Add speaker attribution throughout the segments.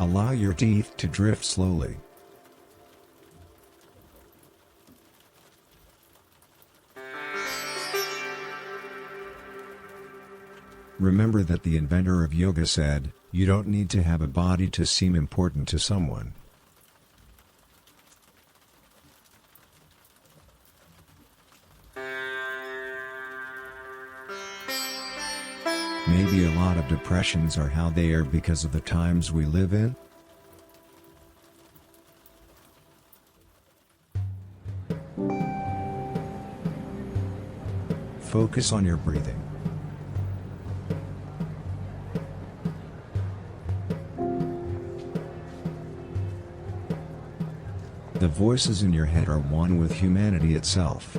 Speaker 1: Allow your teeth to drift slowly. Remember that the inventor of yoga said, "You don't need to have a body to seem important to someone." Maybe a lot of depressions are how they are because of the times we live in? Focus on your breathing. The voices in your head are one with humanity itself.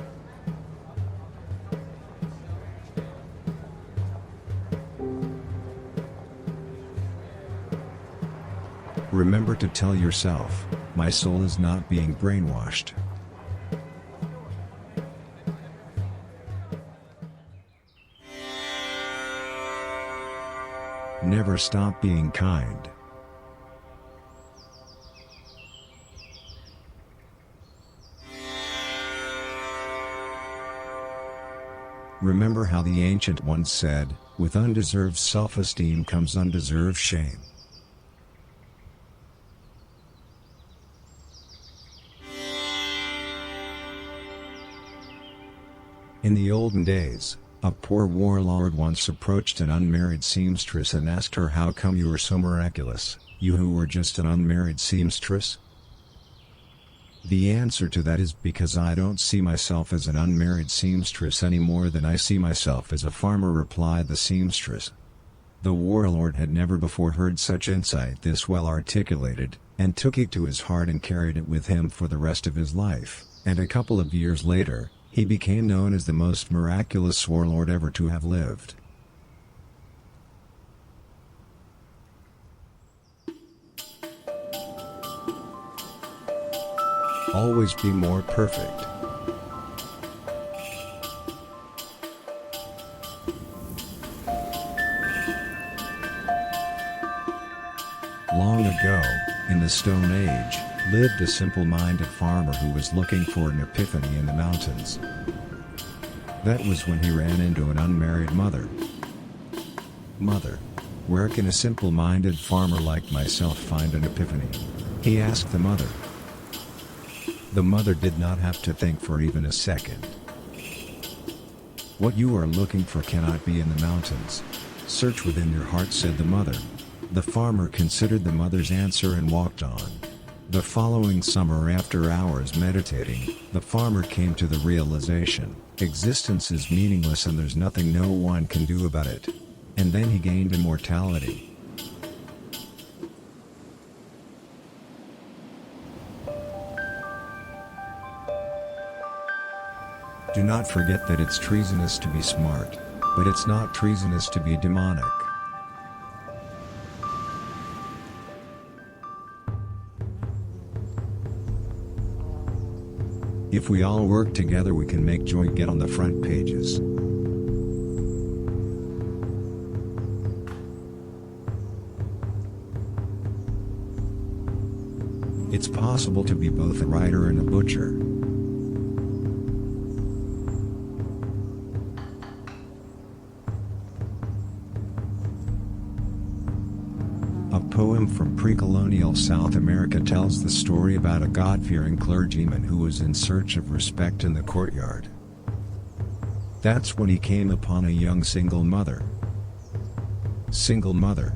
Speaker 1: Remember to tell yourself, "My soul is not being brainwashed." Never stop being kind. Remember how the ancient ones said, "With undeserved self-esteem comes undeserved shame." In the olden days, a poor warlord once approached an unmarried seamstress and asked her, "How come you are so miraculous, you who were just an unmarried seamstress?" The answer to that is, "Because I don't see myself as an unmarried seamstress any more than I see myself as a farmer," replied the seamstress. The warlord had never before heard such insight this well articulated, and took it to his heart and carried it with him for the rest of his life, and a couple of years later, he became known as the most miraculous warlord ever to have lived. Always be more perfect. Long ago, in the Stone Age, lived a simple-minded farmer who was looking for an epiphany in the mountains. That was when he ran into an unmarried mother. "Mother, where can a simple-minded farmer like myself find an epiphany?" he asked the mother. The mother did not have to think for even a second. "What you are looking for cannot be in the mountains. Search within your heart," said the mother. The farmer considered the mother's answer and walked on. The following summer, after hours meditating, the farmer came to the realization, existence is meaningless and there's nothing no one can do about it. And then he gained immortality. Do not forget that it's treasonous to be smart, but it's not treasonous to be demonic. If we all work together, we can make joy get on the front pages. It's possible to be both a writer and a butcher. A poem from pre-colonial South America tells the story about a God-fearing clergyman who was in search of respect in the courtyard. That's when he came upon a young single mother. "Single mother,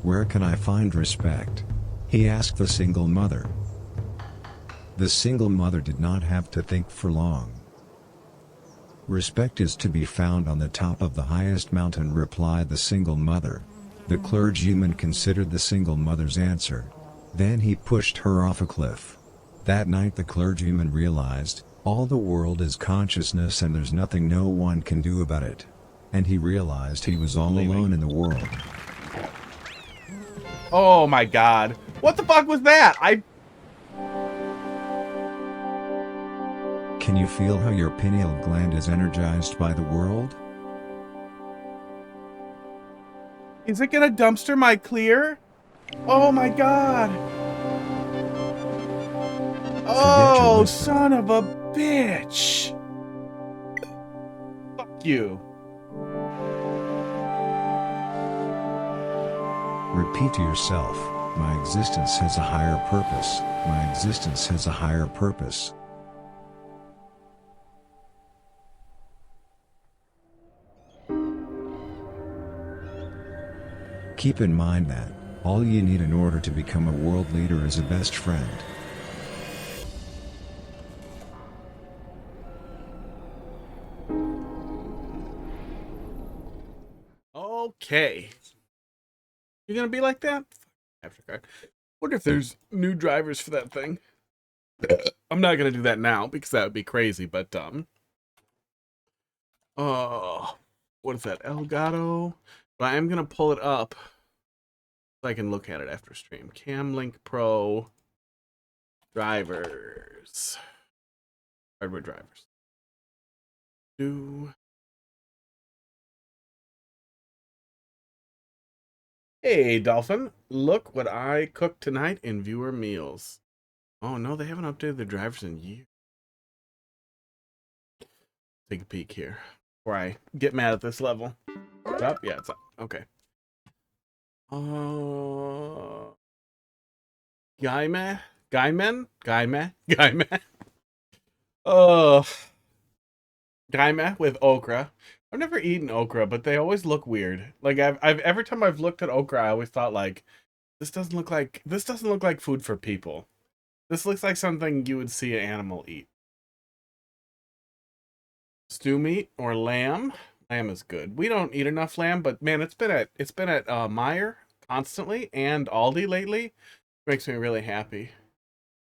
Speaker 1: where can I find respect?" he asked the single mother. The single mother did not have to think for long. "Respect is to be found on the top of the highest mountain," replied the single mother. The clergyman considered the single mother's answer. Then he pushed her off a cliff. That night the clergyman realized, all the world is consciousness and there's nothing no one can do about it. And he realized he was all alone in the world.
Speaker 2: Oh my god. What the fuck was that?
Speaker 1: Can you feel how your pineal gland is energized by the world?
Speaker 2: Is it gonna dumpster my clear? Oh my god!
Speaker 1: Forget your
Speaker 2: Oh,
Speaker 1: wisdom.
Speaker 2: son of a bitch! Fuck you.
Speaker 1: Repeat to yourself, my existence has a higher purpose, my existence has a higher purpose. Keep in mind that, all you need in order to become a world leader is a best friend.
Speaker 2: Okay. You're gonna be like that? Aftercard. Wonder if there's new drivers for that thing. I'm not gonna do that now because that would be crazy, but oh, what is that? Elgato? But I am gonna pull it up so I can look at it after stream. Camlink Pro drivers. Hardware drivers. Hey, Dolphin. Look what I cooked tonight in viewer meals. Oh, no, they haven't updated the drivers in years. Take a peek here before I get mad at this level. It's up? Yeah, it's up. Okay. Guyman? Oh, Guyman with okra. I've never eaten okra, but they always look weird. Like I've every time I've looked at okra, I always thought like, this doesn't look like food for people. This looks like something you would see an animal eat. Stew meat or lamb? Lamb is good. We don't eat enough lamb, but man, it's been at Meijer constantly and Aldi lately. It makes me really happy.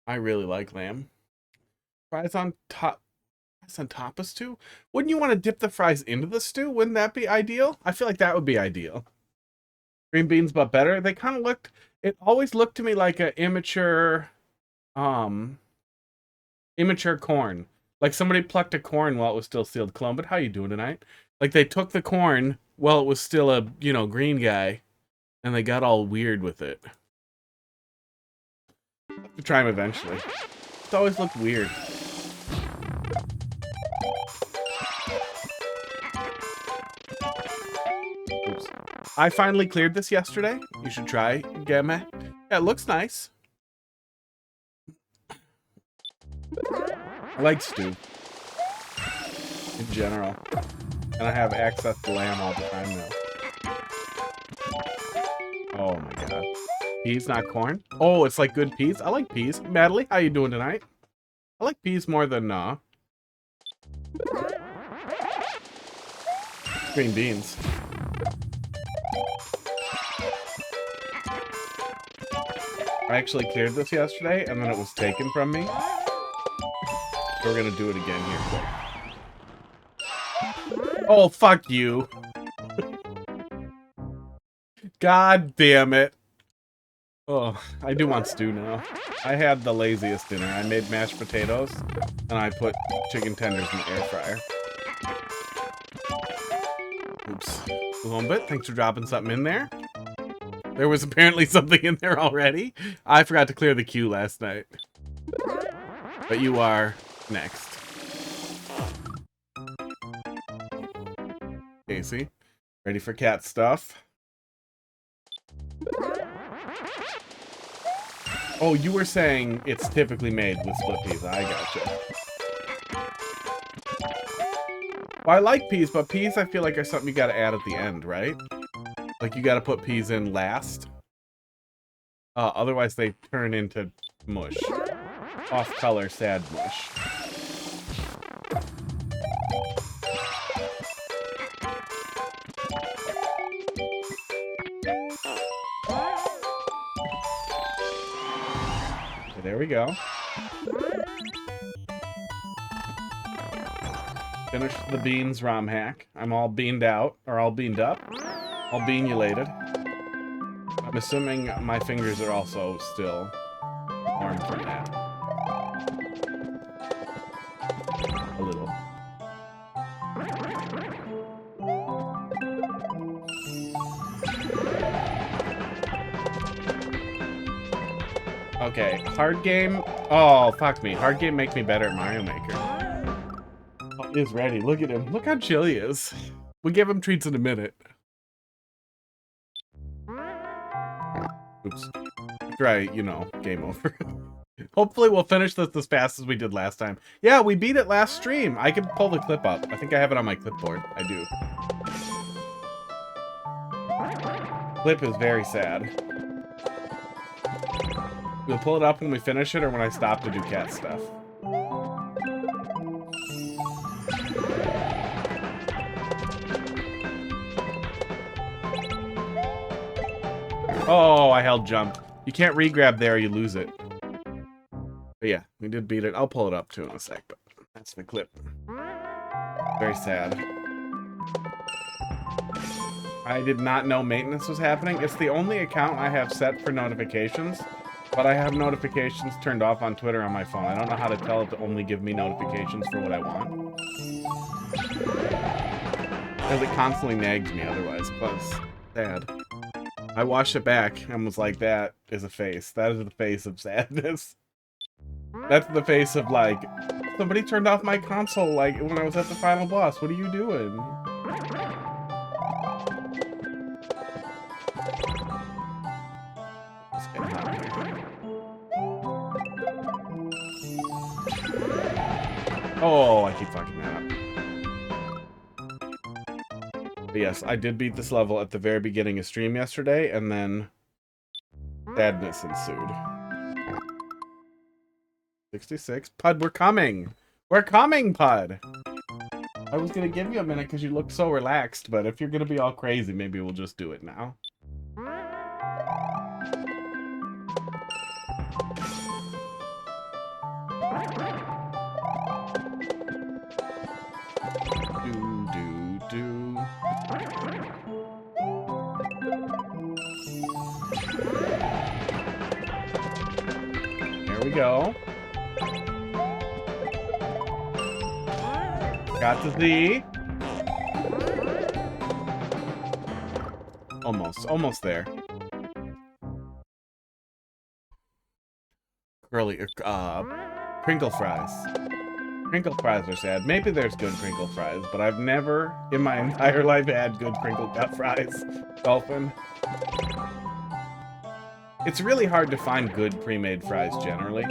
Speaker 2: I really like lamb. Fries on top. Fries on top of stew? Wouldn't you want to dip the fries into the stew? Wouldn't that be ideal? I feel like that would be ideal. Green beans, but better. They kind of looked. It always looked to me like an immature corn. Like somebody plucked a corn while it was still sealed. But how you doing tonight? Like they took the corn while it was still a, green guy, and they got all weird with it. I'll have to try them eventually. It's always looked weird. Oops. I finally cleared this yesterday. You should try Gamma. Yeah, it looks nice. I like stew in general, and I have access to lamb all the time now. Oh my god, peas, not corn. Oh, it's like good peas. I like peas. Madeline, how you doing tonight? I like peas more than green beans. I actually cleared this yesterday, and then it was taken from me. So we're gonna do it again here quick. Oh, fuck you. God damn it. Oh, I do want stew now. I had the laziest dinner. I made mashed potatoes, and I put chicken tenders in the air fryer. Oops. Lombit, thanks for dropping something in there. There was apparently something in there already. I forgot to clear the queue last night. But you are next. Casey, ready for cat stuff? Oh, you were saying it's typically made with split peas. I gotcha. Well, I like peas, but peas I feel like are something you gotta add at the end, right? Like you gotta put peas in last. Otherwise they turn into mush. Off-color, sad mush. Okay, there we go. Finish the beans ROM hack. I'm all beaned out, or all beaned up. All beanulated. I'm assuming my fingers are also still warm from that. A little. Okay, hard game. Oh, fuck me. Hard game make me better at Mario Maker. Oh, he is ready. Look at him. Look how chill he is. We'll give him treats in a minute. Oops. After game over. Hopefully we'll finish this as fast as we did last time. Yeah, we beat it last stream. I can pull the clip up. I think I have it on my clipboard. I do. Clip is very sad. We'll pull it up when we finish it or when I stop to do cat stuff. Oh, I held jump. You can't re-grab there, you lose it. But yeah, we did beat it. I'll pull it up too in a sec, but that's the clip. Very sad. I did not know maintenance was happening. It's the only account I have set for notifications, but I have notifications turned off on Twitter on my phone. I don't know how to tell it to only give me notifications for what I want. Because it constantly nags me otherwise, but it's sad. I watched it back and was like, that is a face. That is the face of sadness. That's the face of, like, somebody turned off my console, like, when I was at the final boss. What are you doing? Oh, I keep fucking that up. But yes, I did beat this level at the very beginning of stream yesterday, and then sadness ensued. 66. Pud, we're coming! We're coming, Pud! I was gonna give you a minute because you looked so relaxed, but if you're gonna be all crazy, maybe we'll just do it now. There we go. Got the Z. Almost there. Crinkle fries. Crinkle fries are sad. Maybe there's good crinkle fries, but I've never in my entire life had good crinkle cut fries. Dolphin. It's really hard to find good pre-made fries generally.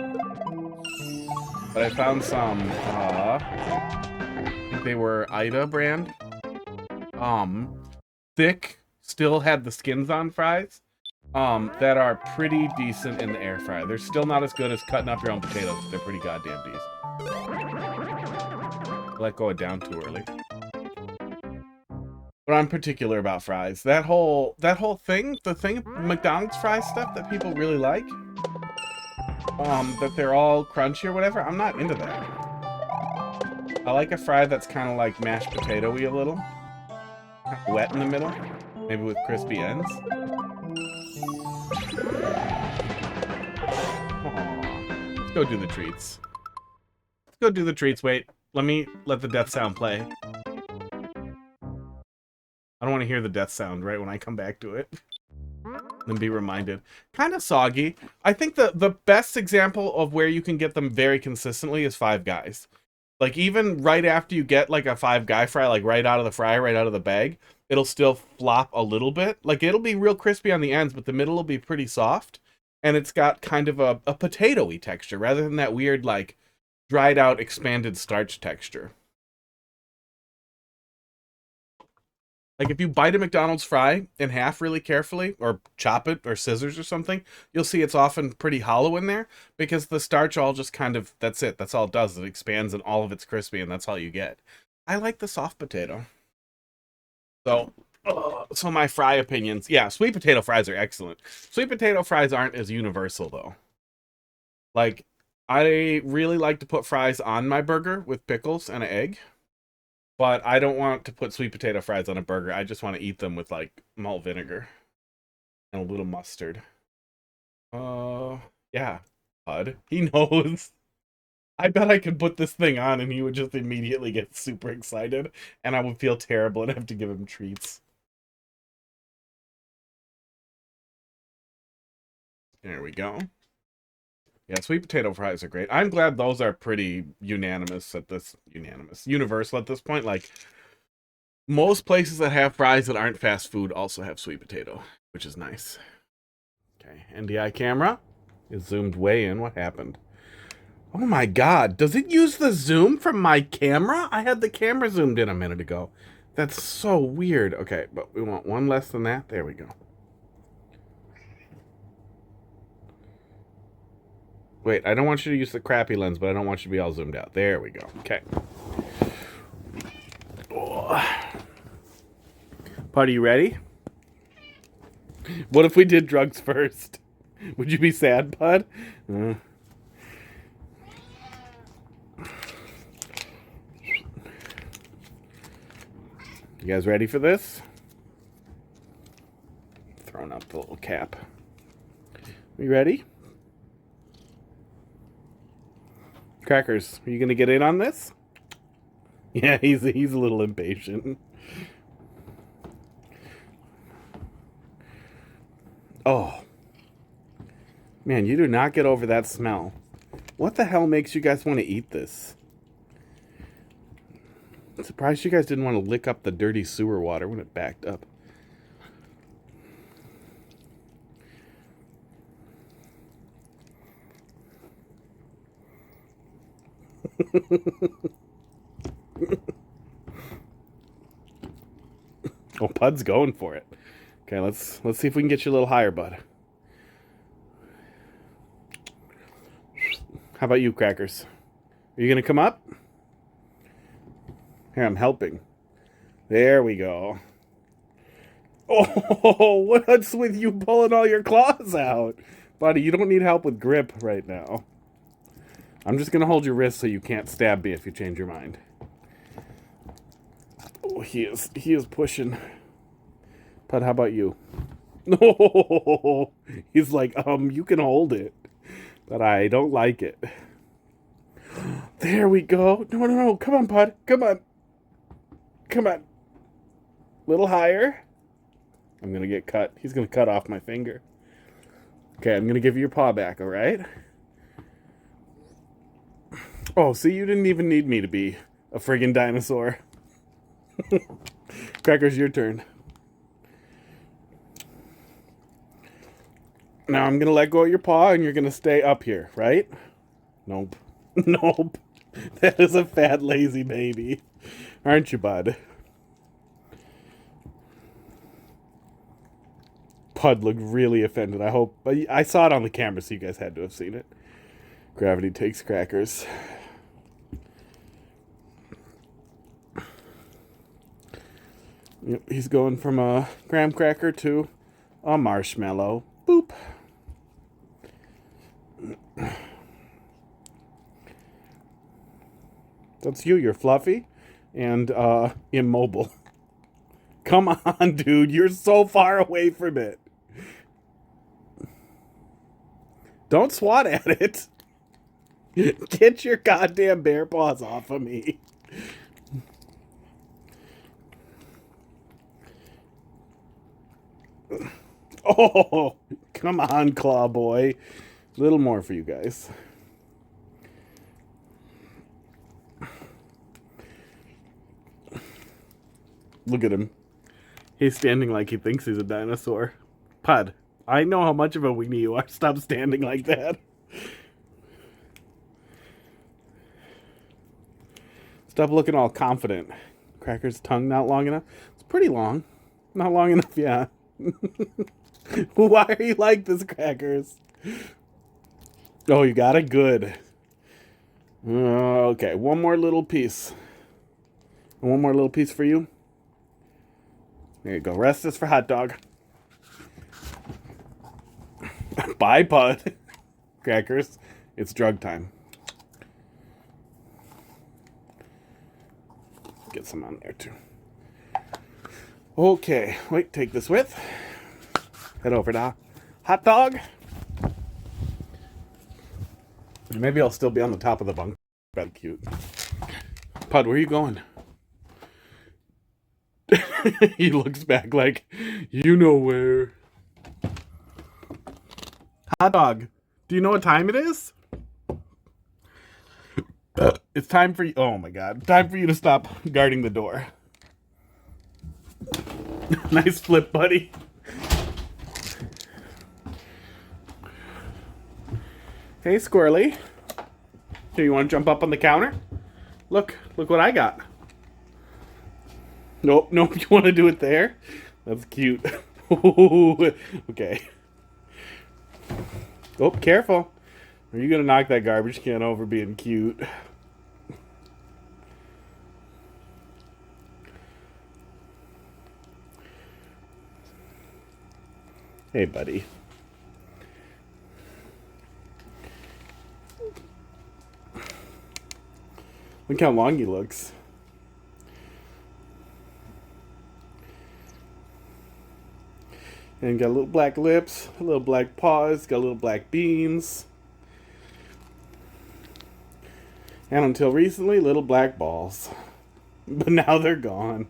Speaker 2: But I found some, I think they were Ida brand. Thick, still had the skins on fries. That are pretty decent in the air fryer. They're still not as good as cutting up your own potatoes, but they're pretty goddamn decent. Let go of down too early. But I'm particular about fries. That whole thing, the thing, McDonald's fries stuff that people really like, that they're all crunchy or whatever, I'm not into that. I like a fry that's kind of like mashed potato-y a little. Kind of wet in the middle, maybe with crispy ends. Aww. Let's go do the treats. Let's go do the treats. Wait, let the death sound play. I don't want to hear the death sound right when I come back to it. Then be reminded. Kind of soggy. I think the best example of where you can get them very consistently is Five Guys. Like, even right after you get, like, a Five Guy fry, like, right out of the fryer, right out of the bag, it'll still flop a little bit. Like, it'll be real crispy on the ends, but the middle will be pretty soft. And it's got kind of a potato-y texture, rather than that weird, like, dried out, expanded starch texture. Like, if you bite a McDonald's fry in half really carefully, or chop it, or scissors or something, you'll see it's often pretty hollow in there, because the starch all just kind of, that's it. That's all it does. It expands and all of it's crispy, and that's all you get. I like the soft potato. So my fry opinions. Yeah, sweet potato fries are excellent. Sweet potato fries aren't as universal, though. Like, I really like to put fries on my burger with pickles and an egg. But I don't want to put sweet potato fries on a burger. I just want to eat them with, like, malt vinegar. And a little mustard. Yeah. Bud. He knows. I bet I could put this thing on and he would just immediately get super excited. And I would feel terrible and have to give him treats. There we go. Yeah, sweet potato fries are great. I'm glad those are pretty universal at this point. Like, most places that have fries that aren't fast food also have sweet potato, which is nice. Okay, NDI camera is zoomed way in. What happened? Oh my god, does it use the zoom from my camera? I had the camera zoomed in a minute ago. That's so weird. Okay, but we want one less than that. There we go. Wait, I don't want you to use the crappy lens, but I don't want you to be all zoomed out. There we go. Okay. Oh. Pud, are you ready? What if we did drugs first? Would you be sad, Pud? You guys ready for this? Throwing up the little cap. You ready? Crackers, are you gonna get in on this? Yeah, he's a little impatient. Oh. Man, you do not get over that smell. What the hell makes you guys want to eat this? I'm surprised you guys didn't want to lick up the dirty sewer water when it backed up. Oh, Pud's going for it. Okay, let's see if we can get you a little higher, bud. How about you, Crackers? Are you gonna come up? Here, I'm helping. There we go. Oh, what's with you pulling all your claws out? Buddy, you don't need help with grip right now. I'm just gonna hold your wrist so you can't stab me if you change your mind. Oh, he is pushing. Pud, how about you? No, he's like, you can hold it, but I don't like it. There we go. No, come on, Pud, come on. Little higher. I'm gonna get cut. He's gonna cut off my finger. Okay, I'm gonna give you your paw back, all right? Oh, see, you didn't even need me to be a friggin' dinosaur. Crackers, your turn. Now I'm gonna let go of your paw and you're gonna stay up here, right? Nope. Nope. That is a fat, lazy baby. Aren't you, bud? Pud looked really offended. I saw it on the camera, so you guys had to have seen it. Gravity takes Crackers. Yep, he's going from a graham cracker to a marshmallow. Boop. That's you. You're fluffy and immobile. Come on, dude. You're so far away from it. Don't swat at it. Get your goddamn bear paws off of me. Oh, come on, Claw Boy. A little more for you guys. Look at him. He's standing like he thinks he's a dinosaur. Pud, I know how much of a weenie you are. Stop standing like that. Stop looking all confident. Cracker's tongue not long enough? It's pretty long. Not long enough, yeah. Why are you like this, Crackers? Oh, you got it? Good. Okay, one more little piece. One more little piece for you. There you go. Rest is for hot dog. Bye, Pud. Crackers, it's drug time. Get some on there, too. Okay, wait, take this with. Head over to hot dog. Maybe I'll still be on the top of the bunk. That's cute. Pud, where are you going? He looks back like, you know where. Hot dog, Do you know what time it is? It's time for you. Oh my God. Time for you to stop guarding the door. Nice flip, buddy. Hey, Squirrely. Here, you want to jump up on the counter? Look what I got. Nope, you want to do it there? That's cute. Okay. Oh, careful. Are you going to knock that garbage can over being cute? Hey, buddy. Look how long he looks. And got little black lips, a little black paws, got little black beans. And until recently, little black balls. But now they're gone.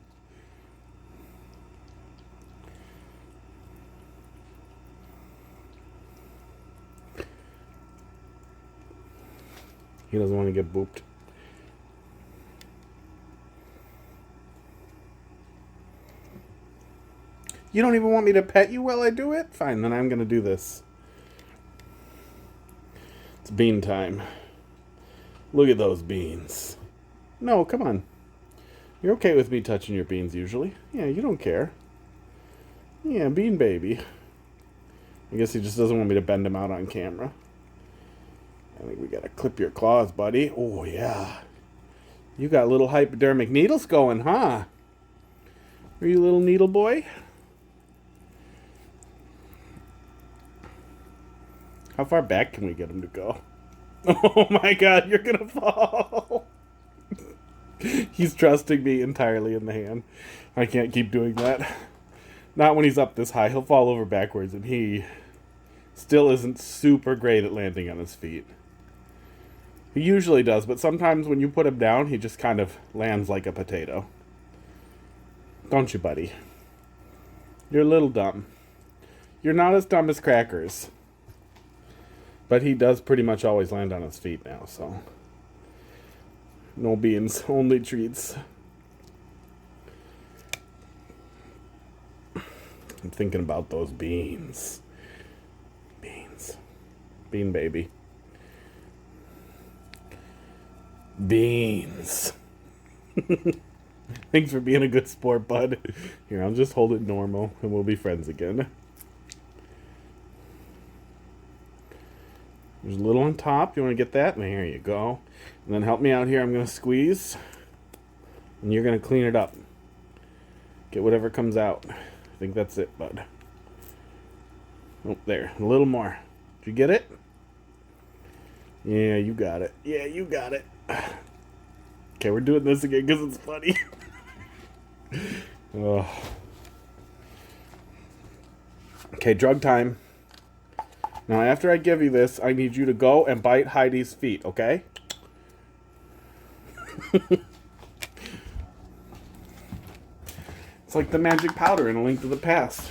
Speaker 2: He doesn't want to get booped. You don't even want me to pet you while I do it? Fine, then I'm going to do this. It's bean time. Look at those beans. No, come on. You're okay with me touching your beans usually. Yeah, you don't care. Yeah, bean baby. I guess he just doesn't want me to bend him out on camera. I think we got to clip your claws, buddy. Oh, yeah. You got little hypodermic needles going, huh? Are you a little needle boy? How far back can we get him to go? Oh my God, you're gonna fall. He's trusting me entirely in the hand. I can't keep doing that. Not when he's up this high. He'll fall over backwards, and he still isn't super great at landing on his feet. He usually does, but sometimes when you put him down, he just kind of lands like a potato. Don't you, buddy? You're a little dumb. You're not as dumb as Crackers. But he does pretty much always land on his feet now, so. No beans, only treats. I'm thinking about those beans. Beans. Bean baby. Beans. Thanks for being a good sport, bud. Here, I'll just hold it normal, and we'll be friends again. There's a little on top. You want to get that? There you go. And then help me out here. I'm going to squeeze. And you're going to clean it up. Get whatever comes out. I think that's it, bud. Oh, there. A little more. Did you get it? Yeah, you got it. Yeah, you got it. Okay, we're doing this again because it's funny. Oh. Okay, drug time. Now, after I give you this, I need you to go and bite Heidi's feet, okay? It's like the magic powder in A Link to the Past.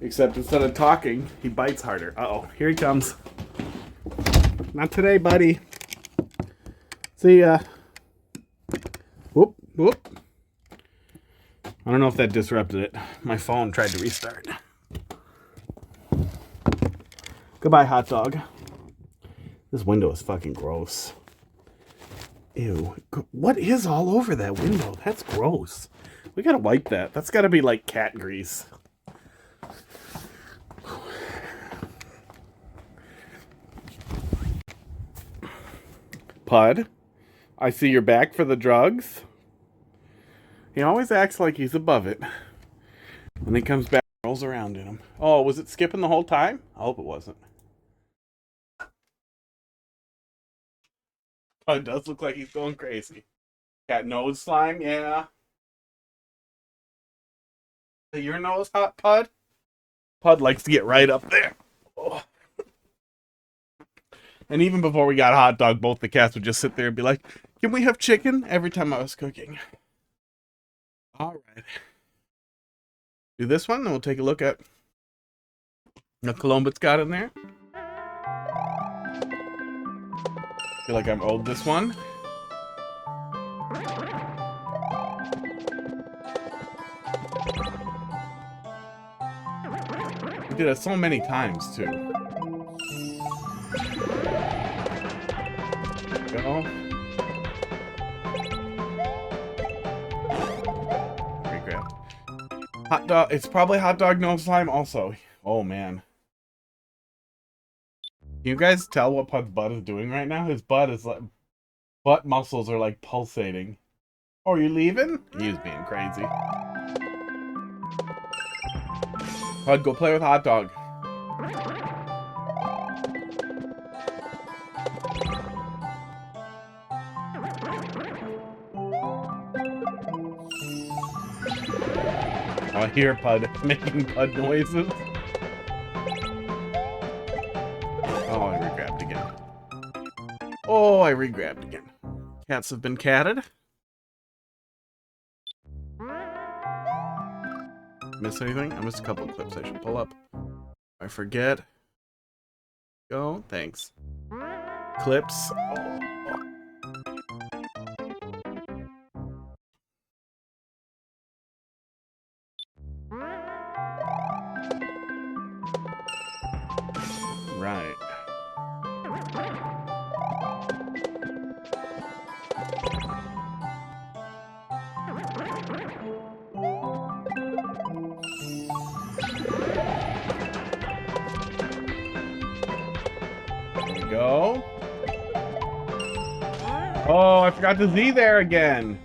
Speaker 2: Except instead of talking, he bites harder. Uh-oh, here he comes. Not today, buddy. See ya. Whoop, whoop. I don't know if that disrupted it. My phone tried to restart. Goodbye, hot dog. This window is fucking gross. Ew. What is all over that window? That's gross. We gotta wipe that. That's gotta be like cat grease. Pud, I see you're back for the drugs. He always acts like he's above it. When he comes back, rolls around in him. Oh, was it skipping the whole time? I hope it wasn't. Oh, it does look like he's going crazy. Got nose slime, yeah. Your nose hot, Pud? Pud likes to get right up there. Oh. And even before we got hot dog, both the cats would just sit there and be like, "Can we have chicken?" every time I was cooking. All right. Do this one, and we'll take a look at what Columbus got in there. Feel like I'm owed this one. We did it so many times, too. Go. Regrab. Hot dog. It's probably hot dog, no slime also. Oh, man. Can you guys tell what Pud's butt is doing right now? His butt is like... butt muscles are like pulsating. Oh, are you leaving? He was being crazy. Pud, go play with hot dog. Oh, I hear Pud making Pud noises. Oh, I regrabbed again. Oh, I regrabbed again. Cats have been catted. Miss anything? I missed a couple of clips I should pull up. I forget. Go. Thanks. Clips. Oh. Right. There we go. Oh, I forgot the Z there again.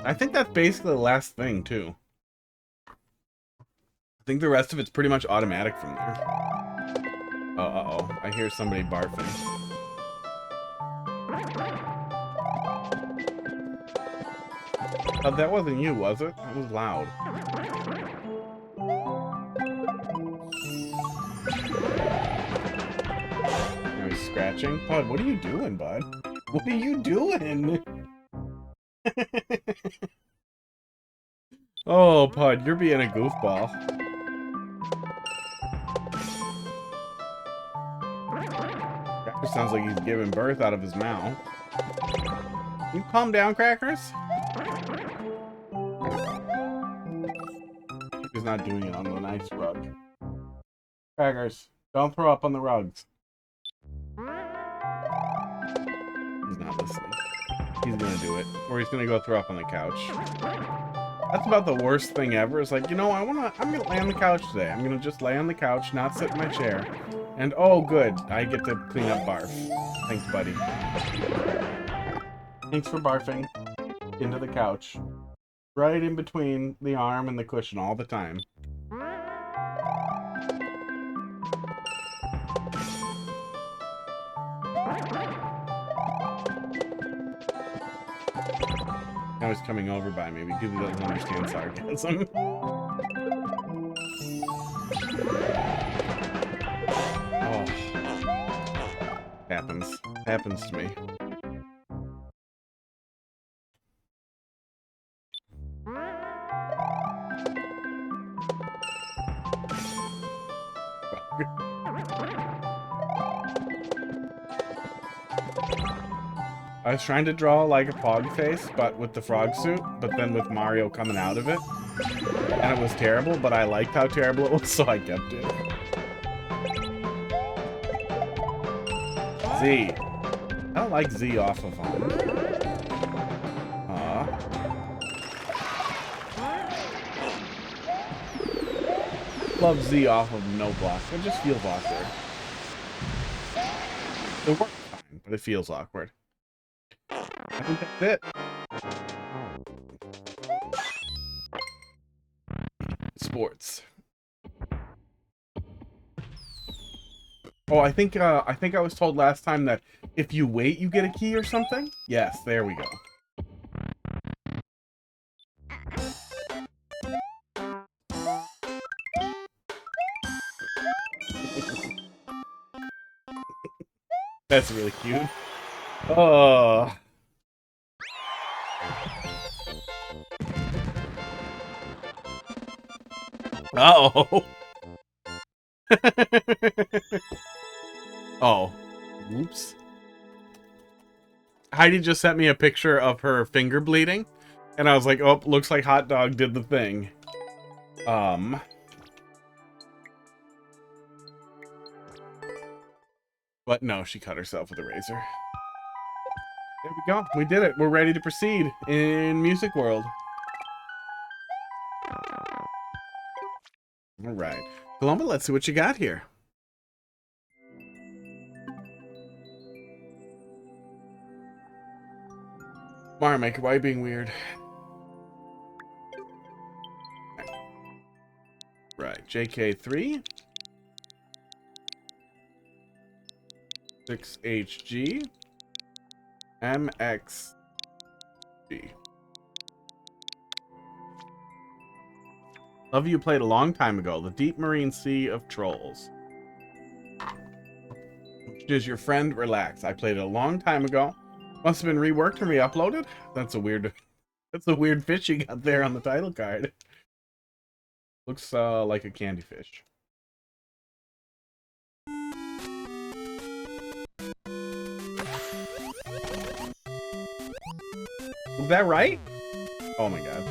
Speaker 2: I think that's basically the last thing, too. I think the rest of it's pretty much automatic from there. Oh, uh-oh. I hear somebody barfing. Oh, that wasn't you, was it? That was loud. Now he's scratching. Bud, what are you doing, bud? What are you doing? Oh, Pud, you're being a goofball. Cracker sounds like he's giving birth out of his mouth. Can you calm down, Crackers? He's not doing it on the nice rug. Crackers, don't throw up on the rugs. He's not listening. He's gonna do it. Or he's gonna go throw up on the couch. That's about the worst thing ever. It's like, you know, I'm gonna lay on the couch today. I'm gonna just lay on the couch, not sit in my chair. And oh good, I get to clean up barf. Thanks, buddy. Thanks for barfing into the couch. Right in between the arm and the cushion all the time. Now he's coming over by me because he doesn't understand sarcasm. Oh. Happens. Happens to me. I was trying to draw like a Pog face, but with the frog suit, but then with Mario coming out of it. And it was terrible, but I liked how terrible it was, so I kept it. Z. I don't like Z off of him. Love Z off of no block. It just feels awkward. It works fine, but it feels awkward. I think that's it. Sports. Oh, I think I was told last time that if you wait, you get a key or something. Yes, there we go. That's really cute. Oh. Uh-oh. Oh. Oops. Heidi just sent me a picture of her finger bleeding, and I was like, oh, looks like hot dog did the thing. But no, she cut herself with a razor. There we go. We did it. We're ready to proceed in Music World. All right. Columba, let's see what you got here. Mario Maker, why are you being weird? Right. JK3. 6HG. MXG. Love You played a long time ago. The Deep Marine Sea of Trolls. Does your friend relax? I played it a long time ago. Must have been reworked and re-uploaded. That's a weird fish you got there on the title card. Looks like a candy fish. Was that right? Oh my god.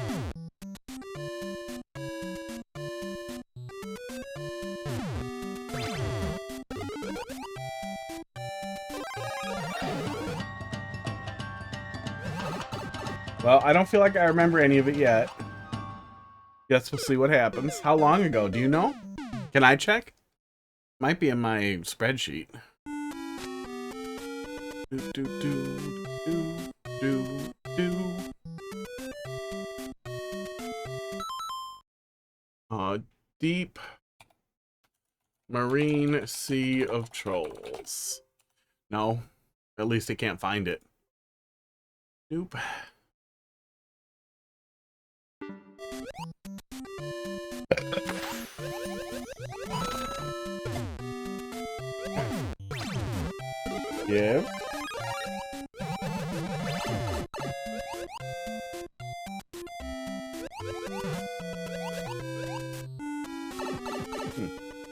Speaker 2: Well, I don't feel like I remember any of it yet. Guess we'll see what happens. How long ago? Do you know? Can I check? Might be in my spreadsheet. Deep Marine Sea of Trolls. No, at least I can't find it. Nope. Yeah.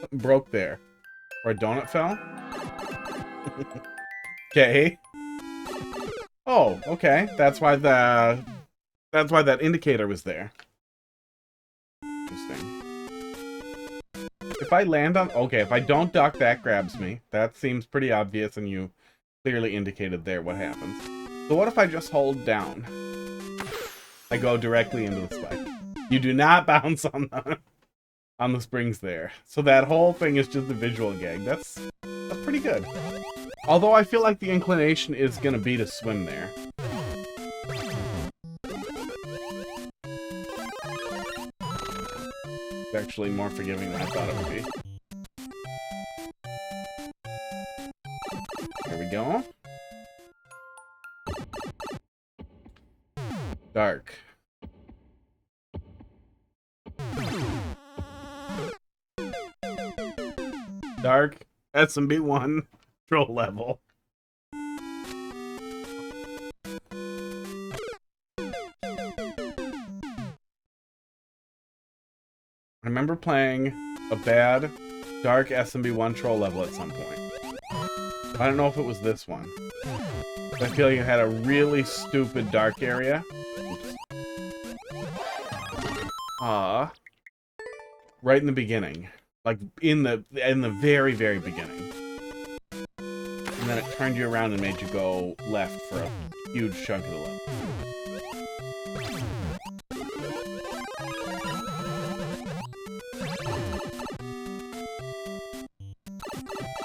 Speaker 2: Something broke there. Or a donut fell? Okay. Oh, okay. That's why that indicator was there. Interesting. If I land on... Okay, if I don't duck, that grabs me. That seems pretty obvious, and you clearly indicated there what happens. So what if I just hold down? I go directly into the spike. You do not bounce on the springs there. So that whole thing is just a visual gag. That's pretty good. Although I feel like the inclination is going to be to swim there. It's actually more forgiving than I thought it would be. Here we go. Dark. Dark. SMB1. Troll level. I remember playing a bad dark SMB1 troll level at some point. I don't know if it was this one. I feel like it had a really stupid dark area. Oops. Right in the beginning. Like in the very, very beginning. And then it turned you around and made you go left for a huge chunk of the level.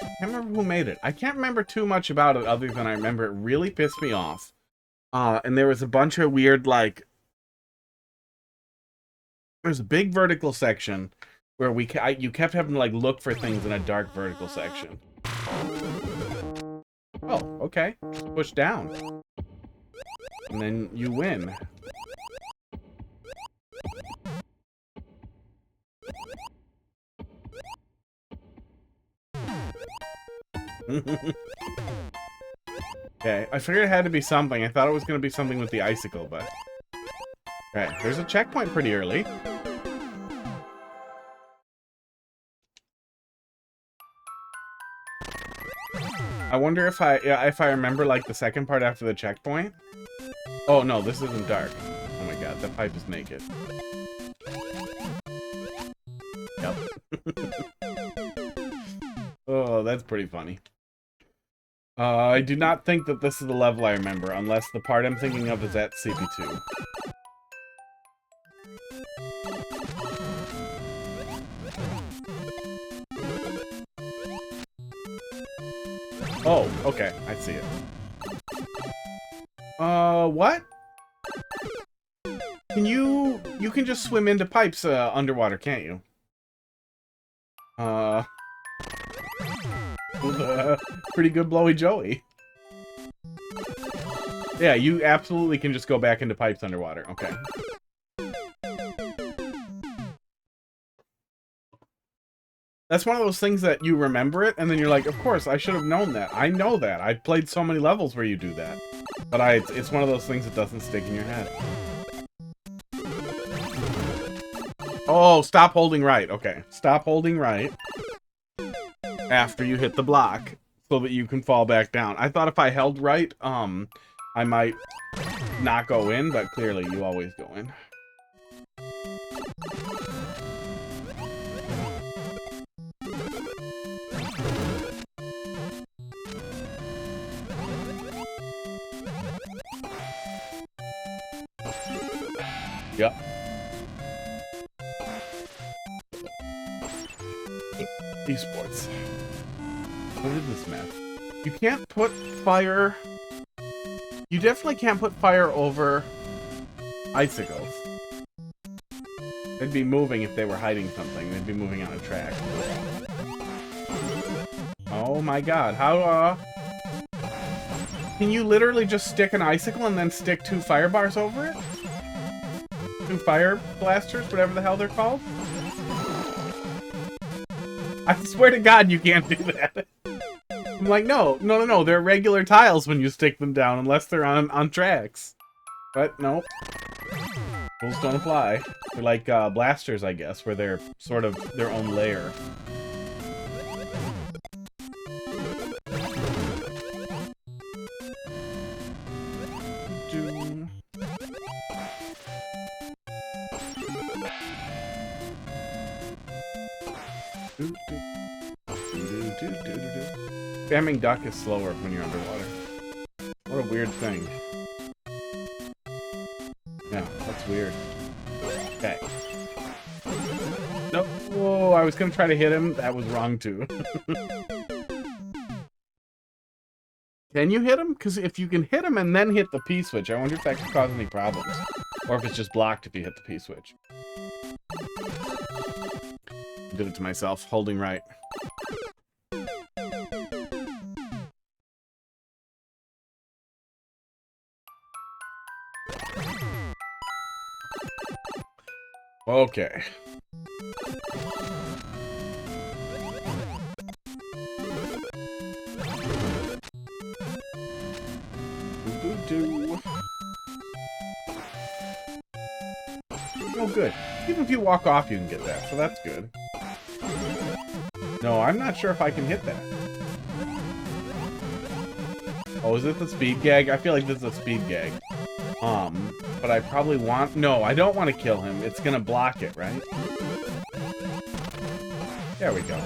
Speaker 2: I can't remember who made it. I can't remember too much about it other than I remember it really pissed me off. And there was a bunch of weird, like... There's a big vertical section where you kept having to, like, look for things in a dark vertical section. Oh, okay. Just push down. And then you win. Okay, I figured it had to be something. I thought it was going to be something with the icicle, but... Alright, there's a checkpoint pretty early. I wonder if I remember like the second part after the checkpoint. Oh no, this isn't dark. Oh my god, that pipe is naked. Yep. Oh, that's pretty funny. I do not think that this is the level I remember, unless the part I'm thinking of is at CP2. Oh, okay, I see it. What? You can just swim into pipes underwater, can't you? Pretty good blowy Joey. Yeah, you absolutely can just go back into pipes underwater. Okay. That's one of those things that you remember it, and then you're like, of course, I should have known that. I know that. I've played so many levels where you do that. But it's one of those things that doesn't stick in your head. Oh, stop holding right. Okay. Stop holding right after you hit the block so that you can fall back down. I thought if I held right, I might not go in, but clearly you always go in. Yep. Esports. What is this map? You can't put fire... You definitely can't put fire over icicles. They'd be moving if they were hiding something. They'd be moving on a track. Oh my god, how, Can you literally just stick an icicle and then stick 2 fire bars over it? 2 fire blasters, whatever the hell they're called? I swear to God you can't do that. I'm like, no, they're regular tiles when you stick them down, unless they're on tracks. But, nope. Rules don't apply. They're like blasters, I guess, where they're sort of their own layer. Spamming duck is slower when you're underwater. What a weird thing. Yeah, that's weird. Okay. Nope. Whoa, I was gonna try to hit him. That was wrong too. Can you hit him? Because if you can hit him and then hit the P-switch, I wonder if that could cause any problems. Or if it's just blocked if you hit the P-switch. Did it to myself, holding right. Okay. Oh, good. Even if you walk off, you can get that, so that's good. No, I'm not sure if I can hit that. Oh, is it the speed gag? I feel like this is a speed gag. But I probably want... No, I don't want to kill him. It's gonna block it, right? There we go.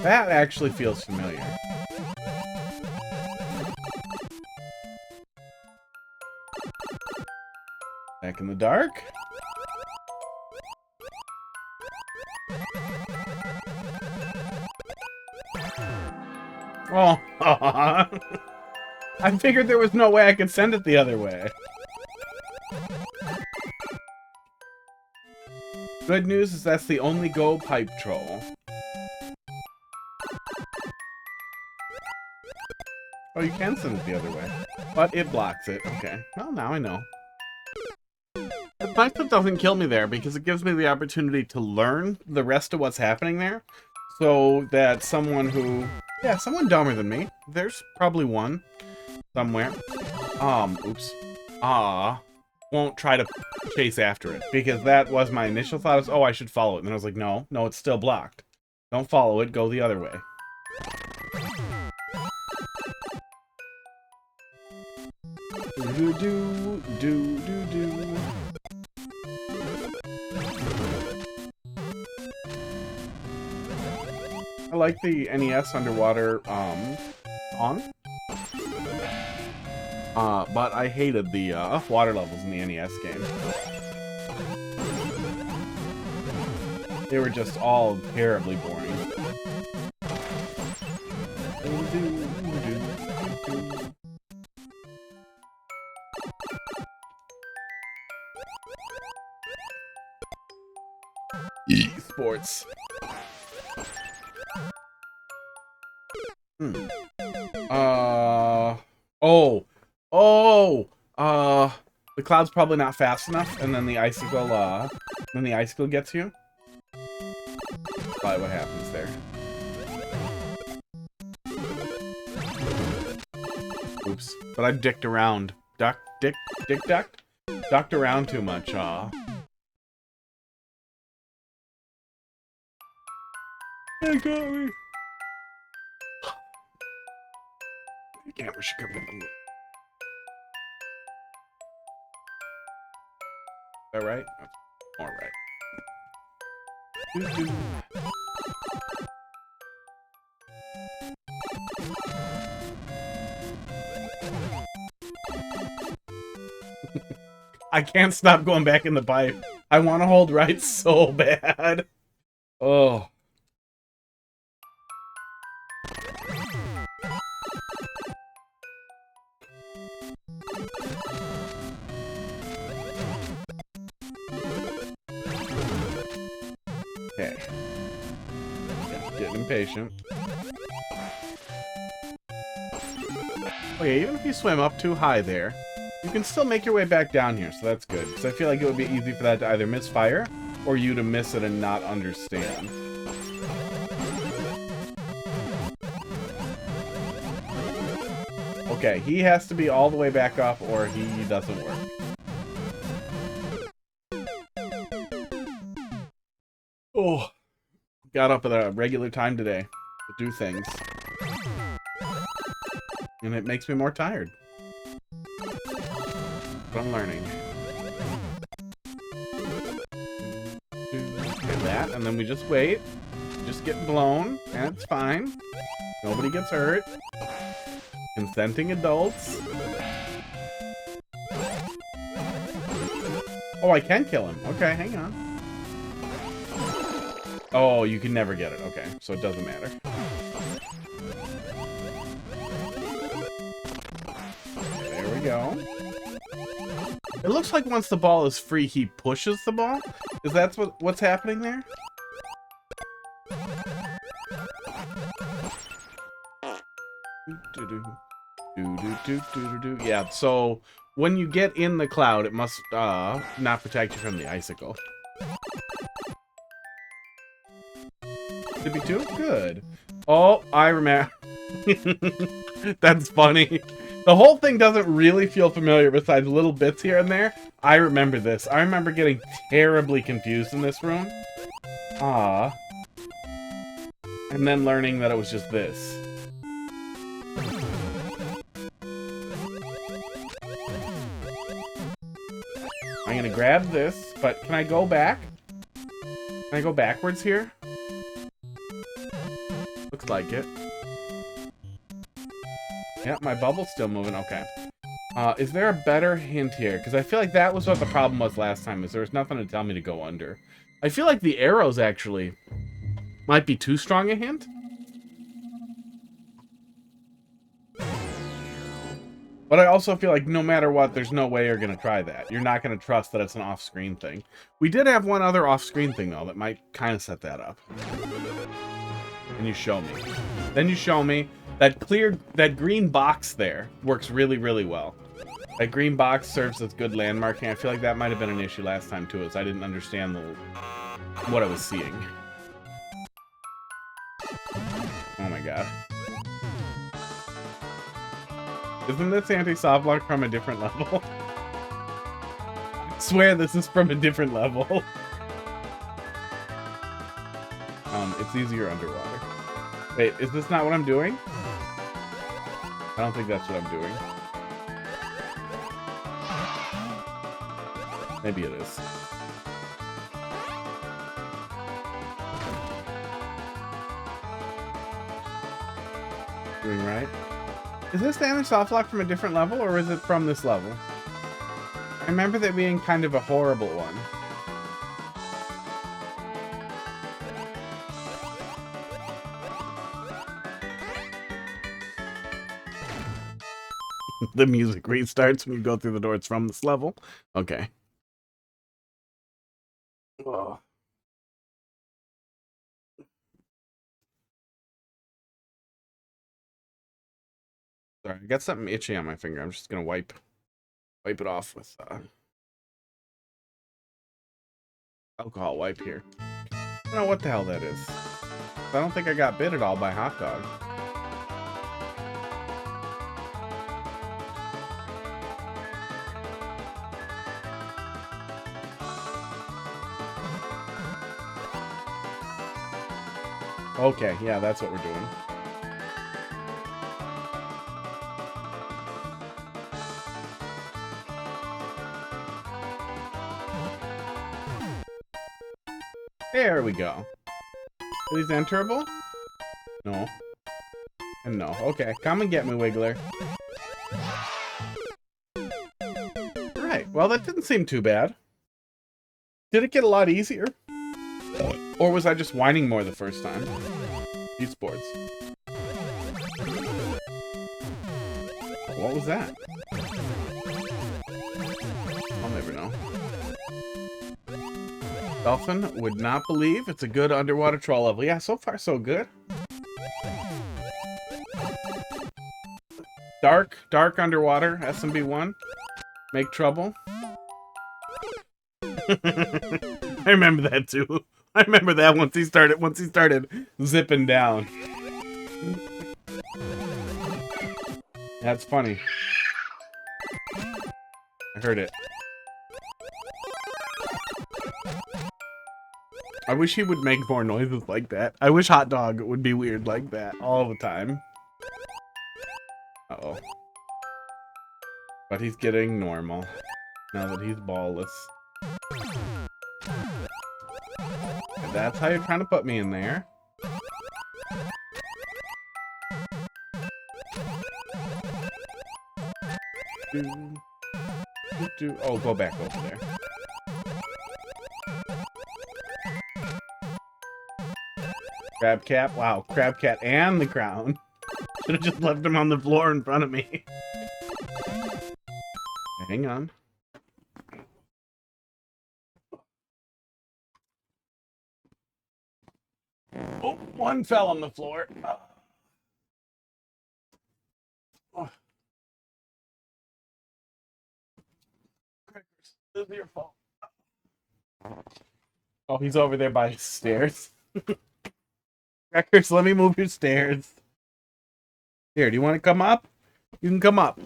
Speaker 2: That actually feels familiar. Back in the dark. Oh, I figured there was no way I could send it the other way. Good news is that's the only go pipe troll. Oh, you can send it the other way. But it blocks it. Okay. Well, now I know. It's nice that it doesn't kill me there, because it gives me the opportunity to learn the rest of what's happening there. So that someone who... Yeah, someone dumber than me. There's probably one. Somewhere. Oops. Won't try to chase after it. Because that was my initial thought is, oh, I should follow it. And then I was like, no, it's still blocked. Don't follow it, go the other way. do do do do do. I like the NES underwater song. But I hated the water levels in the NES game. They were just all terribly boring. Esports. The cloud's probably not fast enough, and then the icicle gets you. Probably what happens there. Oops. But I dicked around. Ducked around too much, They got me. The camera should come in. Is that right? That's all right. I can't stop going back in the pipe. I want to hold right so bad. Oh. Okay. Getting impatient. Okay, even if you swim up too high there, you can still make your way back down here, so that's good. Because I feel like it would be easy for that to either misfire, or you to miss it and not understand. Okay, he has to be all the way back up, or he doesn't work. Oh, got up at a regular time today to do things. And it makes me more tired. But I'm learning. And that, and then we just wait. Just get blown, and it's fine. Nobody gets hurt. Consenting adults. Oh, I can kill him. Okay, hang on. Oh, you can never get it. Okay, so it doesn't matter. There we go. It looks like once the ball is free, he pushes the ball. Is that what's happening there? Yeah, so when you get in the cloud, it must not protect you from the icicle. Did we do it? Good. Oh, I remember. That's funny. The whole thing doesn't really feel familiar besides little bits here and there. I remember this. I remember getting terribly confused in this room. And then learning that it was just this. I'm gonna grab this, but can I go back? Can I go backwards here? Looks like it. Yeah, my bubble's still moving. Okay. Is there a better hint here? Because I feel like that was what the problem was last time, is there was nothing to tell me to go under. I feel like the arrows actually might be too strong a hint. But I also feel like no matter what, there's no way you're going to try that. You're not going to trust that it's an off-screen thing. We did have one other off-screen thing, though, that might kind of set that up. And you show me. Then you show me that green box there works really, really well. That green box serves as good landmarking. I feel like that might have been an issue last time, too, as I didn't understand what I was seeing. Oh, my God. Isn't this anti-soft block from a different level? I swear this is from a different level. It's easier underwater. Wait, is this not what I'm doing? I don't think that's what I'm doing. Maybe it is. Doing right. Is this damage soft lock from a different level, or is it from this level? I remember that being kind of a horrible one. The music restarts when you go through the door. It's from this level. Okay. Oh. Sorry, I got something itchy on my finger. I'm just gonna wipe it off with alcohol wipe here. I don't know what the hell that is. I don't think I got bit at all by hot dog. Okay, yeah, that's what we're doing. There we go. Are these enterable? No. And no. Okay, come and get me, Wiggler. Right, well, that didn't seem too bad. Did it get a lot easier? Or was I just whining more the first time? These boards. What was that? I'll never know. Dolphin would not believe it's a good underwater troll level. Yeah, so far so good. Dark underwater, SMB1. Make trouble. I remember that too. I remember that once he started zipping down. That's funny. I heard it. I wish he would make more noises like that. I wish Hot Dog would be weird like that all the time. Uh-oh. But he's getting normal now that he's ballless. And that's how you're trying to put me in there. Oh, go back over there. Crab Cat? Wow, Crab Cat and the crown. Should have just left him on the floor in front of me. Hang on. Oh, one fell on the floor. Oh. Crackers, this is your fault. Oh, he's over there by his stairs. Crackers, let me move your stairs. Here, do you want to come up? You can come up.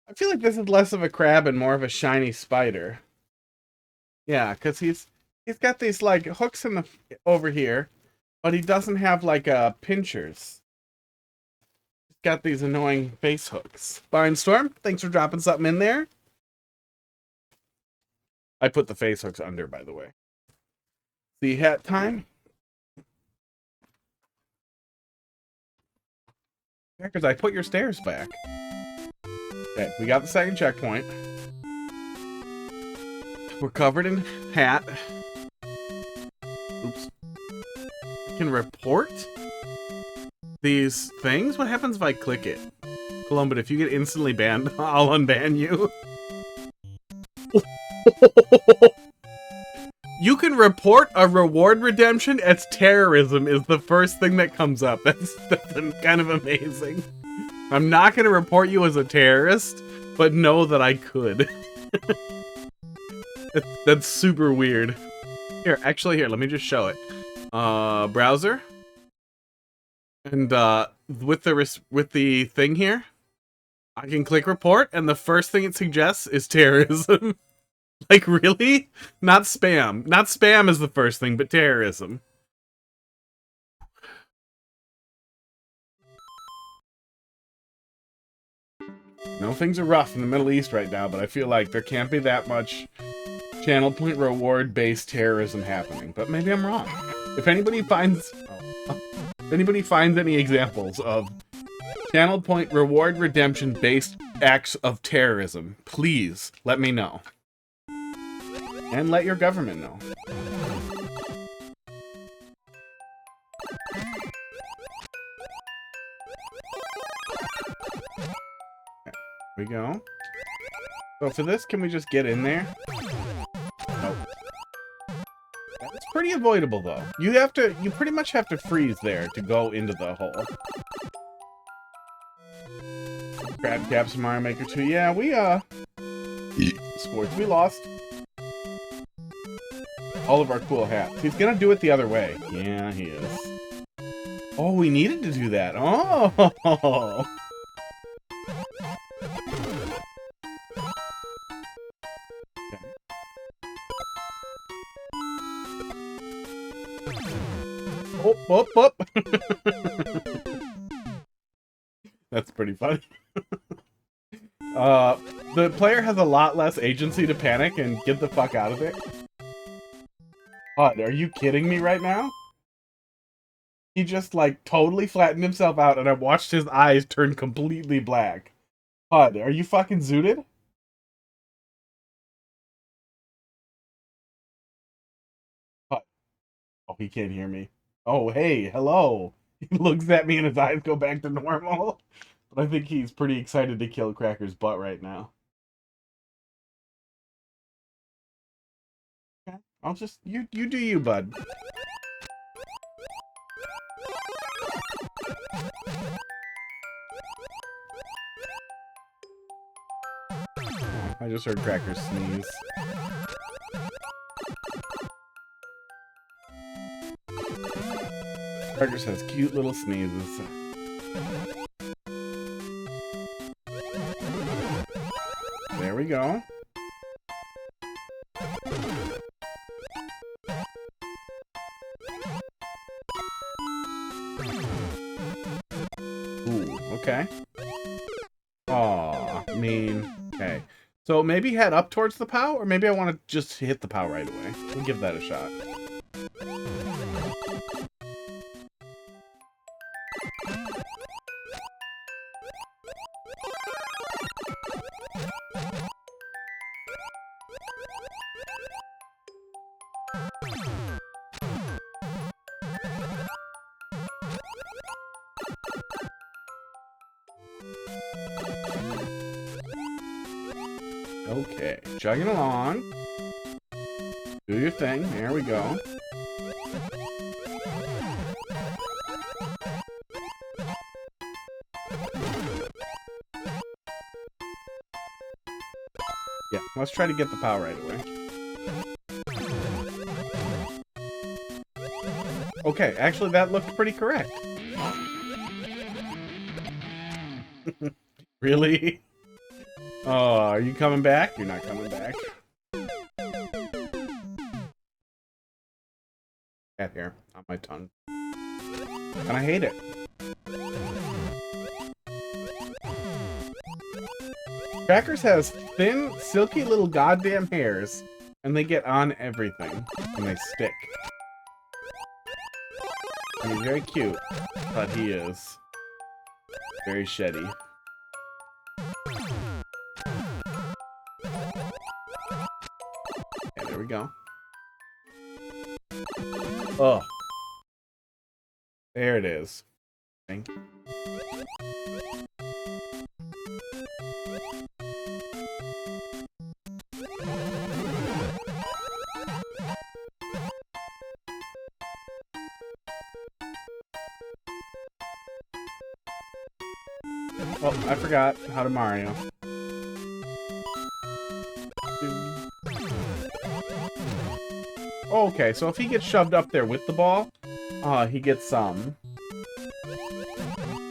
Speaker 2: I feel like this is less of a crab and more of a shiny spider. Yeah, because he's got these like hooks in the over here, but he doesn't have like pinchers. He's got these annoying face hooks. Barnstorm, thanks for dropping something in there. I put the face hooks under, by the way. The hat time. Yeah, because I put your stairs back. Okay, we got the second checkpoint. We're covered in hat. Oops. I can report these things? What happens if I click it? Columbus, if you get instantly banned, I'll unban you. You can report a reward redemption as terrorism is the first thing that comes up. That's kind of amazing. I'm not going to report you as a terrorist, but know that I could. That's super weird. Here, actually, here, let me just show it. Browser. And with the thing here, I can click report, and the first thing it suggests is terrorism. Like, really? Not spam. Not spam is the first thing, but terrorism. know things are rough in the Middle East right now, but I feel like there can't be that much channel point reward-based terrorism happening. But maybe I'm wrong. If anybody finds any examples of channel point reward redemption-based acts of terrorism, please let me know. And let your government know. We go. So for this, can we just get in there? Nope. It's pretty avoidable though. You pretty much have to freeze there to go into the hole. Crab caps in Mario Maker 2. Yeah, we sports, we lost all of our cool hats. He's gonna do it the other way. Yeah, he is. Oh, we needed to do that. Oh. Whoop. That's pretty funny. The player has a lot less agency to panic and get the fuck out of there. God, are you kidding me right now? He just, like, totally flattened himself out, and I watched his eyes turn completely black. God, are you fucking zooted? God. Oh, he can't hear me. Oh, hey, hello. He looks at me and his eyes go back to normal. But I think he's pretty excited to kill Cracker's butt right now. Okay, I'll just, you do you, bud. I just heard Cracker sneeze. Cracker says cute little sneezes. There we go. Ooh, okay. Aw, mean. Okay. So maybe head up towards the POW, or maybe I want to just hit the POW right away. We'll give that a shot. Okay, chugging along. Do your thing. There we go. Yeah, let's try to get the POW right away. Okay, actually that looked pretty correct. Really? Oh, are you coming back? You're not coming back. Cat hair on my tongue. And I hate it. Crackers has thin, silky little goddamn hairs, and they get on everything, and they stick. And he's very cute, but he is very sheddy. Yeah, there we go. Oh. There it is. Thank you. Oh, I forgot how to Mario. Oh, okay, so if he gets shoved up there with the ball, he gets some.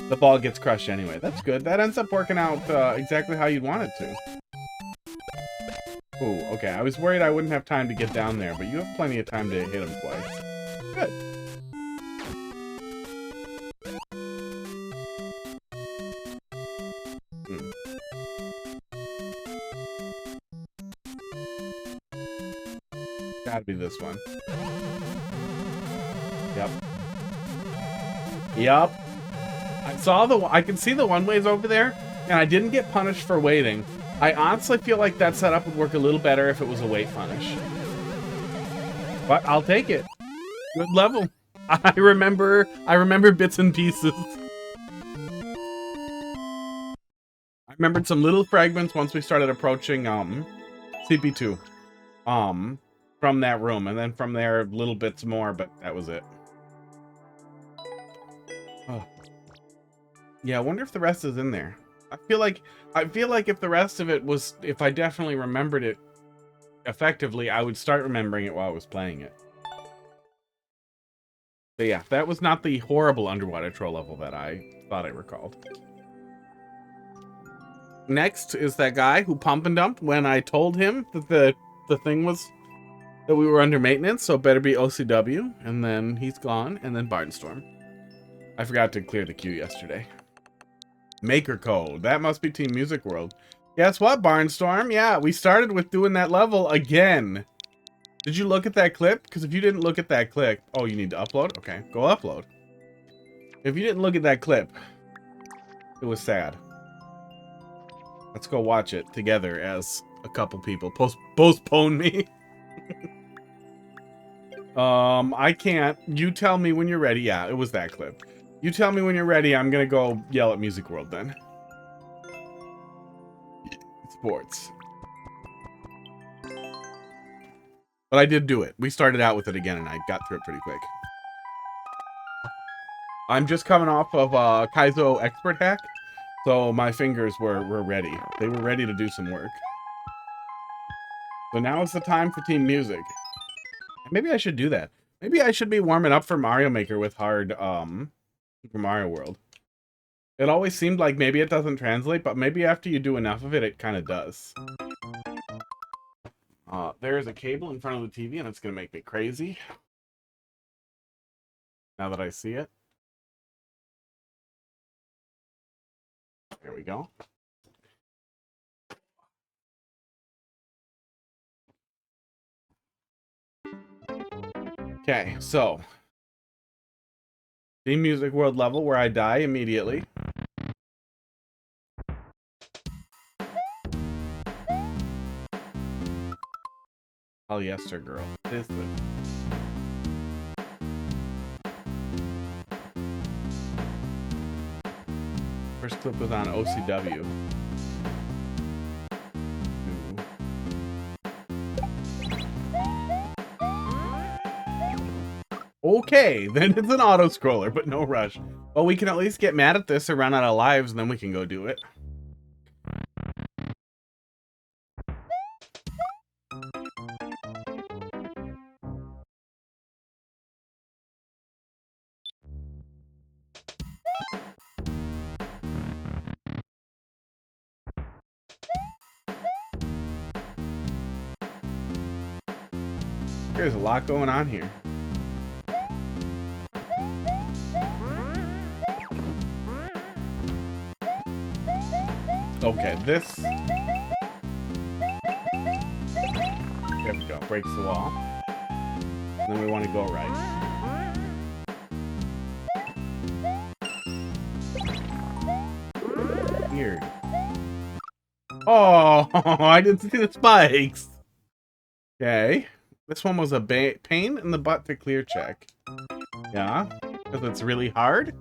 Speaker 2: The ball gets crushed anyway. That's good. That ends up working out exactly how you'd want it to. Ooh, okay. I was worried I wouldn't have time to get down there, but you have plenty of time to hit him twice. Good. Gotta be this one. Yep. Yep. I can see the one-ways over there, and I didn't get punished for waiting. I honestly feel like that setup would work a little better if it was a wait punish. But I'll take it. Good level. I remember bits and pieces. I remembered some little fragments once we started approaching CP2 from that room, and then from there little bits more, but that was it. Oh. Yeah, I wonder if the rest is in there. I feel like if the rest of it was, if I definitely remembered it effectively, I would start remembering it while I was playing it. But yeah, that was not the horrible underwater troll level that I thought I recalled. Next is that guy who pump and dumped when I told him that the thing was that we were under maintenance, so it better be OCW, and then he's gone, and then Barnstorm. I forgot to clear the queue yesterday. Maker Code. That must be Team Music World. Guess what, Barnstorm? Yeah, we started with doing that level again. Did you look at that clip? Because if you didn't look at that clip... Oh, you need to upload? Okay, go upload. If you didn't look at that clip, it was sad. Let's go watch it together as a couple people. Postpone me. I can't. You tell me when you're ready. Yeah, it was that clip. You tell me when you're ready. I'm gonna go yell at Music World then. Sports. But I did do it. We started out with it again, and I got through it pretty quick. I'm just coming off of Kaizo Expert Hack, so my fingers were ready. They were ready to do some work. So now is the time for Team Music. Maybe I should do that. Maybe I should be warming up for Mario Maker with hard Super Mario World. It always seemed like maybe it doesn't translate, but maybe after you do enough of it, it kind of does. There's a cable in front of the TV, and it's going to make me crazy. Now that I see it. There we go. Okay, so. The Music World level where I die immediately. Polyester girl. This is first clip was on OCW. Okay, then it's an auto-scroller, but no rush. Well, we can at least get mad at this or run out of lives, and then we can go do it. There's a lot going on here. Okay, this... There we go, breaks the wall. And then we want to go right. Weird. Oh, I didn't see the spikes. Okay. This one was a pain in the butt to clear check. Yeah, because it's really hard.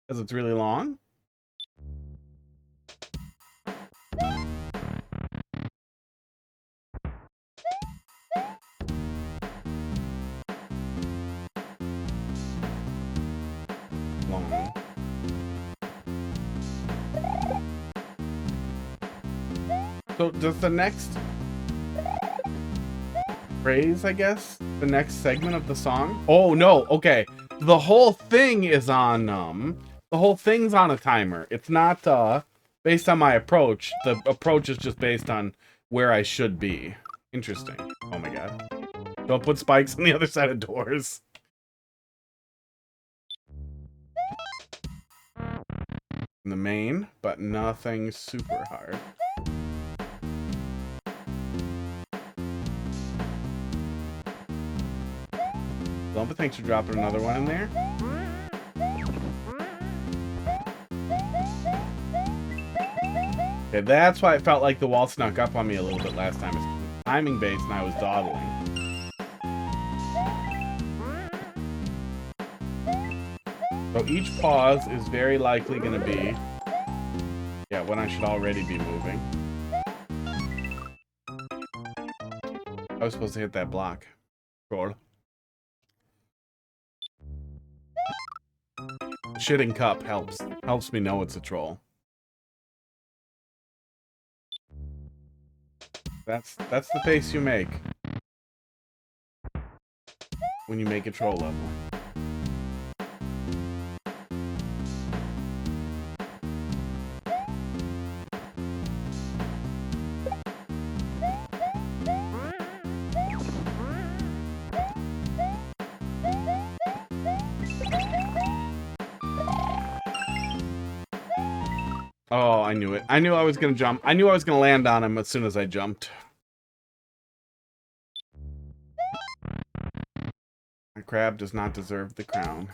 Speaker 2: Because it's really long. Long. So does the next phrase, I guess, the next segment of the song? Oh no, okay. The whole thing is on the whole thing's on a timer. It's not based on my approach. The approach is just based on where I should be. Interesting. Oh my god. Don't put spikes on the other side of doors. In the main, but nothing super hard. cyclone, but thanks for dropping another one in there. Okay, that's why it felt like the wall snuck up on me a little bit last time. It's timing based and I was dawdling. So each pause is very likely going to be, yeah, when I should already be moving. I was supposed to hit that block. Troll. Shitting cup helps. Helps me know it's a troll. That's the face you make when you make a troll level. Oh, I knew it. I knew I was gonna jump. I knew I was gonna land on him as soon as I jumped. My crab does not deserve the crown.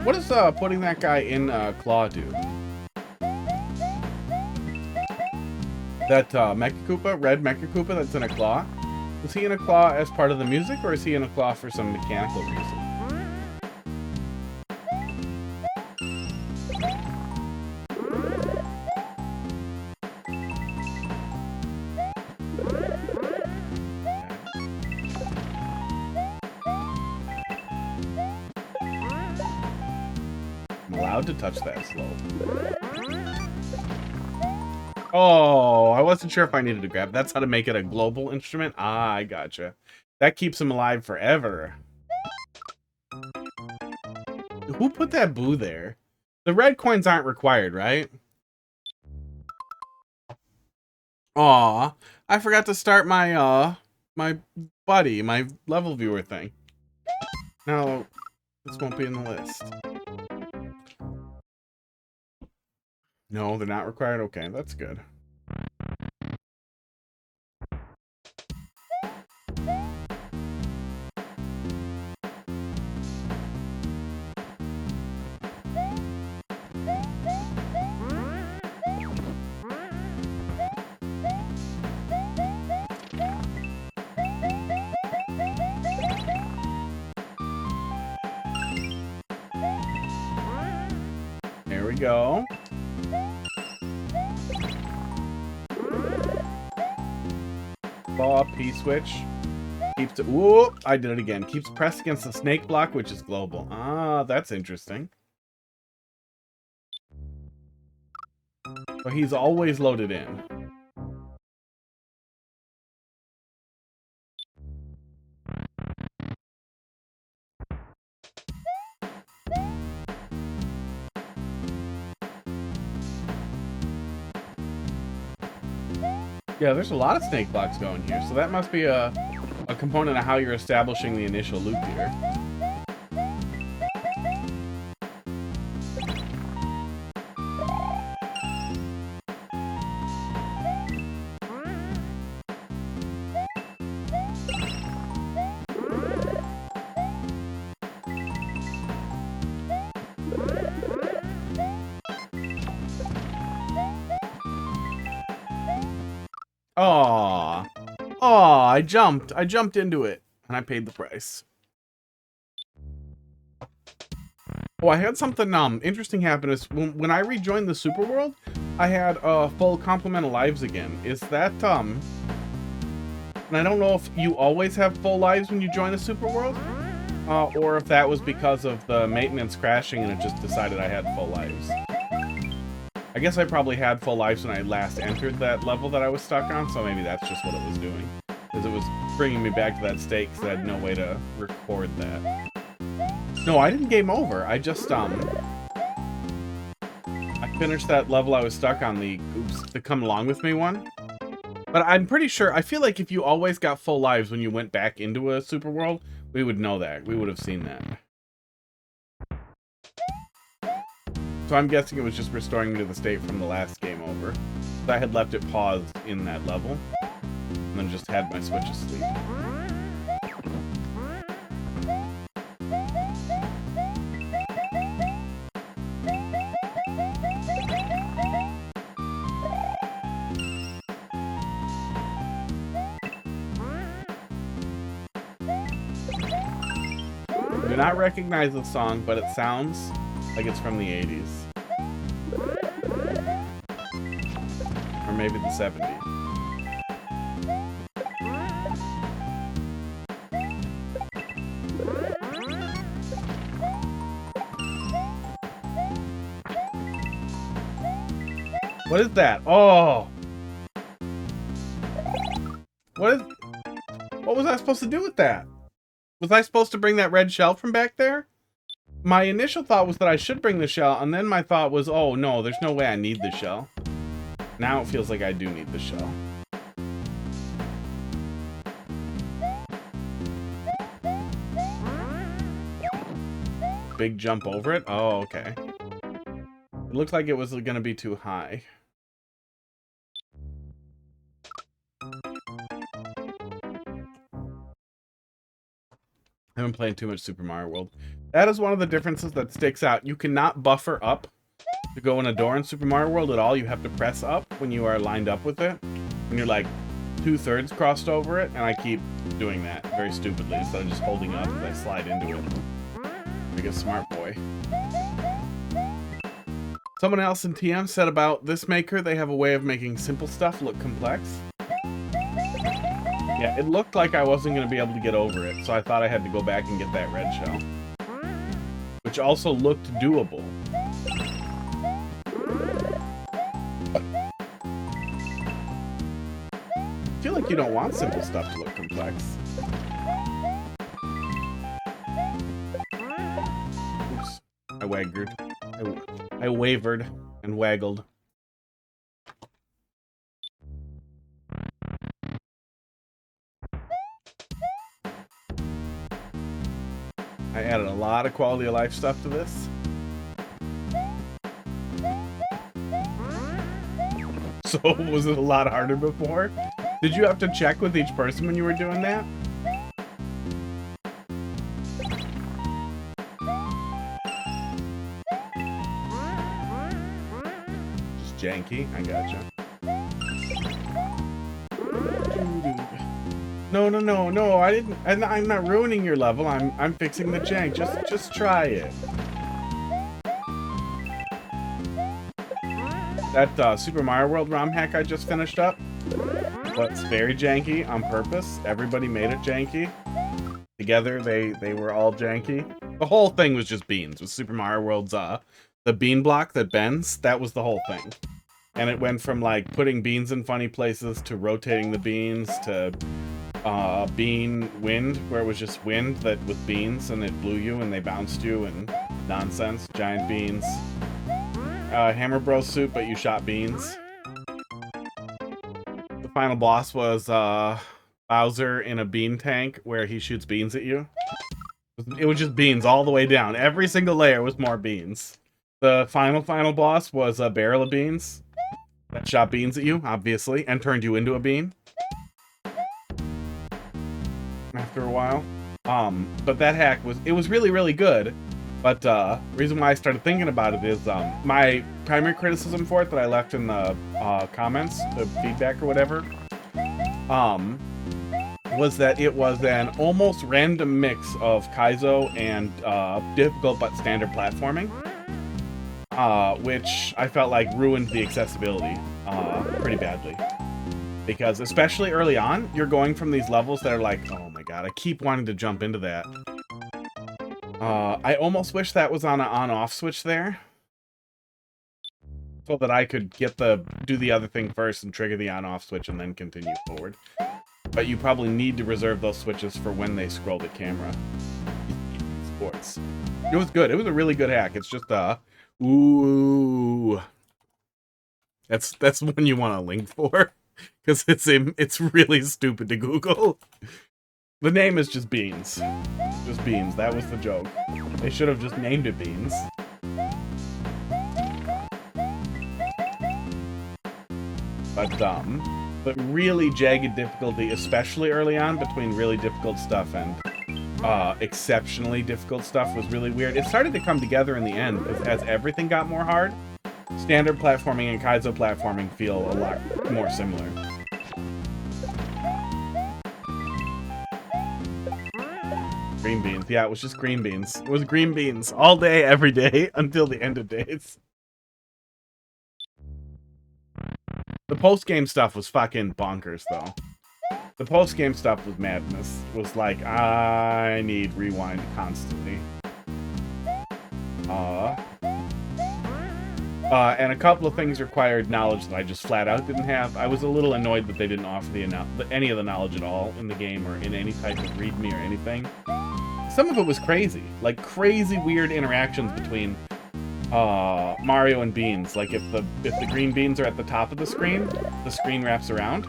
Speaker 2: What does putting that guy in claw do? That Mecha Koopa, red Mecha Koopa that's in a claw? Is he in a claw as part of the music, or is he in a claw for some mechanical reason? I'm allowed to touch that slope. Oh, I wasn't sure if I needed to grab. That's how to make it a global instrument? Ah, I gotcha. That keeps him alive forever. Who put that boo there? The red coins aren't required, right? Aw, I forgot to start my, my buddy, my level viewer thing. No, this won't be in the list. No, they're not required? Okay, that's good. There we go. Claw, P-switch. Keeps it. Whoop! I did it again. Keeps pressed against the snake block, which is global. Ah, that's interesting. But he's always loaded in. Yeah, there's a lot of snake blocks going here, so that must be a component of how you're establishing the initial loop here. Aw. Aw, I jumped into it, and I paid the price. Oh, I had something interesting happen. Is when I rejoined the super world, I had a full complement of lives again. Is that and I don't know if you always have full lives when you join the super world, or if that was because of the maintenance crashing and it just decided I had full lives. I guess I probably had full lives when I last entered that level that I was stuck on, so maybe that's just what it was doing. Because it was bringing me back to that state because I had no way to record that. No, I didn't game over. I just, I finished that level I was stuck on, the Come Along With Me one. But I'm pretty sure, I feel like if you always got full lives when you went back into a super world, we would know that. We would have seen that. So I'm guessing it was just restoring me to the state from the last game over. So I had left it paused in that level, and then just had my switch asleep. I do not recognize the song, but it sounds like it's from the 80s. Or maybe the 70s. What is that? Oh! What was I supposed to do with that? Was I supposed to bring that red shell from back there? My initial thought was that I should bring the shell, and then my thought was, oh no, there's no way I need the shell. Now it feels like I do need the shell. Big jump over it? Oh, okay. It looked like it was gonna be too high. I haven't played too much Super Mario World. That is one of the differences that sticks out. You cannot buffer up to go in a door in Super Mario World at all. You have to press up when you are lined up with it. When you're like 2/3 crossed over it, and I keep doing that very stupidly instead of just holding up as I slide into it. Like a smart boy. Someone else in TM said about this maker, they have a way of making simple stuff look complex. Yeah, it looked like I wasn't going to be able to get over it, so I thought I had to go back and get that red shell. Which also looked doable. I feel like you don't want simple stuff to look complex. Oops. I wavered and waggled. I added a lot of quality of life stuff to this. So, was it a lot harder before? Did you have to check with each person when you were doing that? Just janky, I gotcha. No, I didn't. I'm not ruining your level. I'm fixing the jank. Just try it. That Super Mario World ROM hack I just finished up was very janky on purpose. Everybody made it janky. Together, they were all janky. The whole thing was just beans. With Super Mario World's the bean block that bends. That was the whole thing. And it went from like putting beans in funny places to rotating the beans to bean wind, where it was just wind that with beans and it blew you and they bounced you and nonsense. Giant beans. Hammer Bros soup, but you shot beans. The final boss was Bowser in a bean tank where he shoots beans at you. It was just beans all the way down. Every single layer was more beans. The final boss was a barrel of beans that shot beans at you, obviously, and turned you into a bean. After a while. But that hack was really, really good. But the reason why I started thinking about it is my primary criticism for it that I left in the comments, the feedback or whatever, was that it was an almost random mix of Kaizo and difficult but standard platforming, which I felt like ruined the accessibility pretty badly. Because especially early on, you're going from these levels that are like, oh my god, I keep wanting to jump into that. I almost wish that was on an on-off switch there. So that I could do the other thing first and trigger the on-off switch and then continue forward. But you probably need to reserve those switches for when they scroll the camera. Sports. It was good. It was a really good hack. It's just, ooh. That's one you want a link for. Because it's really stupid to Google. The name is just Beans. Just Beans. That was the joke. They should have just named it Beans. but really jagged difficulty, especially early on, between really difficult stuff and exceptionally difficult stuff was really weird. It started to come together in the end, because as everything got more hard, standard platforming and Kaizo platforming feel a lot more similar. Green beans. Yeah, it was just green beans. It was green beans all day, every day, until the end of days. The post-game stuff was fucking bonkers, though. The post-game stuff was madness. It was like, I need rewind constantly. And a couple of things required knowledge that I just flat out didn't have. I was a little annoyed that they didn't offer any of the knowledge at all in the game or in any type of readme or anything. Some of it was crazy. Like, crazy weird interactions between Mario and beans. Like, if the green beans are at the top of the screen wraps around.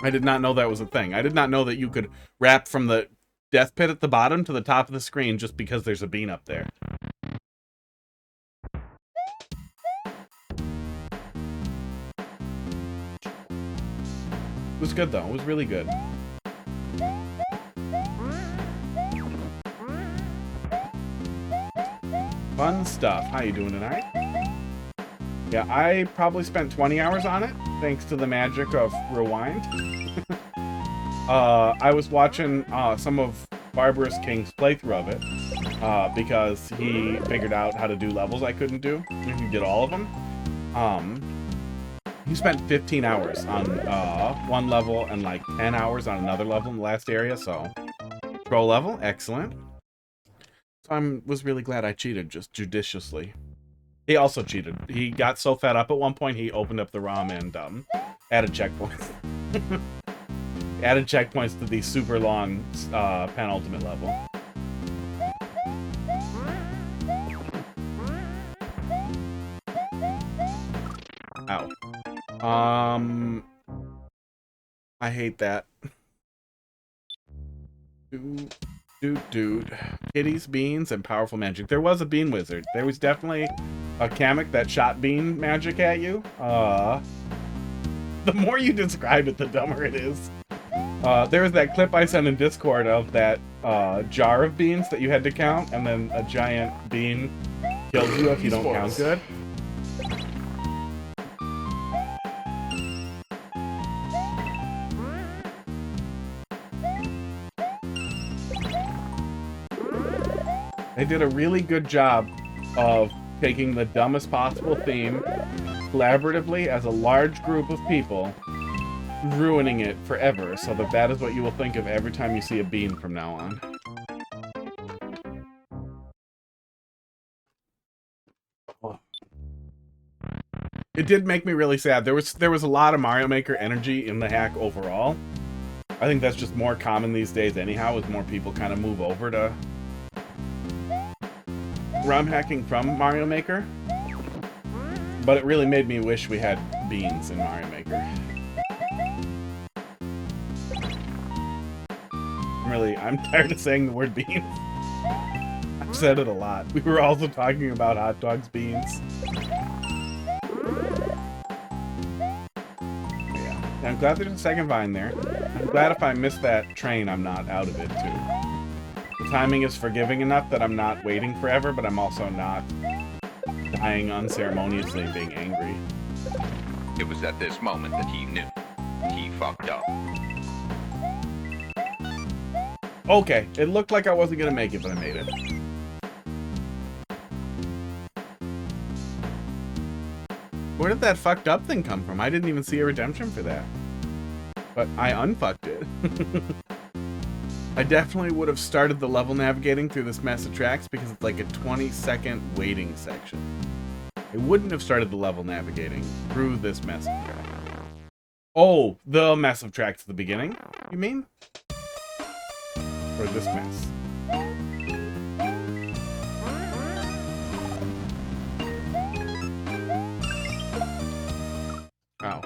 Speaker 2: I did not know that was a thing. I did not know that you could wrap from the death pit at the bottom to the top of the screen just because there's a bean up there. It was good, though. It was really good. Fun stuff. How you doing tonight? Yeah, I probably spent 20 hours on it, thanks to the magic of Rewind. I was watching some of Barbarous King's playthrough of it, because he figured out how to do levels I couldn't do, and he did all of them. He spent 15 hours on one level and like 10 hours on another level in the last area, so pro level, excellent. So I was really glad I cheated, just judiciously. He also cheated. He got so fed up at one point, he opened up the ROM and added checkpoints. Added checkpoints to the super long penultimate level. Ow. I hate that. Dude. Kitties, beans, and powerful magic. There was a bean wizard. There was definitely a Kamek that shot bean magic at you. The more you describe it, the dumber it is. There was that clip I sent in Discord of that jar of beans that you had to count, and then a giant bean kills you if you don't count good. They did a really good job of taking the dumbest possible theme collaboratively as a large group of people, ruining it forever, so that is what you will think of every time you see a bean from now on. It did make me really sad. There was a lot of Mario Maker energy in the hack overall. I think that's just more common these days anyhow, as more people kind of move over to ROM hacking from Mario Maker. But it really made me wish we had beans in Mario Maker. I'm tired of saying the word beans. I've said it a lot. We were also talking about hot dogs, beans. Yeah. I'm glad there's a second vine there. I'm glad if I miss that train, I'm not out of it, too. The timing is forgiving enough that I'm not waiting forever, but I'm also not dying unceremoniously and being angry.
Speaker 3: It was at this moment that he knew. He fucked up.
Speaker 2: Okay, it looked like I wasn't gonna make it, but I made it. Where did that fucked up thing come from? I didn't even see a redemption for that. But I unfucked it. I definitely would have started the level navigating through this mess of tracks because it's like a 20-second waiting section. I wouldn't have started the level navigating through this mess of tracks. Oh, the mess of tracks at the beginning, you mean? Or this mess? Ow.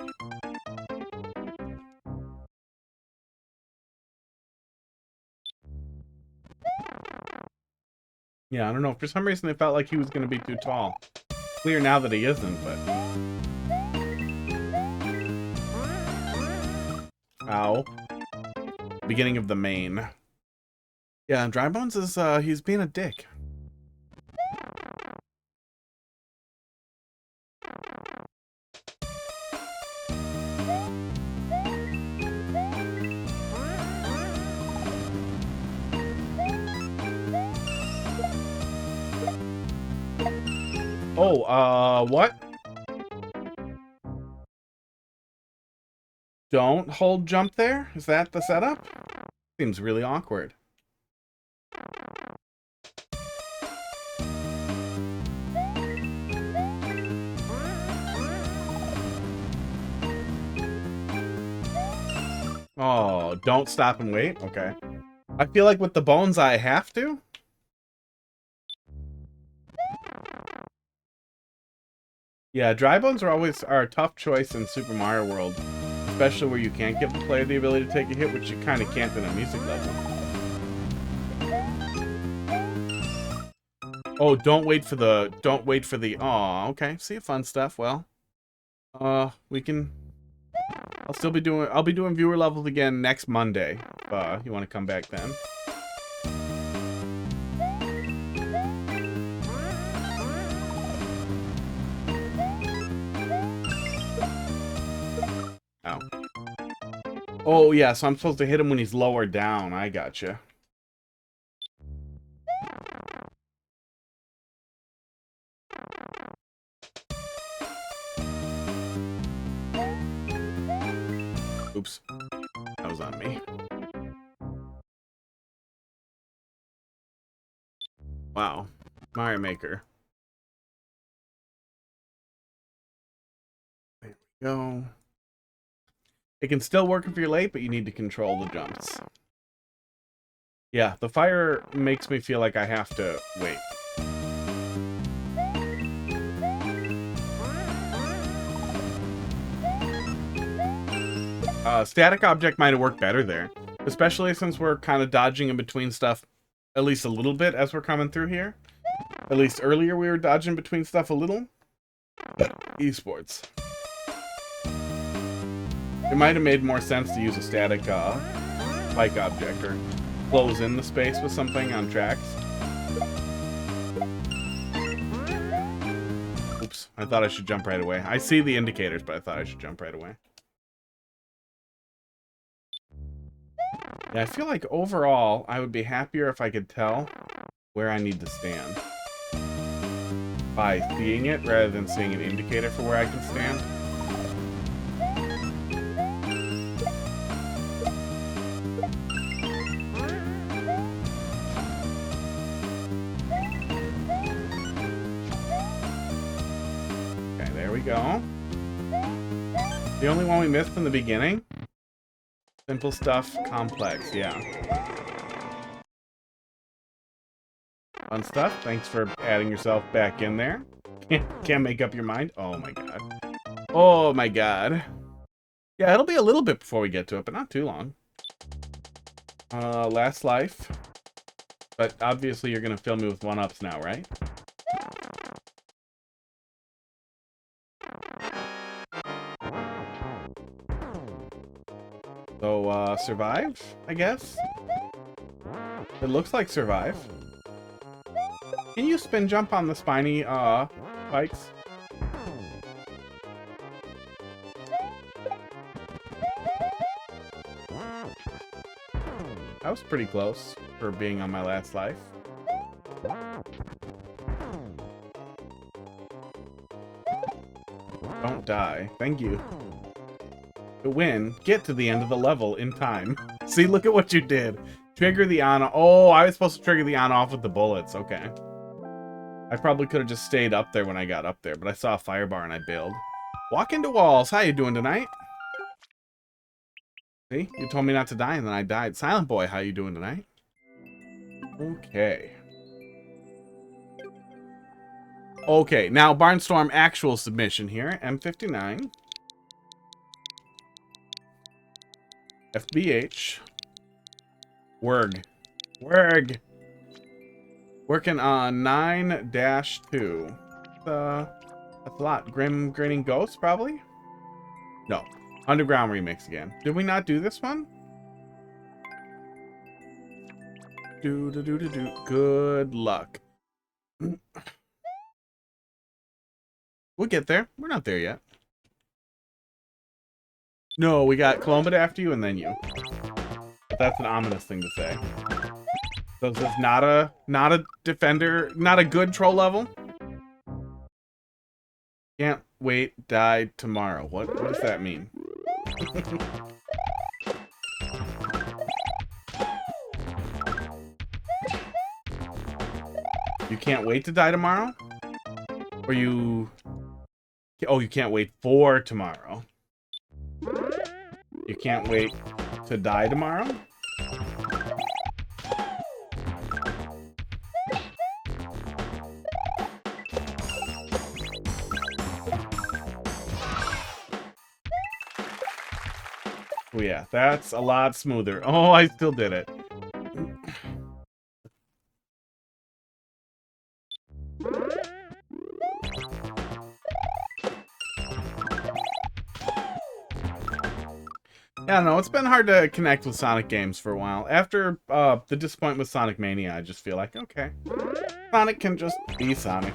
Speaker 2: Yeah, I don't know. For some reason, it felt like he was going to be too tall. Clear now that he isn't, but... Ow. Beginning of the main. Yeah, Dry Bones is, he's being a dick. Oh, what? Don't hold jump there? Is that the setup? Seems really awkward. Oh, don't stop and wait? Okay. I feel like with the bones I have to. Yeah, dry bones are a tough choice in Super Mario World. Especially where you can't give the player the ability to take a hit, which you kind of can't in a music level. Oh, don't wait for the, aw, okay. See, fun stuff. Well, we can, I'll be doing viewer levels again next Monday. If you want to come back then. Ow. Oh, yeah, so I'm supposed to hit him when he's lower down. I gotcha. Oops. That was on me. Wow. Mario Maker. There we go. It can still work if you're late, but you need to control the jumps. Yeah, the fire makes me feel like I have to wait. Static object might have worked better there. Especially since we're kind of dodging in between stuff at least a little bit as we're coming through here. At least earlier we were dodging between stuff a little. Esports. It might have made more sense to use a static bike object or close in the space with something on tracks. Oops, I thought I should jump right away. I see the indicators, but I thought I should jump right away. Yeah, I feel like overall, I would be happier if I could tell where I need to stand by seeing it rather than seeing an indicator for where I can stand. Okay, there we go. The only one we missed in the beginning? Simple stuff, complex, yeah. Fun stuff. Thanks for adding yourself back in there. Can't make up your mind. Oh my god. Oh my god. Yeah, it'll be a little bit before we get to it, but not too long. Last life. But obviously you're gonna fill me with one-ups now, right? So, survive, I guess? It looks like survive. Can you spin jump on the spiny, bikes? That was pretty close for being on my last life. Don't die. Thank you. To win, get to the end of the level in time. See, look at what you did. Trigger the on. Oh, I was supposed to trigger the on off with the bullets. Okay. I probably could have just stayed up there when I got up there, but I saw a fire bar and I bailed. Walk into walls. How you doing tonight? See, you told me not to die and then I died. Silent Boy, how you doing tonight? Okay. Okay, now Barnstorm actual submission here. M59. FBH. Werg. Werg. Working on 9-2. That's a lot. Grim Grinning Ghost, probably? No. Underground remix again. Did we not do this one? Do. Good luck. We'll get there. We're not there yet. No, we got Columbia after you and then you. But that's an ominous thing to say. So is this not a defender, not a good troll level? Can't wait, die tomorrow. What does that mean? You can't wait to die tomorrow? Or you... Oh, you can't wait for tomorrow. You can't wait to die tomorrow? Oh yeah, that's a lot smoother. Oh, I still did it. I don't know, it's been hard to connect with Sonic games for a while. After the disappointment with Sonic Mania, I just feel like, okay, Sonic can just be Sonic.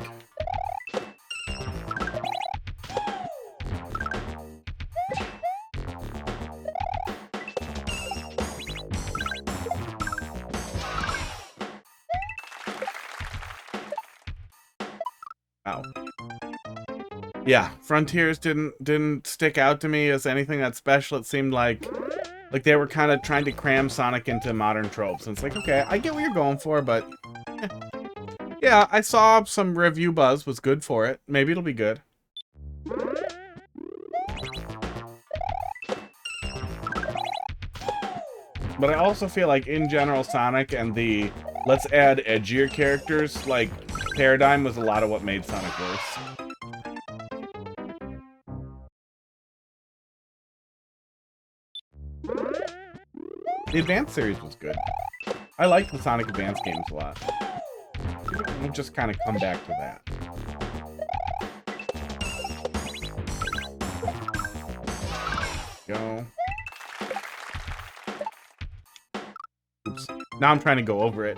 Speaker 2: Ow. Yeah, Frontiers didn't stick out to me as anything that special. It seemed like they were kind of trying to cram Sonic into modern tropes. And it's like, okay, I get what you're going for, but yeah, I saw some review buzz was good for it. Maybe it'll be good. But I also feel like in general Sonic and the let's add edgier characters like paradigm was a lot of what made Sonic worse. The Advance series was good. I liked the Sonic Advance games a lot. We'll just kind of come back to that. Go. Oops. Now I'm trying to go over it.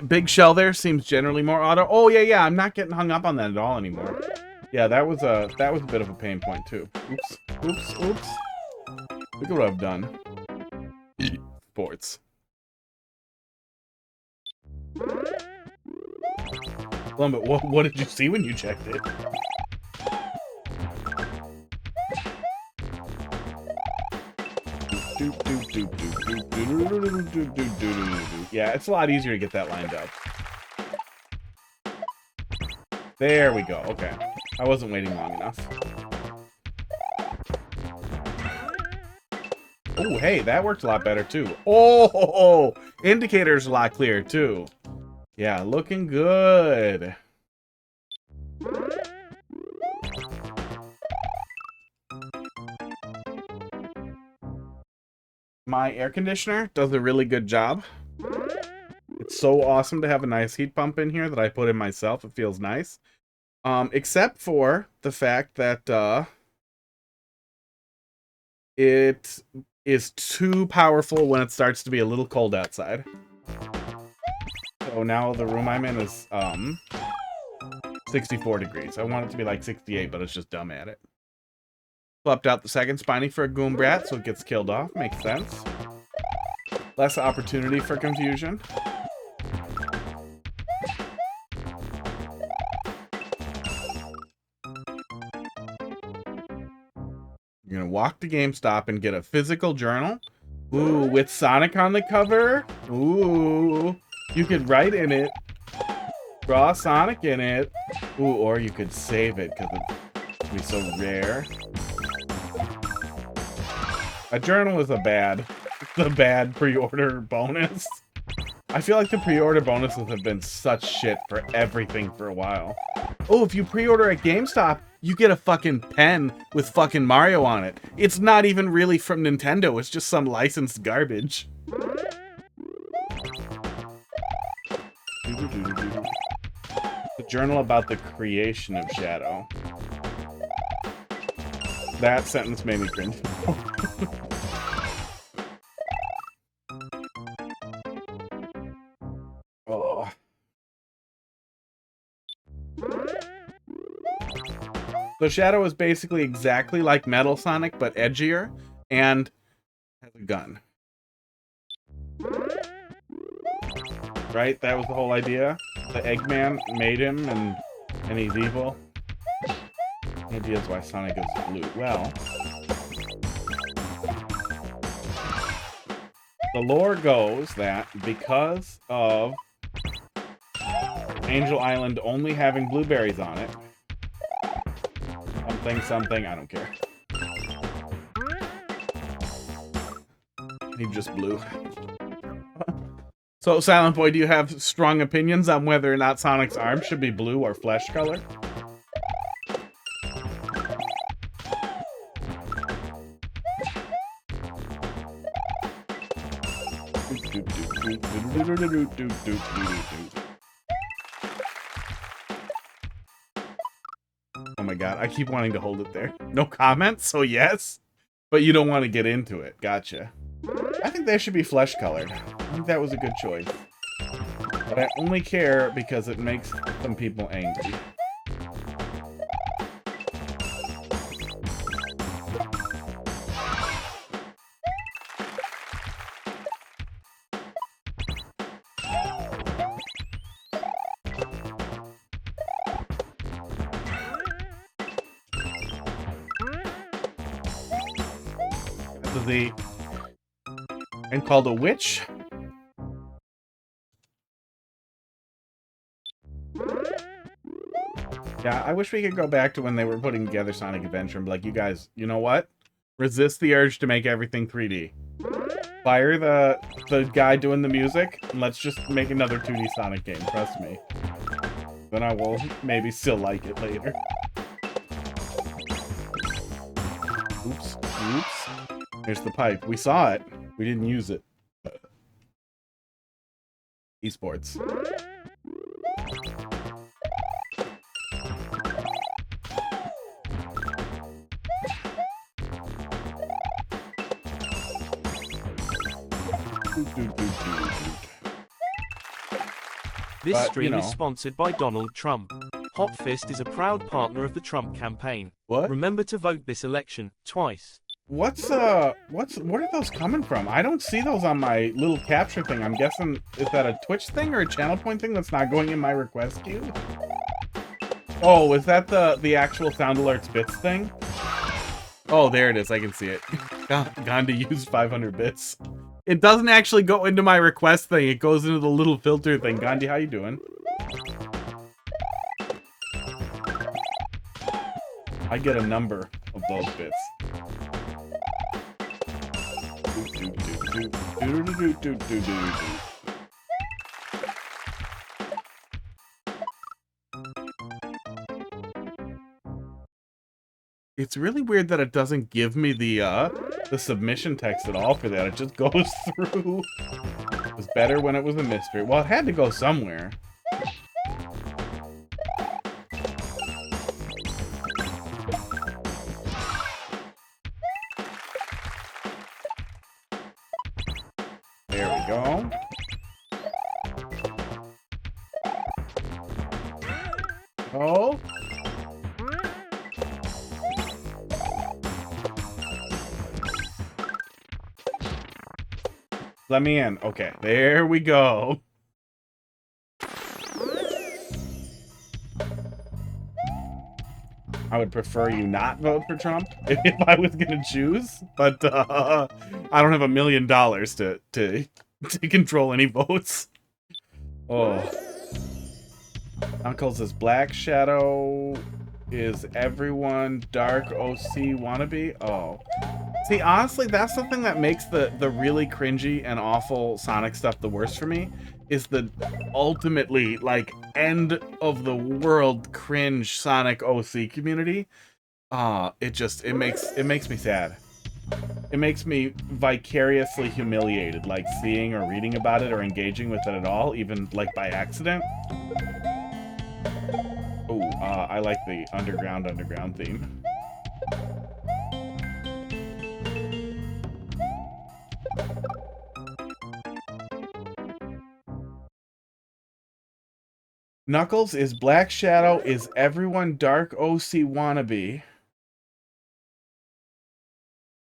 Speaker 2: Big shell there seems generally more auto. Oh yeah, I'm not getting hung up on that at all anymore. Yeah, that was a bit of a pain point too. Oops. Look at what I've done. Sports. But what did you see when you checked it? Yeah, it's a lot easier to get that lined up. There we go. Okay. I wasn't waiting long enough. Oh, hey, that worked a lot better too. Oh, indicator's a lot clearer too. Yeah, looking good. My air conditioner does a really good job. It's so awesome to have a nice heat pump in here that I put in myself. It feels nice. Except for the fact that it is too powerful when it starts to be a little cold outside. So now the room I'm in is 64 degrees. I want it to be like 68, but it's just dumb at it. Swapped out the second spiny for a Goom Brat, so it gets killed off. Makes sense. Less opportunity for confusion. You're gonna walk to GameStop and get a physical journal. Ooh, with Sonic on the cover. Ooh, you could write in it. Draw Sonic in it. Ooh, or you could save it because it'd be so rare. A journal is the bad pre-order bonus. I feel like the pre-order bonuses have been such shit for everything for a while. Oh, if you pre-order at GameStop, you get a fucking pen with fucking Mario on it. It's not even really from Nintendo, it's just some licensed garbage. The journal about the creation of Shadow. that sentence made me cringe. Oh. So Shadow is basically exactly like Metal Sonic, but edgier, and has a gun. Right? That was the whole idea. The Eggman made him, and he's evil. The idea is why Sonic is blue. Well, the lore goes that because of Angel Island only having blueberries on it, something, I don't care. He just blew. So, Silent Boy, do you have strong opinions on whether or not Sonic's arm should be blue or flesh color? Oh my god, I keep wanting to hold it there. No comments, so yes, but you don't want to get into it. Gotcha. I think they should be flesh colored. I think that was a good choice. But I only care because it makes some people angry. And called a witch. Yeah, I wish we could go back to when they were putting together Sonic Adventure and be like, you guys, you know what? Resist the urge to make everything 3D. Fire the guy doing the music, and let's just make another 2D Sonic game, trust me. Then I will maybe still like it later. Oops, oops. Here's the pipe. We saw it. We didn't use it. Esports.
Speaker 4: This stream is sponsored by Donald Trump. Hot Fist is a proud partner of the Trump campaign.
Speaker 2: What?
Speaker 4: Remember to vote this election twice.
Speaker 2: What are those coming from? I don't see those on my little capture thing. I'm guessing, is that a Twitch thing or a channel point thing that's not going in my request queue? Oh, is that the actual Sound Alerts bits thing? Oh, there it is. I can see it. Gandhi used 500 bits. It doesn't actually go into my request thing. It goes into the little filter thing. Gandhi, how you doing? I get a number of those bits. It's really weird that it doesn't give me the submission text at all for that. It just goes through. It was better when it was a mystery. Well, it had to go somewhere. There we go. Oh. Let me in. Okay, there we go. I would prefer you not vote for Trump if I was gonna choose, but I don't have $1 million to control any votes. Oh. Uncle says Black Shadow is everyone dark OC wannabe. Oh. See, honestly, that's the thing that makes the really cringy and awful Sonic stuff the worst for me, is the ultimately, like, end of the world cringe Sonic OC community. It makes me sad. It makes me vicariously humiliated, like seeing or reading about it or engaging with it at all, even like by accident. Oh, I like the underground theme. Knuckles is Black Shadow, is everyone Dark OC wannabe.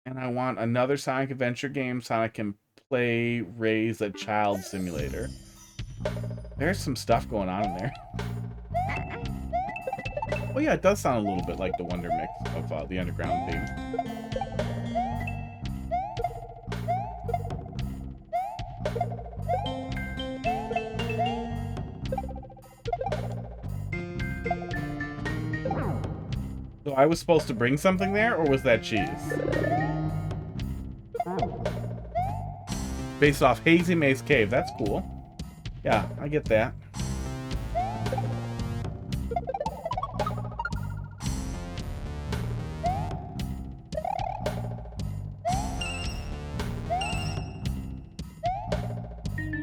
Speaker 2: And I want another Sonic Adventure game Sonic can play, raise a child simulator. There's some stuff going on in there. Oh yeah, it does sound a little bit like the Wonder Mix of the Underground theme. So I was supposed to bring something there, or was that cheese? Based off Hazy Maze Cave. That's cool. Yeah, I get that.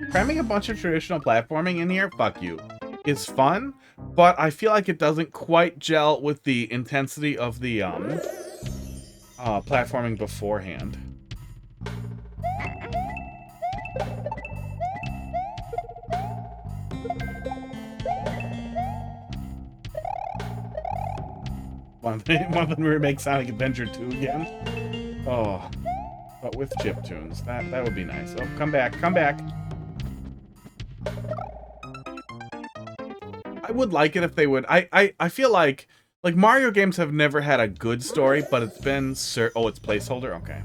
Speaker 2: Cramming a bunch of traditional platforming in here, fuck you, is fun, but I feel like it doesn't quite gel with the intensity of the platforming beforehand. Want them to remake Sonic Adventure 2 again? Oh, but with chiptunes. That would be nice. Oh, come back, come back. I would like it if they would. I feel like Mario games have never had a good story, but it's been oh, it's placeholder. Okay.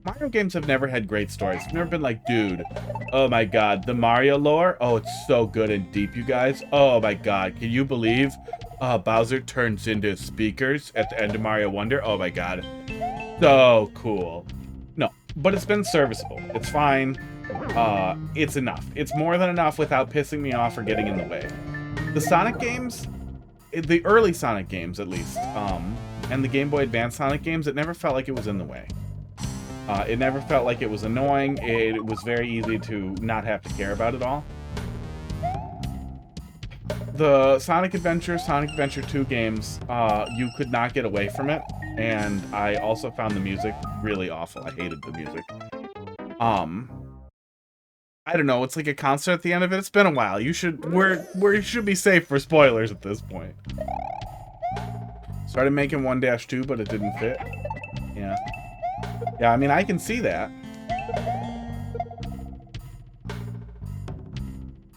Speaker 2: Mario games have never had great stories. It's never been like, dude, oh my god, the Mario lore. Oh, it's so good and deep, you guys. Oh my god, can you believe Bowser turns into speakers at the end of Mario Wonder? Oh my god, so cool. No, but it's been serviceable. It's fine. It's enough. It's more than enough without pissing me off or getting in the way. The Sonic games, the early Sonic games at least, and the Game Boy Advance Sonic games, it never felt like it was in the way. It never felt like it was annoying. It was very easy to not have to care about it all. The Sonic Adventure 2 games, you could not get away from it, and I also found the music really awful. I hated the music. I don't know, it's like a concert at the end of it. It's been a while. You should should be safe for spoilers at this point. Started making 1-2, but it didn't fit. Yeah. Yeah, I mean, I can see that.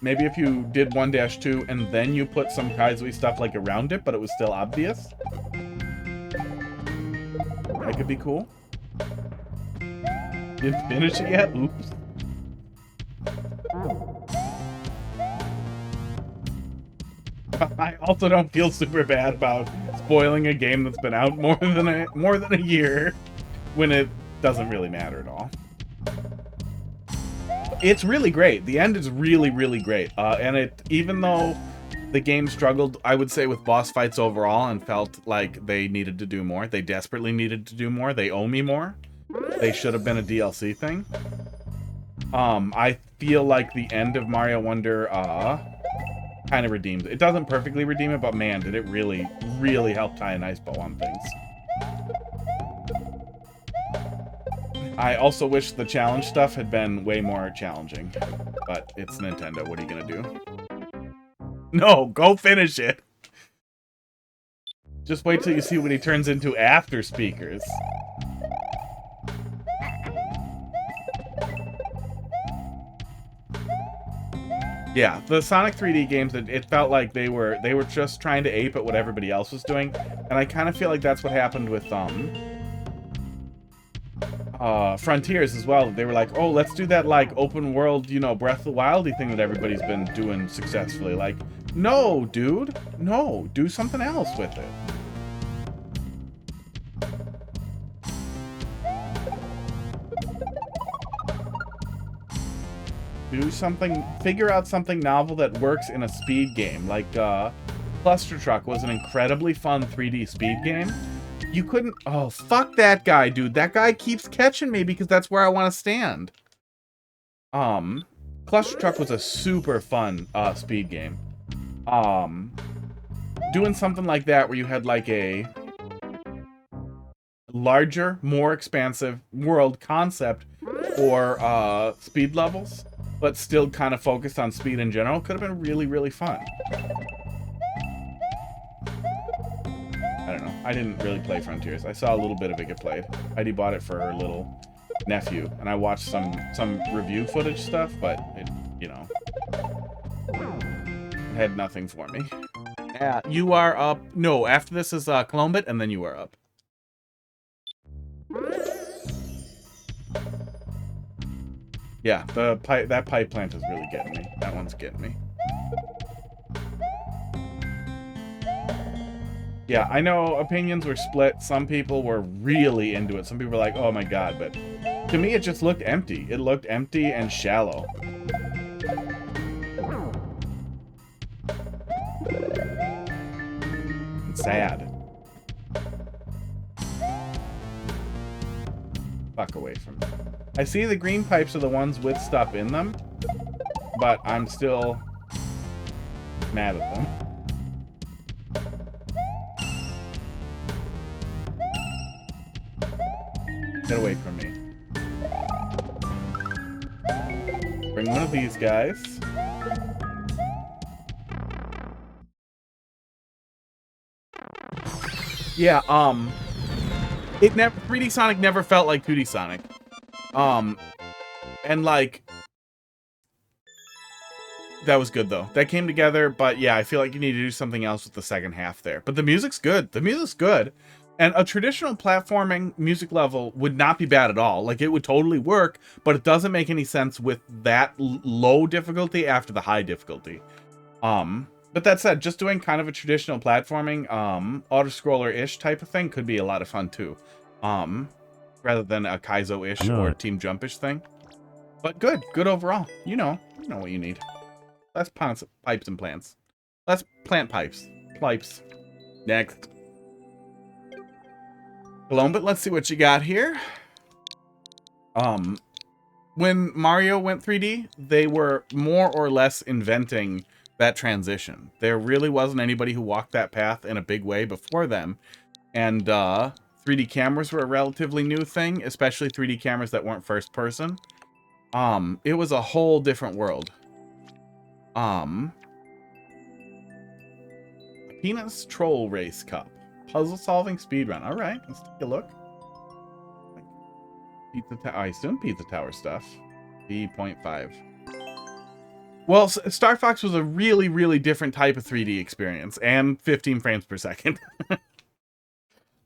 Speaker 2: Maybe if you did 1-2 and then you put some Kaizui stuff like around it, but it was still obvious. That could be cool. Didn't finish it yet? Oops. I also don't feel super bad about spoiling a game that's been out more than a year when it doesn't really matter at all. It's really great. The end is really, really great. And even though the game struggled, I would say, with boss fights overall and felt like they needed to do more. They desperately needed to do more. They owe me more. They should have been a DLC thing. I feel like the end of Mario Wonder kind of redeemed it. It doesn't perfectly redeem it, but man, did it really, really help tie a nice bow on things. I also wish the challenge stuff had been way more challenging, but it's Nintendo. What are you gonna do? No, go finish it. Just wait till you see what he turns into after speakers. Yeah, the Sonic 3D games, it felt like they were just trying to ape at what everybody else was doing, and I kind of feel like that's what happened with Frontiers as well. They were like, oh, let's do that like open world, you know, Breath of the Wildy thing that everybody's been doing successfully. Like, no, dude, no, do something else with it. Do something, figure out something novel that works in a speed game. Like, Cluster Truck was an incredibly fun 3D speed game. You couldn't, oh, fuck that guy, dude. That guy keeps catching me because that's where I want to stand. Cluster Truck was a super fun, speed game. Doing something like that where you had like a larger, more expansive world concept for, speed levels but still kind of focused on speed in general, could have been really, really fun. I don't know. I didn't really play Frontiers. I saw a little bit of it get played. Heidi bought it for her little nephew, and I watched some review footage stuff, but it, you know, it had nothing for me. Yeah, you are up. No, after this is Colombit, and then you are up. Yeah, that pipe plant is really getting me. That one's getting me. Yeah, I know opinions were split. Some people were really into it. Some people were like, oh my god, but to me it just looked empty. It looked empty and shallow. And sad. Fuck away from me. I see the green pipes are the ones with stuff in them, but I'm still mad at them. Get away from me. Bring one of these guys. Yeah, it never 3D Sonic never felt like 2D Sonic. And like that was good though. That came together, but yeah, I feel like you need to do something else with the second half there. But the music's good. The music's good. And a traditional platforming music level would not be bad at all. Like, it would totally work, but it doesn't make any sense with that low difficulty after the high difficulty. But that said, just doing kind of a traditional platforming, auto-scroller-ish type of thing could be a lot of fun, too. Rather than a Kaizo-ish or Team Jump-ish thing. But good. Good overall. You know what you need. Less pipes and plants. Less plant pipes. Pipes. Next. But let's see what you got here. When Mario went 3D, they were more or less inventing that transition. There really wasn't anybody who walked that path in a big way before them. And 3D cameras were a relatively new thing, especially 3D cameras that weren't first person. It was a whole different world. Peppina's Troll Race Cup. Puzzle solving speedrun. All right, let's take a look. I assume Pizza Tower stuff. B.5. Well, Star Fox was a really, really different type of 3D experience, and 15 frames per second.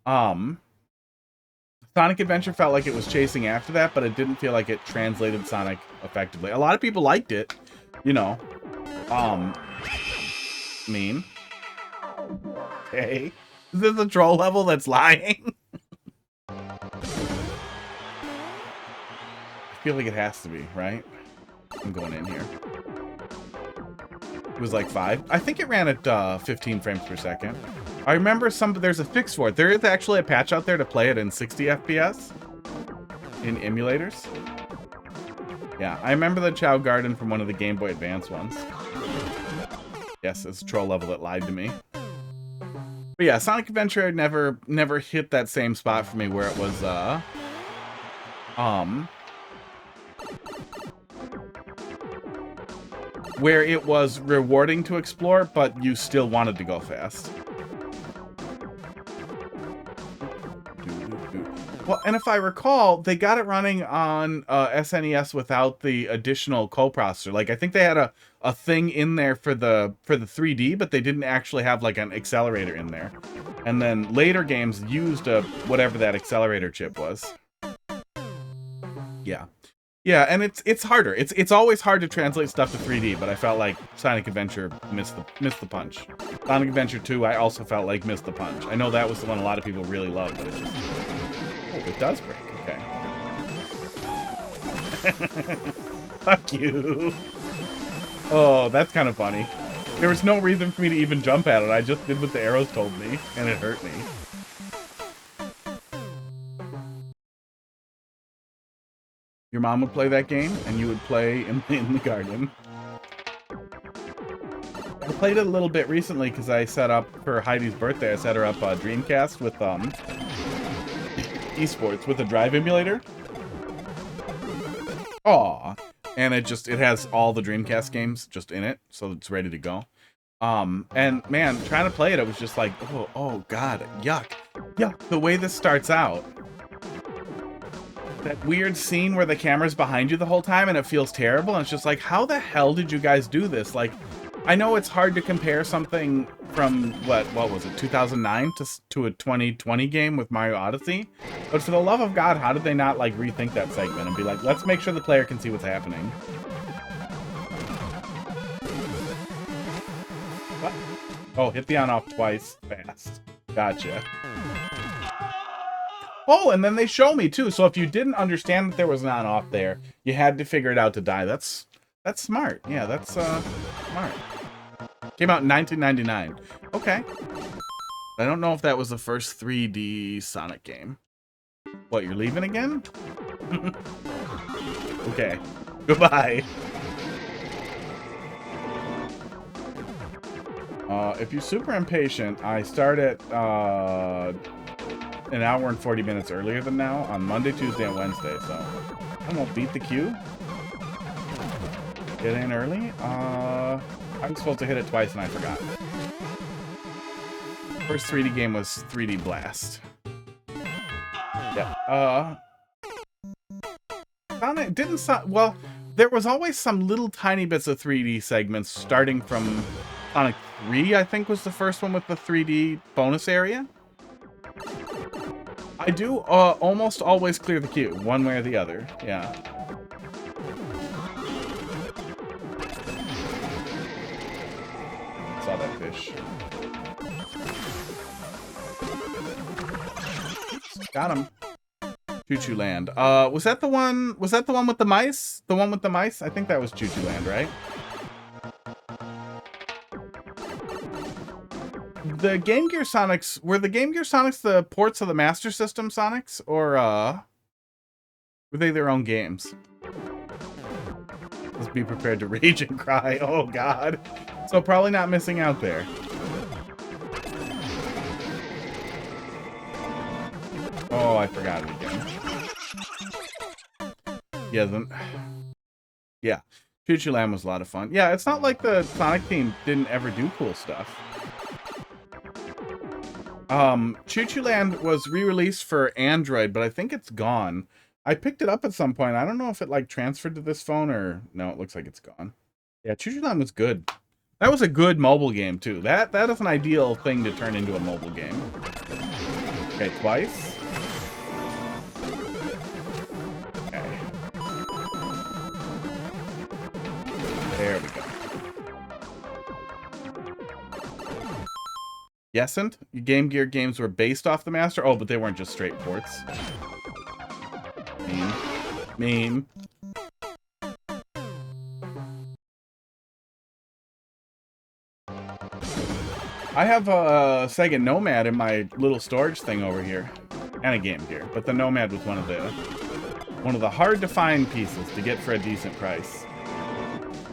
Speaker 2: Sonic Adventure felt like it was chasing after that, but it didn't feel like it translated Sonic effectively. A lot of people liked it, you know. Mean. Okay. Is this a troll level that's lying? I feel like it has to be, right? I'm going in here. It was like 5. I think it ran at 15 frames per second. I remember there's a fix for it. There is actually a patch out there to play it in 60 FPS in emulators. Yeah, I remember the Chow Garden from one of the Game Boy Advance ones. Yes, it's a troll level that lied to me. But yeah, Sonic Adventure never hit that same spot for me where it was where it was rewarding to explore, but you still wanted to go fast. Well, and if I recall, they got it running on SNES without the additional coprocessor. Like, I think they had a thing in there for the 3D, but they didn't actually have like an accelerator in there. And then later games used whatever that accelerator chip was. Yeah. Yeah, and it's harder. It's always hard to translate stuff to 3D, but I felt like Sonic Adventure missed the punch. Sonic Adventure 2, I also felt like missed the punch. I know that was the one a lot of people really loved, but it's just... Oh, it does break. Okay. Fuck you. Oh, that's kind of funny. There was no reason for me to even jump at it. I just did what the arrows told me, and it hurt me. Your mom would play that game, and you would play in the garden. I played it a little bit recently because I set up, for Heidi's birthday, I set her up Dreamcast with esports with a drive emulator. Aw. and it has all the Dreamcast games just in it, so it's ready to go. And man, trying to play it, it was just like, oh god, yuck. The way this starts out, that weird scene where the camera's behind you the whole time and it feels terrible, and it's just like, how the hell did you guys do this? Like, I know it's hard to compare something from what was it, 2009 to a 2020 game with Mario Odyssey, but for the love of God, how did they not like rethink that segment and be like, let's make sure the player can see what's happening? What? Oh, hit the on-off twice fast. Gotcha. Oh, and then they show me too. So if you didn't understand that there was an on-off there, you had to figure it out to die. That's smart. Yeah, that's smart. Came out in 1999. Okay. I don't know if that was the first 3D Sonic game. What, you're leaving again? Okay. Goodbye. If you're super impatient, I start at an hour and 40 minutes earlier than now on Monday, Tuesday, and Wednesday, so I won't beat the queue. Get in early. I'm supposed to hit it twice and I forgot. First 3D game was 3D Blast. Yeah. Sonic didn't well, there was always some little tiny bits of 3D segments starting from Sonic 3, I think was the first one with the 3D bonus area. I do almost always clear the queue, one way or the other. Yeah. Saw that fish. Got him. Choo-Choo Land. Was that the one with the mice? The one with the mice? I think that was Choo-Choo Land, right? The Game Gear Sonics, were the Game Gear Sonics the ports of the Master System Sonics, or were they their own games? Let's be prepared to rage and cry. Oh god. So probably not missing out there. Oh, I forgot it again. Yeah, Choo-Choo Land was a lot of fun. Yeah, it's not like the Sonic team didn't ever do cool stuff. Choo-Choo Land was re-released for Android, but I think it's gone. I picked it up at some point. I don't know if it like transferred to this phone or no, it looks like it's gone. Yeah, Choo-Choo Land was good. That was a good mobile game too. That is an ideal thing to turn into a mobile game. Okay, twice. Okay. There we go. Yesn't? Game Gear games were based off the Master? Oh, but they weren't just straight ports. Mean. I have a Sega Nomad in my little storage thing over here. And a Game Gear. But the Nomad was one of the hard to find pieces to get for a decent price.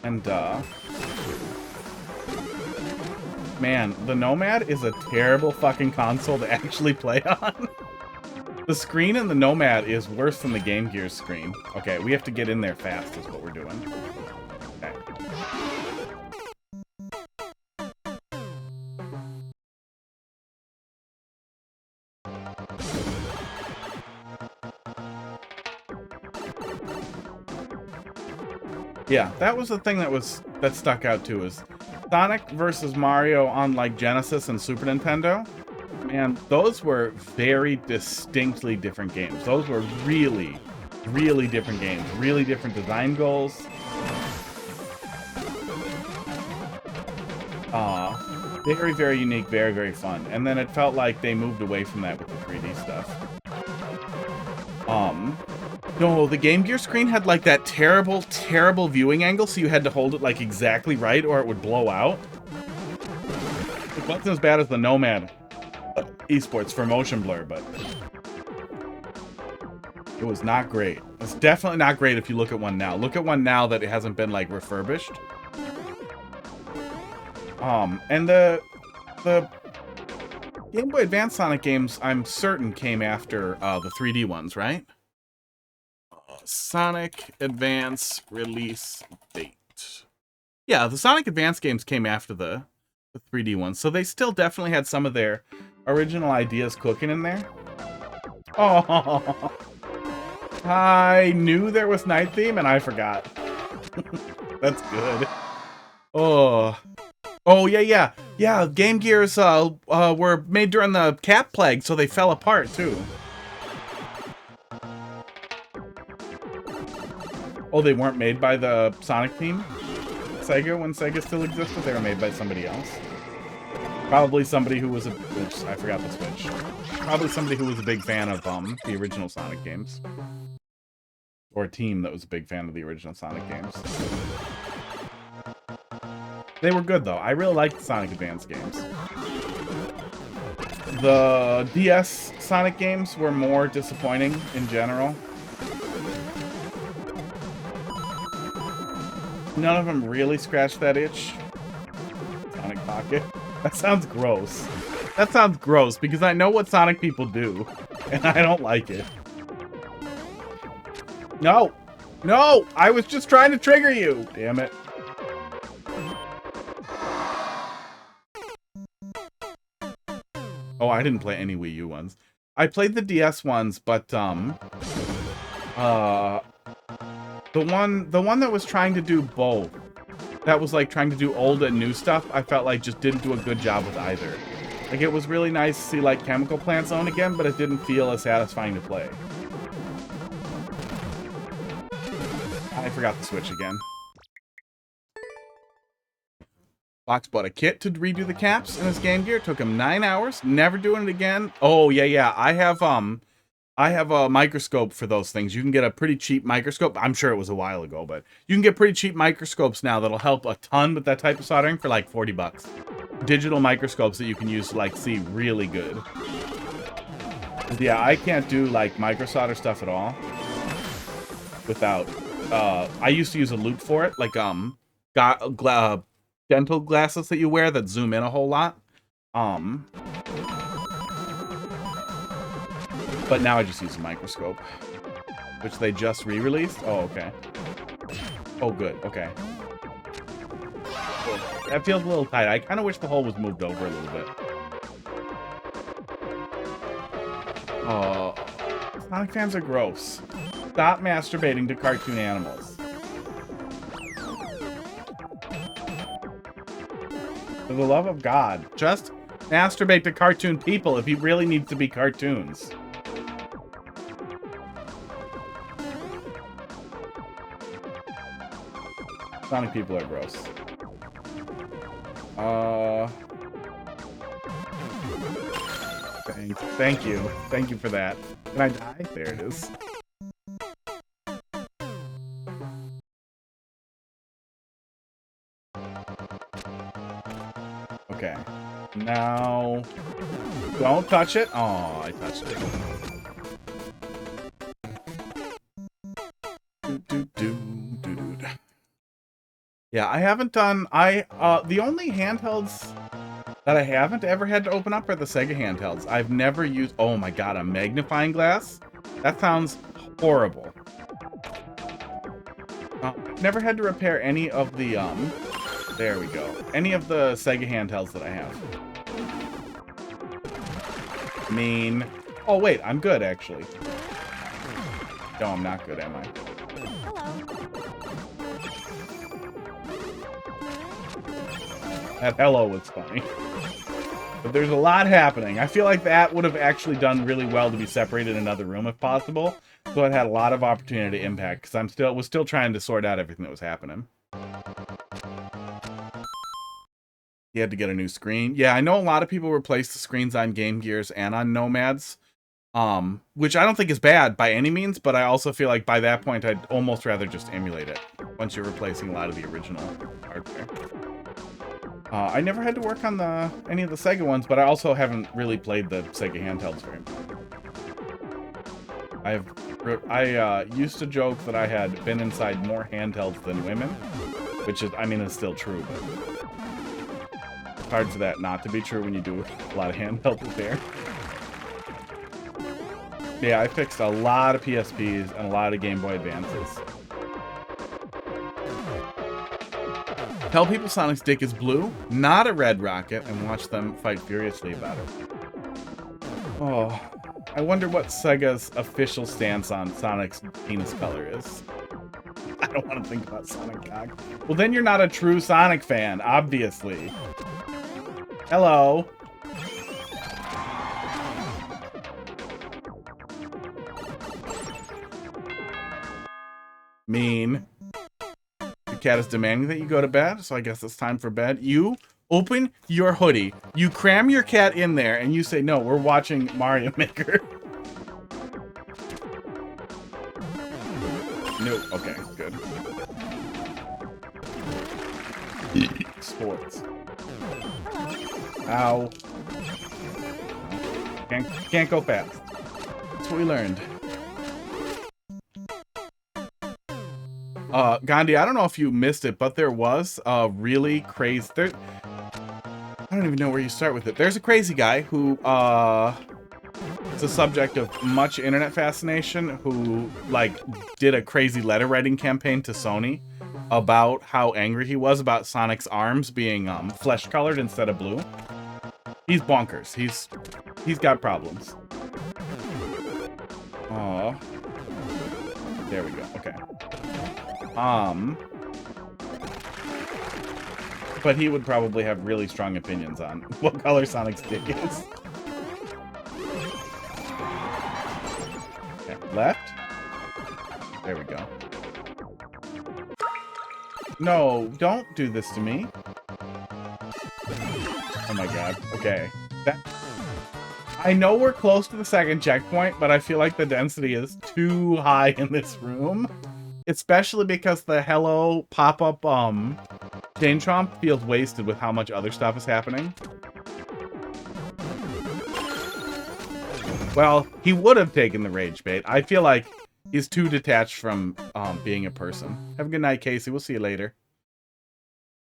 Speaker 2: And man, the Nomad is a terrible fucking console to actually play on. The screen in the Nomad is worse than the Game Gear's screen. Okay, we have to get in there fast is what we're doing. Okay. Yeah, that was the thing that stuck out too, is Sonic versus Mario on like Genesis and Super Nintendo. Man, those were very distinctly different games. Those were really, really different games. Really different design goals. Very, very unique, very, very fun. And then it felt like they moved away from that with the 3D stuff. No, the Game Gear screen had like that terrible, terrible viewing angle, so you had to hold it like exactly right or it would blow out. It wasn't as bad as the Nomad esports for motion blur, but it was not great. It's definitely not great if you look at one now. Look at one now that it hasn't been like refurbished. And the Game Boy Advance Sonic games, I'm certain, came after the 3D ones, right? Sonic Advance release date. Yeah, the Sonic Advance games came after the 3D ones, so they still definitely had some of their original ideas cooking in there. Oh, I knew there was Night Theme and I forgot. That's good. Oh, yeah. Game Gears were made during the cat plague, so they fell apart too. Oh, they weren't made by the Sonic team? Sega, when Sega still existed, they were made by somebody else. Probably somebody who was oops, I forgot the switch. Probably somebody who was a big fan of the original Sonic games. Or a team that was a big fan of the original Sonic games. They were good though. I really liked the Sonic Advance games. The DS Sonic games were more disappointing in general. None of them really scratched that itch. Sonic Pocket. That sounds gross. That sounds gross because I know what Sonic people do, and I don't like it. No! No! I was just trying to trigger you! Damn it. Oh, I didn't play any Wii U ones. I played the DS ones, but, the one that was trying to do both, that was like trying to do old and new stuff, I felt like just didn't do a good job with either. Like, it was really nice to see, like, Chemical Plant Zone again, but it didn't feel as satisfying to play. I forgot the Switch again. Fox bought a kit to redo the caps in his Game Gear. Took him 9 hours. Never doing it again. Oh, yeah. I have a microscope for those things. You can get a pretty cheap microscope. I'm sure it was a while ago, but you can get pretty cheap microscopes now that'll help a ton with that type of soldering for like 40 bucks. Digital microscopes that you can use to like see really good. Yeah, I can't do like micro solder stuff at all without, I used to use a loop for it, like, dental glasses that you wear that zoom in a whole lot. But now I just use a microscope, which they just re-released. Oh, okay. Oh, good. Okay. That feels a little tight. I kind of wish the hole was moved over a little bit. Oh, Sonic fans are gross. Stop masturbating to cartoon animals. For the love of God, just masturbate to cartoon people if he really needs to be cartoons. Sonic people are gross. Thank you. Thank you for that. Can I die? There it is. Okay. Now, don't touch it. Oh, I touched it. Yeah, I haven't done, the only handhelds that I haven't ever had to open up are the Sega handhelds. I've never used, oh my god, a magnifying glass? That sounds horrible. Never had to repair any of the, there we go. Any of the Sega handhelds that I have. Mean. Oh wait, I'm good actually. No, I'm not good, am I? That hello was funny. But there's a lot happening. I feel like that would have actually done really well to be separated in another room if possible. So it had a lot of opportunity to impact, because I was still trying to sort out everything that was happening. He had to get a new screen. Yeah, I know a lot of people replaced the screens on Game Gears and on Nomads. Which I don't think is bad by any means, but I also feel like by that point I'd almost rather just emulate it once you're replacing a lot of the original hardware. I never had to work on any of the Sega ones, but I also haven't really played the Sega handhelds very much. I used to joke that I had been inside more handhelds than women, which is, I mean, it's still true, but it's hard for that not to be true when you do a lot of handheld repair. Yeah, I fixed a lot of PSPs and a lot of Game Boy Advances. Tell people Sonic's dick is blue, not a red rocket, and watch them fight furiously about it. Oh, I wonder what Sega's official stance on Sonic's penis color is. I don't want to think about Sonic cock. Well, then you're not a true Sonic fan, obviously. Hello. Mean. The cat is demanding that you go to bed, so I guess it's time for bed. You open your hoodie, you cram your cat in there, and you say, no, we're watching Mario Maker. No, okay, good. Sports. Ow. Can't go fast. That's what we learned. Gandhi, I don't know if you missed it, but there was a really crazy... I don't even know where you start with it. There's a crazy guy who is a subject of much internet fascination who, like, did a crazy letter writing campaign to Sony about how angry he was about Sonic's arms being flesh colored instead of blue. He's bonkers. He's got problems. Oh, there we go. Okay. But he would probably have really strong opinions on what color Sonic's dick is. Okay, left. There we go. No, don't do this to me. Oh my god. Okay. I know we're close to the second checkpoint, but I feel like the density is too high in this room. Especially because the hello pop-up chain chomp feels wasted with how much other stuff is happening. Well, he would have taken the rage bait. I feel like he's too detached from being a person. Have a good night, Casey. We'll see you later.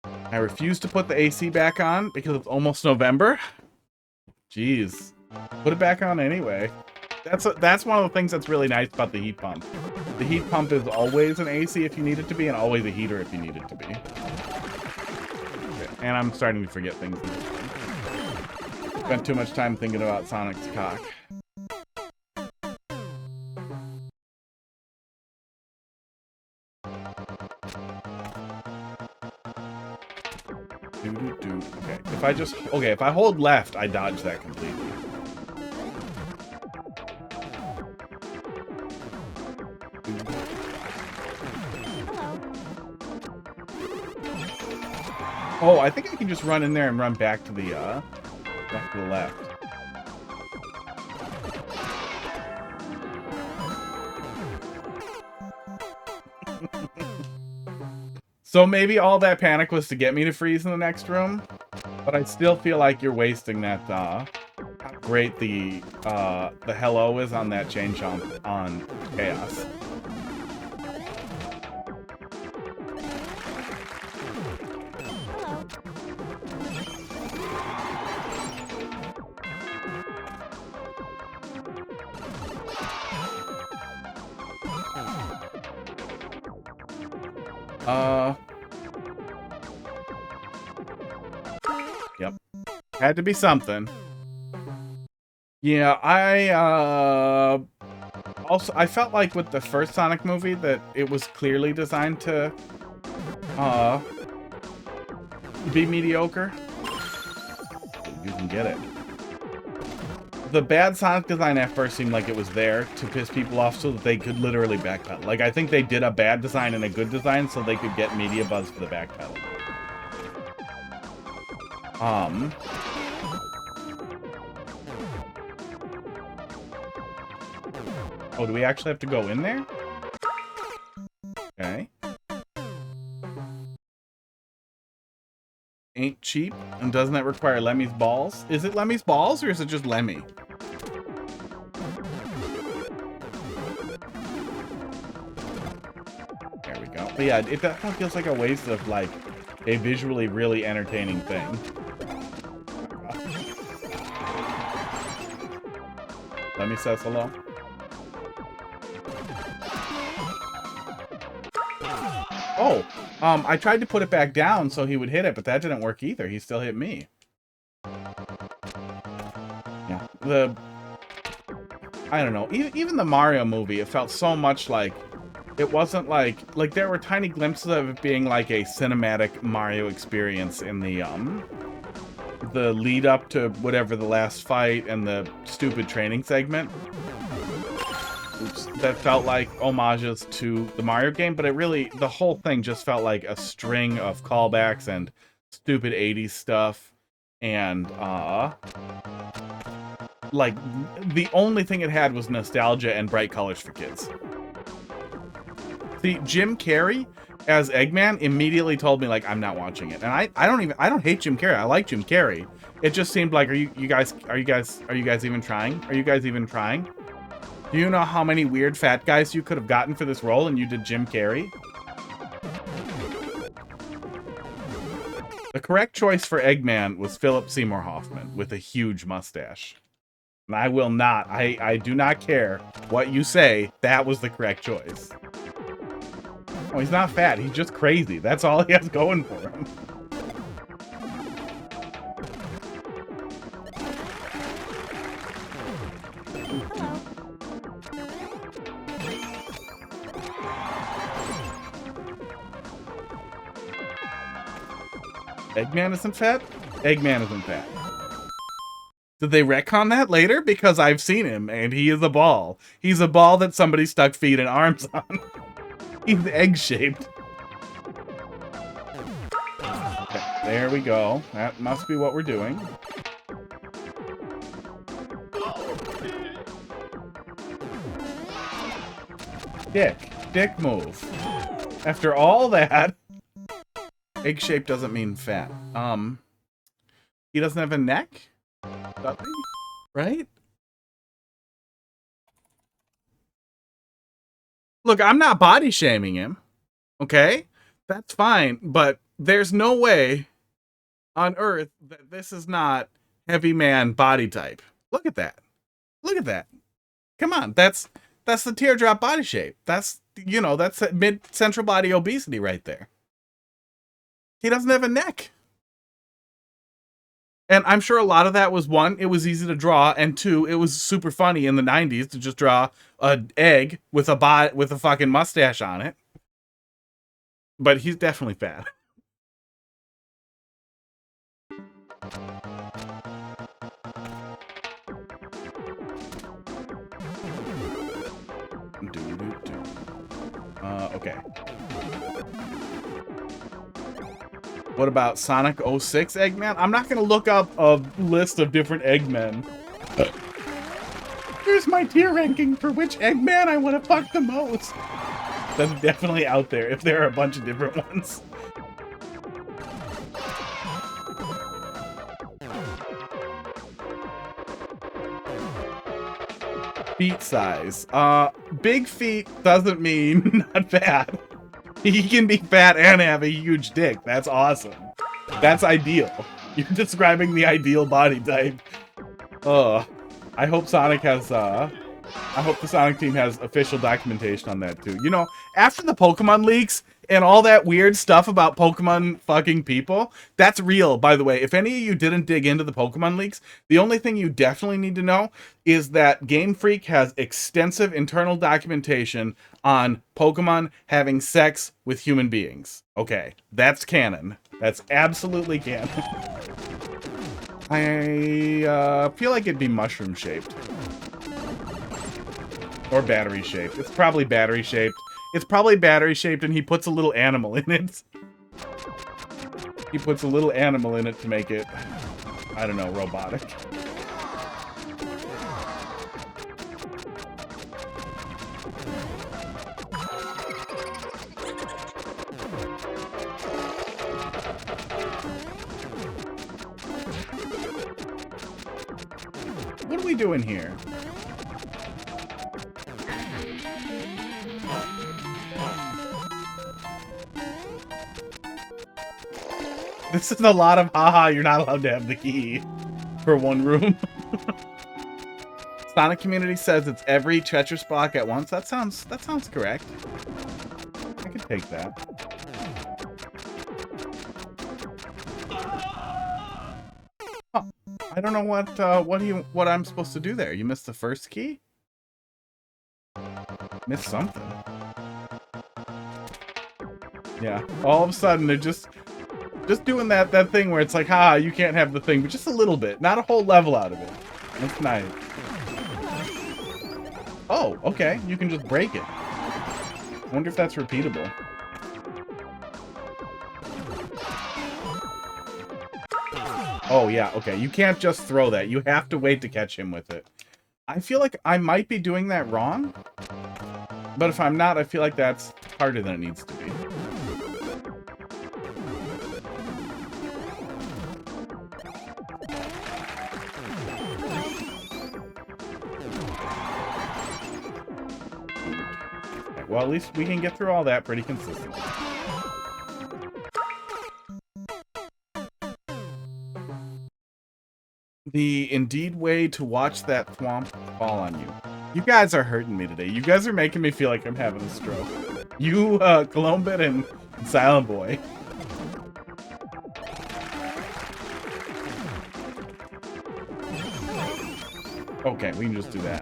Speaker 2: I refuse to put the AC back on because it's almost November. Jeez. Put it back on anyway. That's one of the things that's really nice about the heat pump. The heat pump is always an AC if you need it to be, and always a heater if you need it to be. Okay. And I'm starting to forget things. Spent too much time thinking about Sonic's cock. Okay, if I hold left, I dodge that completely. Oh, I think I can just run in there and run back to the left. So maybe all that panic was to get me to freeze in the next room, but I still feel like you're wasting that, how great the hello is on that chain chomp on Chaos. Yep. Had to be something. Yeah, also, I felt like with the first Sonic movie that it was clearly designed to, be mediocre. You can get it. The bad Sonic design at first seemed like it was there to piss people off so that they could literally backpedal. Like, I think they did a bad design and a good design so they could get media buzz for the backpedal. Oh, do we actually have to go in there? Okay. Ain't cheap, and doesn't that require Lemmy's balls? Is it Lemmy's balls, or is it just Lemmy? There we go. But yeah, it definitely feels like a waste of, like, a visually really entertaining thing. Lemmy says hello. I tried to put it back down so he would hit it, but that didn't work either. He still hit me. Yeah, I don't know. Even the Mario movie, it felt so much like it wasn't like there were tiny glimpses of it being like a cinematic Mario experience in the lead up to whatever the last fight and the stupid training segment. That felt like homages to the Mario game, but the whole thing just felt like a string of callbacks and stupid 80s stuff, and like the only thing it had was nostalgia and bright colors for kids. See, Jim Carrey as Eggman immediately told me, like, I'm not watching it. And I don't hate Jim Carrey. I like Jim Carrey. It just seemed like, are you guys even trying? Are you guys even trying? Do you know how many weird fat guys you could have gotten for this role and you did Jim Carrey? The correct choice for Eggman was Philip Seymour Hoffman with a huge mustache. And I will not, I do not care what you say, that was the correct choice. Oh, he's not fat, he's just crazy. That's all he has going for him. Eggman isn't fat? Eggman isn't fat. Did they retcon that later? Because I've seen him, and he is a ball. He's a ball that somebody stuck feet and arms on. He's egg-shaped. Okay, there we go. That must be what we're doing. Dick move. After all that, egg-shaped doesn't mean fat. He doesn't have a neck? Right? Look, I'm not body shaming him. Okay? That's fine, but there's no way on earth that this is not heavy man body type. Look at that. Look at that. Come on, that's the teardrop body shape. That's, you know, that's mid-central body obesity right there. He doesn't have a neck. And I'm sure a lot of that was, one, it was easy to draw, and two, it was super funny in the 90s to just draw an egg with a fucking mustache on it. But he's definitely fat. Okay. What about Sonic 06 Eggman? I'm not gonna look up a list of different Eggmen. Here's my tier ranking for which Eggman I want to fuck the most. That's definitely out there if there are a bunch of different ones. Feet size. Big feet doesn't mean not fat. He can be fat and have a huge dick. That's awesome. That's ideal. You're describing the ideal body type. I hope Sonic has, I hope the Sonic team has official documentation on that too. You know, after the Pokemon leaks and all that weird stuff about Pokemon fucking people, that's real, by the way. If any of you didn't dig into the Pokemon leaks, the only thing you definitely need to know is that Game Freak has extensive internal documentation on Pokemon having sex with human beings. Okay, that's canon. That's absolutely canon. I feel like it'd be mushroom-shaped. Or battery-shaped. It's probably battery-shaped. It's probably battery-shaped, and he puts a little animal in it. He puts a little animal in it to make it, I don't know, robotic. What are we doing here? This is a lot of haha, you're not allowed to have the key for one room. Sonic community says it's every Tetris block at once. That sounds correct. I could take that. I don't know what I'm supposed to do there. You missed the first key? Missed something. Yeah. All of a sudden they're just doing that thing where it's like, ha, you can't have the thing, but just a little bit, not a whole level out of it. That's nice. Oh, okay. You can just break it. I wonder if that's repeatable. Oh, yeah, okay. You can't just throw that. You have to wait to catch him with it. I feel like I might be doing that wrong. But if I'm not, I feel like that's harder than it needs to be. Okay, well, at least we can get through all that pretty consistently. The indeed way to watch that thwomp fall on you. You guys are hurting me today. You guys are making me feel like I'm having a stroke. You, Colombit and Silent Boy. Okay, we can just do that.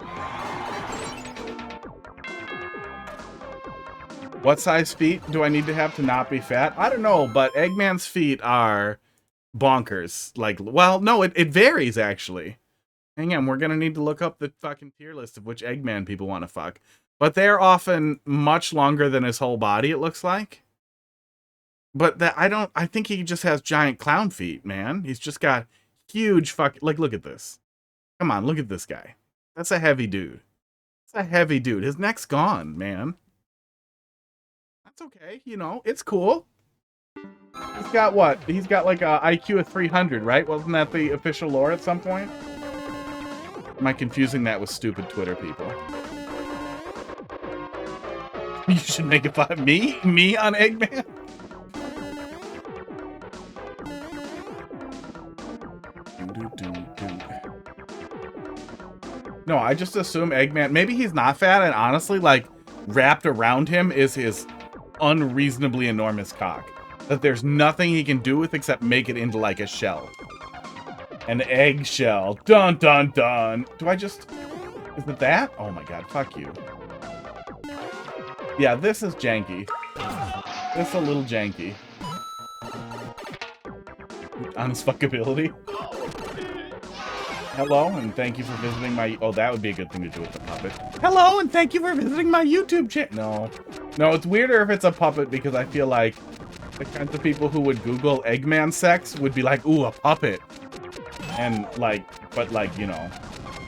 Speaker 2: What size feet do I need to have to not be fat? I don't know, but Eggman's feet are bonkers. Like, well, no, it varies, actually. Hang on, we're gonna need to look up the fucking tier list of which Eggman people want to fuck. But they're often much longer than his whole body, it looks like. But that I think he just has giant clown feet, man. He's just got huge fucking, like, look at this. Come on, look at this guy. That's a heavy dude. That's a heavy dude. His neck's gone, man. That's okay, you know, it's cool. He's got what? He's got like a IQ of 300, right? Wasn't that the official lore at some point? Am I confusing that with stupid Twitter people? You should make it 5. Me on Eggman? No, I just assume Eggman, maybe he's not fat, and honestly, like, wrapped around him is his unreasonably enormous cock. That there's nothing he can do with except make it into, like, a shell. An eggshell. Dun, dun, dun. Do I just... Is it that? Oh my god, fuck you. Yeah, this is janky. This is a little janky. On his fuckability. Hello, and thank you for visiting my... Oh, that would be a good thing to do with the puppet. Hello, and thank you for visiting my YouTube channel. No. No, it's weirder if it's a puppet, because I feel like the kinds of people who would Google Eggman sex would be like, ooh, a puppet. And, like, but, like, you know,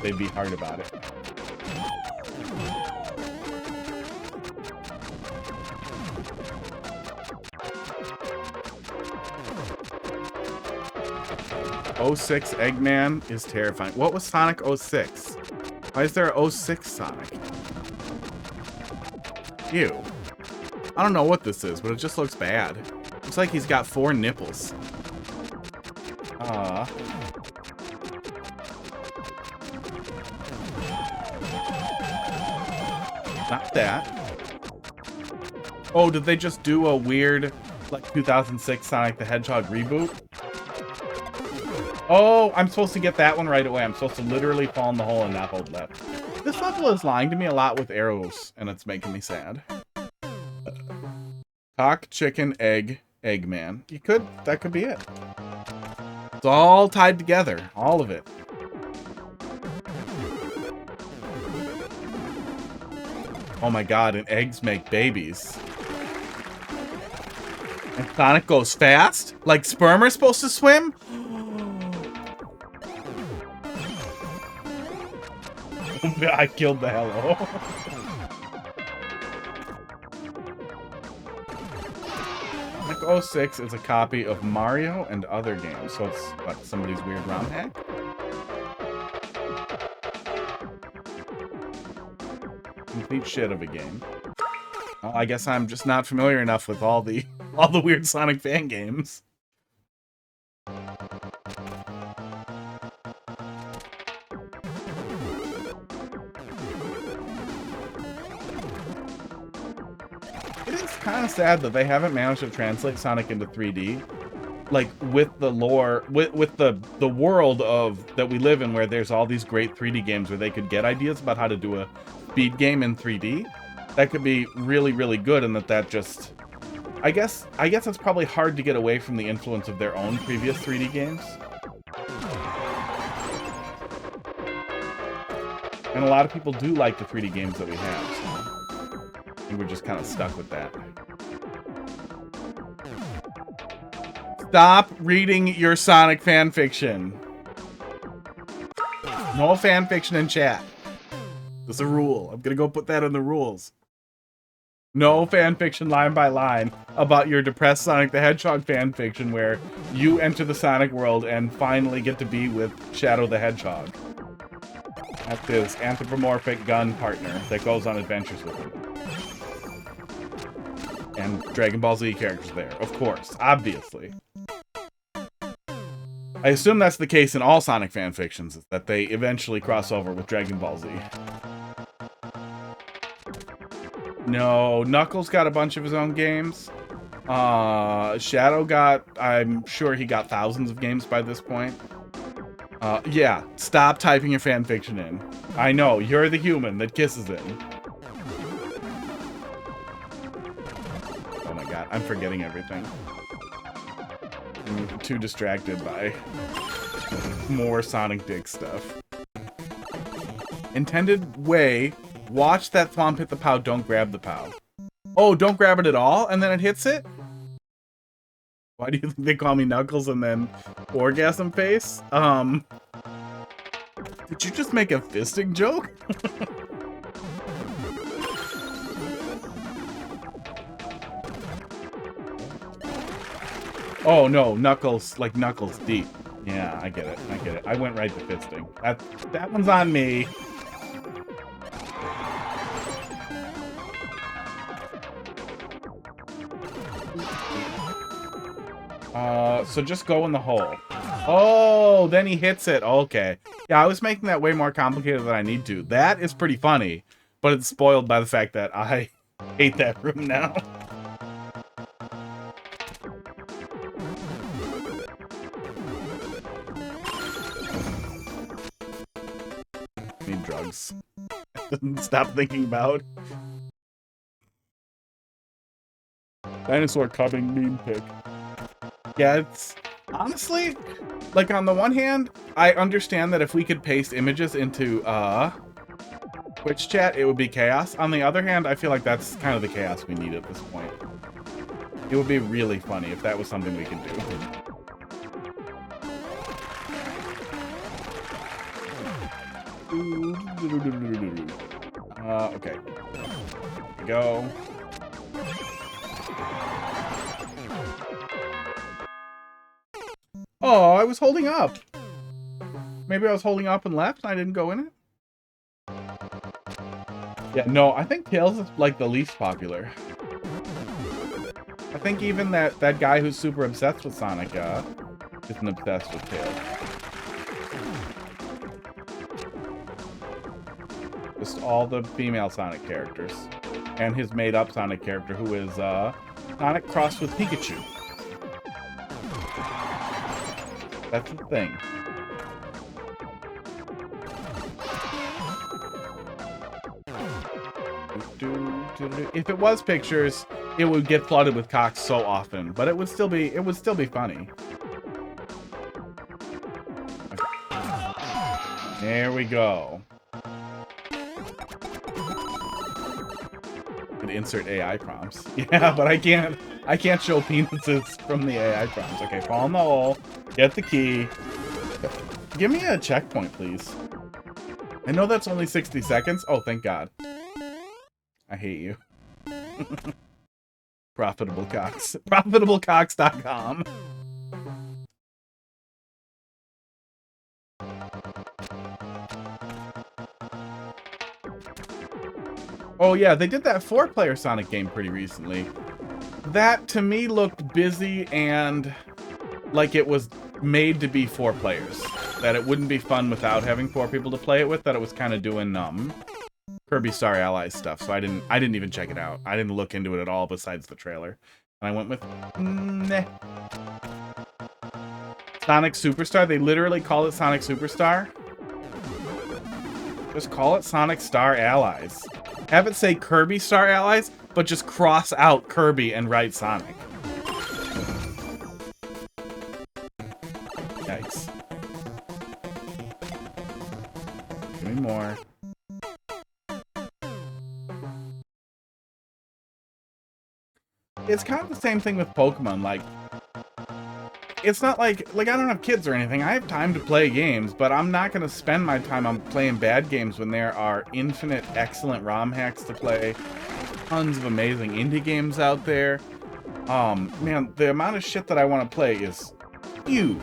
Speaker 2: they'd be hard about it. '06 Eggman is terrifying. What was Sonic 06? Why is there a 06 Sonic? Ew. I don't know what this is, but it just looks bad. Looks like he's got 4 nipples. Not that. Oh, did they just do a weird, like, 2006 Sonic the Hedgehog reboot? Oh, I'm supposed to get that one right away. I'm supposed to literally fall in the hole and not hold left. This level is lying to me a lot with arrows, and it's making me sad. Cock, chicken, egg, Eggman. That could be it. It's all tied together. All of it. Oh my god, and eggs make babies. And Sonic goes fast? Like sperm are supposed to swim? I killed the hello. Sonic 06 is a copy of Mario and other games. So it's, what, somebody's weird ROM hack? Complete shit of a game. Well, I guess I'm just not familiar enough with all the weird Sonic fan games. It is kind of sad that they haven't managed to translate Sonic into 3D. like with the lore, with the world of that we live in, where there's all these great 3D games where they could get ideas about how to do a speed game in 3D, that could be really, really good. And that just, I guess it's probably hard to get away from the influence of their own previous 3D games. And a lot of people do like the 3D games that we have, so I think we're just kind of stuck with that. Stop reading your Sonic fanfiction. No fanfiction in chat. There's a rule. I'm gonna go put that in the rules. No fanfiction line by line about your depressed Sonic the Hedgehog fanfiction where you enter the Sonic world and finally get to be with Shadow the Hedgehog. That's his anthropomorphic gun partner that goes on adventures with him. And Dragon Ball Z characters there, of course, obviously. I assume that's the case in all Sonic fanfictions, is that they eventually cross over with Dragon Ball Z. No, Knuckles got a bunch of his own games. Shadow got, I'm sure he got thousands of games by this point. Yeah, stop typing your fanfiction in. I know, you're the human that kisses him. Oh my god, I'm forgetting everything. I'm too distracted by more Sonic Dick stuff. Intended way, watch that thwomp hit the POW, don't grab the POW. Oh, don't grab it at all, and then it hits it? Why do you think they call me Knuckles and then Orgasm Face? Did you just make a fisting joke? Oh no, Knuckles, like Knuckles deep. Yeah, I get it, I get it. I went right to fisting. That one's on me. So just go in the hole. Oh, then he hits it. Okay. Yeah, I was making that way more complicated than I need to. That is pretty funny, but it's spoiled by the fact that I hate that room now. I need drugs. Stop thinking about. Dinosaur cubbing meme pic. Yeah, it's honestly, like, on the one hand, I understand that if we could paste images into Twitch chat, it would be chaos. On the other hand, I feel like that's kind of the chaos we need at this point. It would be really funny if that was something we could do. Okay. Here we go. Oh, I was holding up. Maybe I was holding up and left and I didn't go in it? Yeah, no, I think Tails is like the least popular. I think even that guy who's super obsessed with Sonic isn't obsessed with Tails. Just all the female Sonic characters. And his made-up Sonic character who is Sonic crossed with Pikachu. That's the thing. If it was pictures, it would get flooded with cocks so often, but it would still be funny. Okay. There we go. Could insert AI prompts. Yeah, but I can't show penises from the AI prompts. Okay, fall in the hole. Get the key. Give me a checkpoint, please. I know that's only 60 seconds. Oh, thank God. I hate you. Profitable Cocks. ProfitableCocks.com. Oh yeah, they did that 4-player Sonic game pretty recently. That, to me, looked busy and like it was made to be 4 players. That it wouldn't be fun without having 4 people to play it with, that it was kind of doing Kirby Star Allies stuff, so I didn't even check it out. I didn't look into it at all besides the trailer. And I went with meh. Sonic Superstar. They literally call it Sonic Superstar. Just call it Sonic Star Allies. Have it say Kirby Star Allies, but just cross out Kirby and write Sonic. Yikes. Give me more. It's kind of the same thing with Pokemon. Like, it's not like I don't have kids or anything. I have time to play games, but I'm not going to spend my time on playing bad games when there are infinite excellent ROM hacks to play. Tons of amazing indie games out there. Man, the amount of shit that I want to play is huge.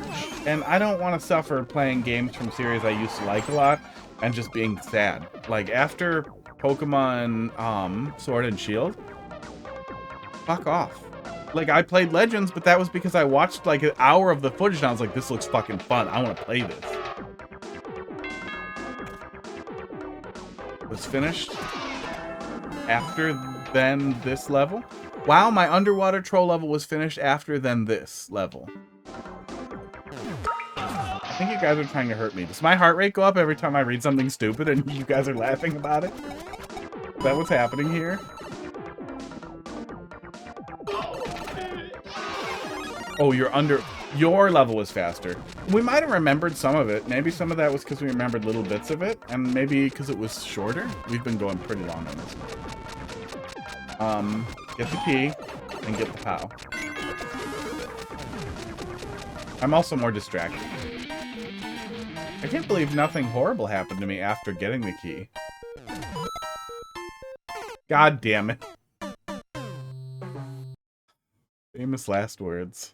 Speaker 2: And I don't want to suffer playing games from series I used to like a lot and just being sad. Like, after Pokemon Sword and Shield, fuck off. Like, I played Legends, but that was because I watched like an hour of the footage and I was like, this looks fucking fun. I want to play this. It was finished after then this level. Wow, my underwater troll level was finished after then this level. I think you guys are trying to hurt me. Does my heart rate go up every time I read something stupid and you guys are laughing about it? Is that what's happening here? Oh, your level was faster. We might have remembered some of it. Maybe some of that was because we remembered little bits of it, and maybe because it was shorter. We've been going pretty long on this one. Get the key and get the POW. I'm also more distracted. I can't believe nothing horrible happened to me after getting the key. God damn it. Famous last words.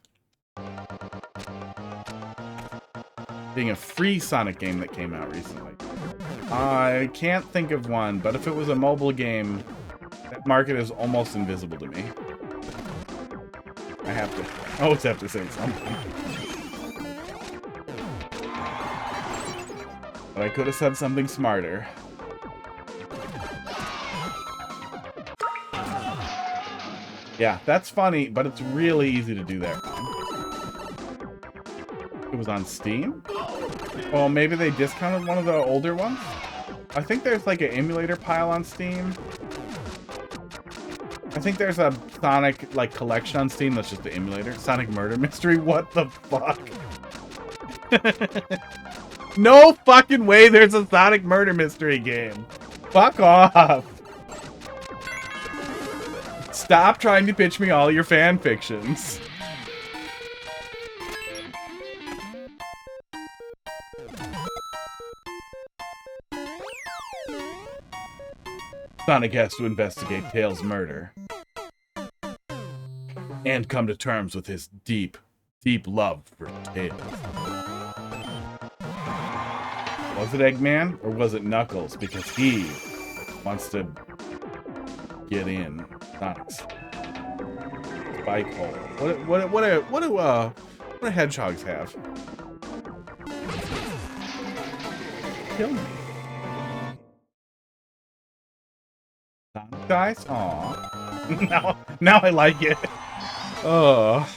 Speaker 2: Being a free Sonic game that came out recently. I can't think of one, but if it was a mobile game, that market is almost invisible to me. I always have to say something. But I could have said something smarter. Yeah, that's funny, but it's really easy to do that. It was on Steam? Well, maybe they discounted one of the older ones? I think there's like an emulator pile on Steam. I think there's a Sonic like collection on Steam that's just the emulator. Sonic Murder Mystery? What the fuck? No fucking way there's a Sonic Murder Mystery game. Fuck off. Stop trying to pitch me all your fan fictions. Sonic has to investigate Tails' murder and come to terms with his deep, deep love for Tails. Was it Eggman or was it Knuckles? Because he wants to get in Sonic's spike hole. What do hedgehogs have? Kill me. Sonic dice? Aw. now I like it. Oh.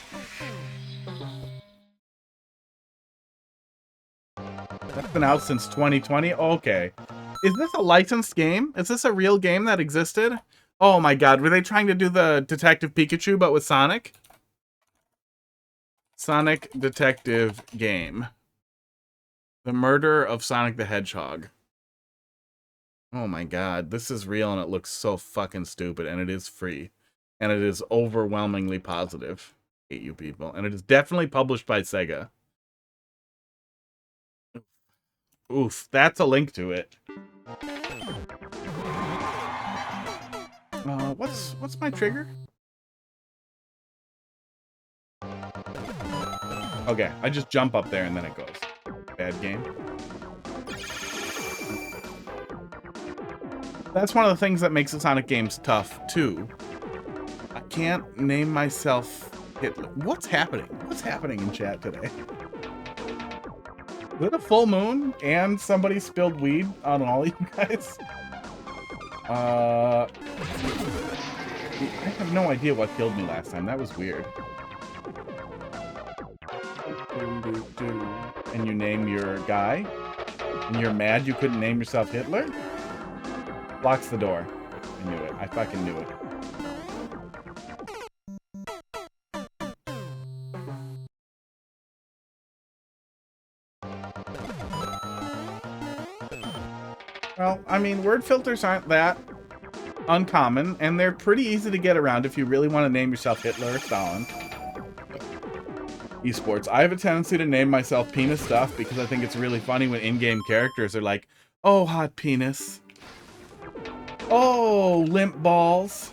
Speaker 2: That's been out since 2020? Okay. Is this a licensed game? Is this a real game that existed? Oh my god, were they trying to do the Detective Pikachu but with Sonic? Sonic Detective game. The Murder of Sonic the Hedgehog. Oh my god, this is real and it looks so fucking stupid, and it is free. And it is overwhelmingly positive. I hate you people. And it is definitely published by Sega. Oof, that's a link to it. What's my trigger? Okay, I just jump up there and then it goes. Bad game. That's one of the things that makes the Sonic games tough, too. I can't name myself Hitler. What's happening? What's happening in chat today? Is it a full moon and somebody spilled weed on all you guys? I have no idea what killed me last time. That was weird. And you name your guy? And you're mad you couldn't name yourself Hitler? Locks the door. I knew it. I fucking knew it. Well, I mean, word filters aren't that uncommon, and they're pretty easy to get around if you really want to name yourself Hitler or Stalin. Esports. I have a tendency to name myself Penis Stuff because I think it's really funny when in-game characters are like, oh, hot penis. Oh, limp balls.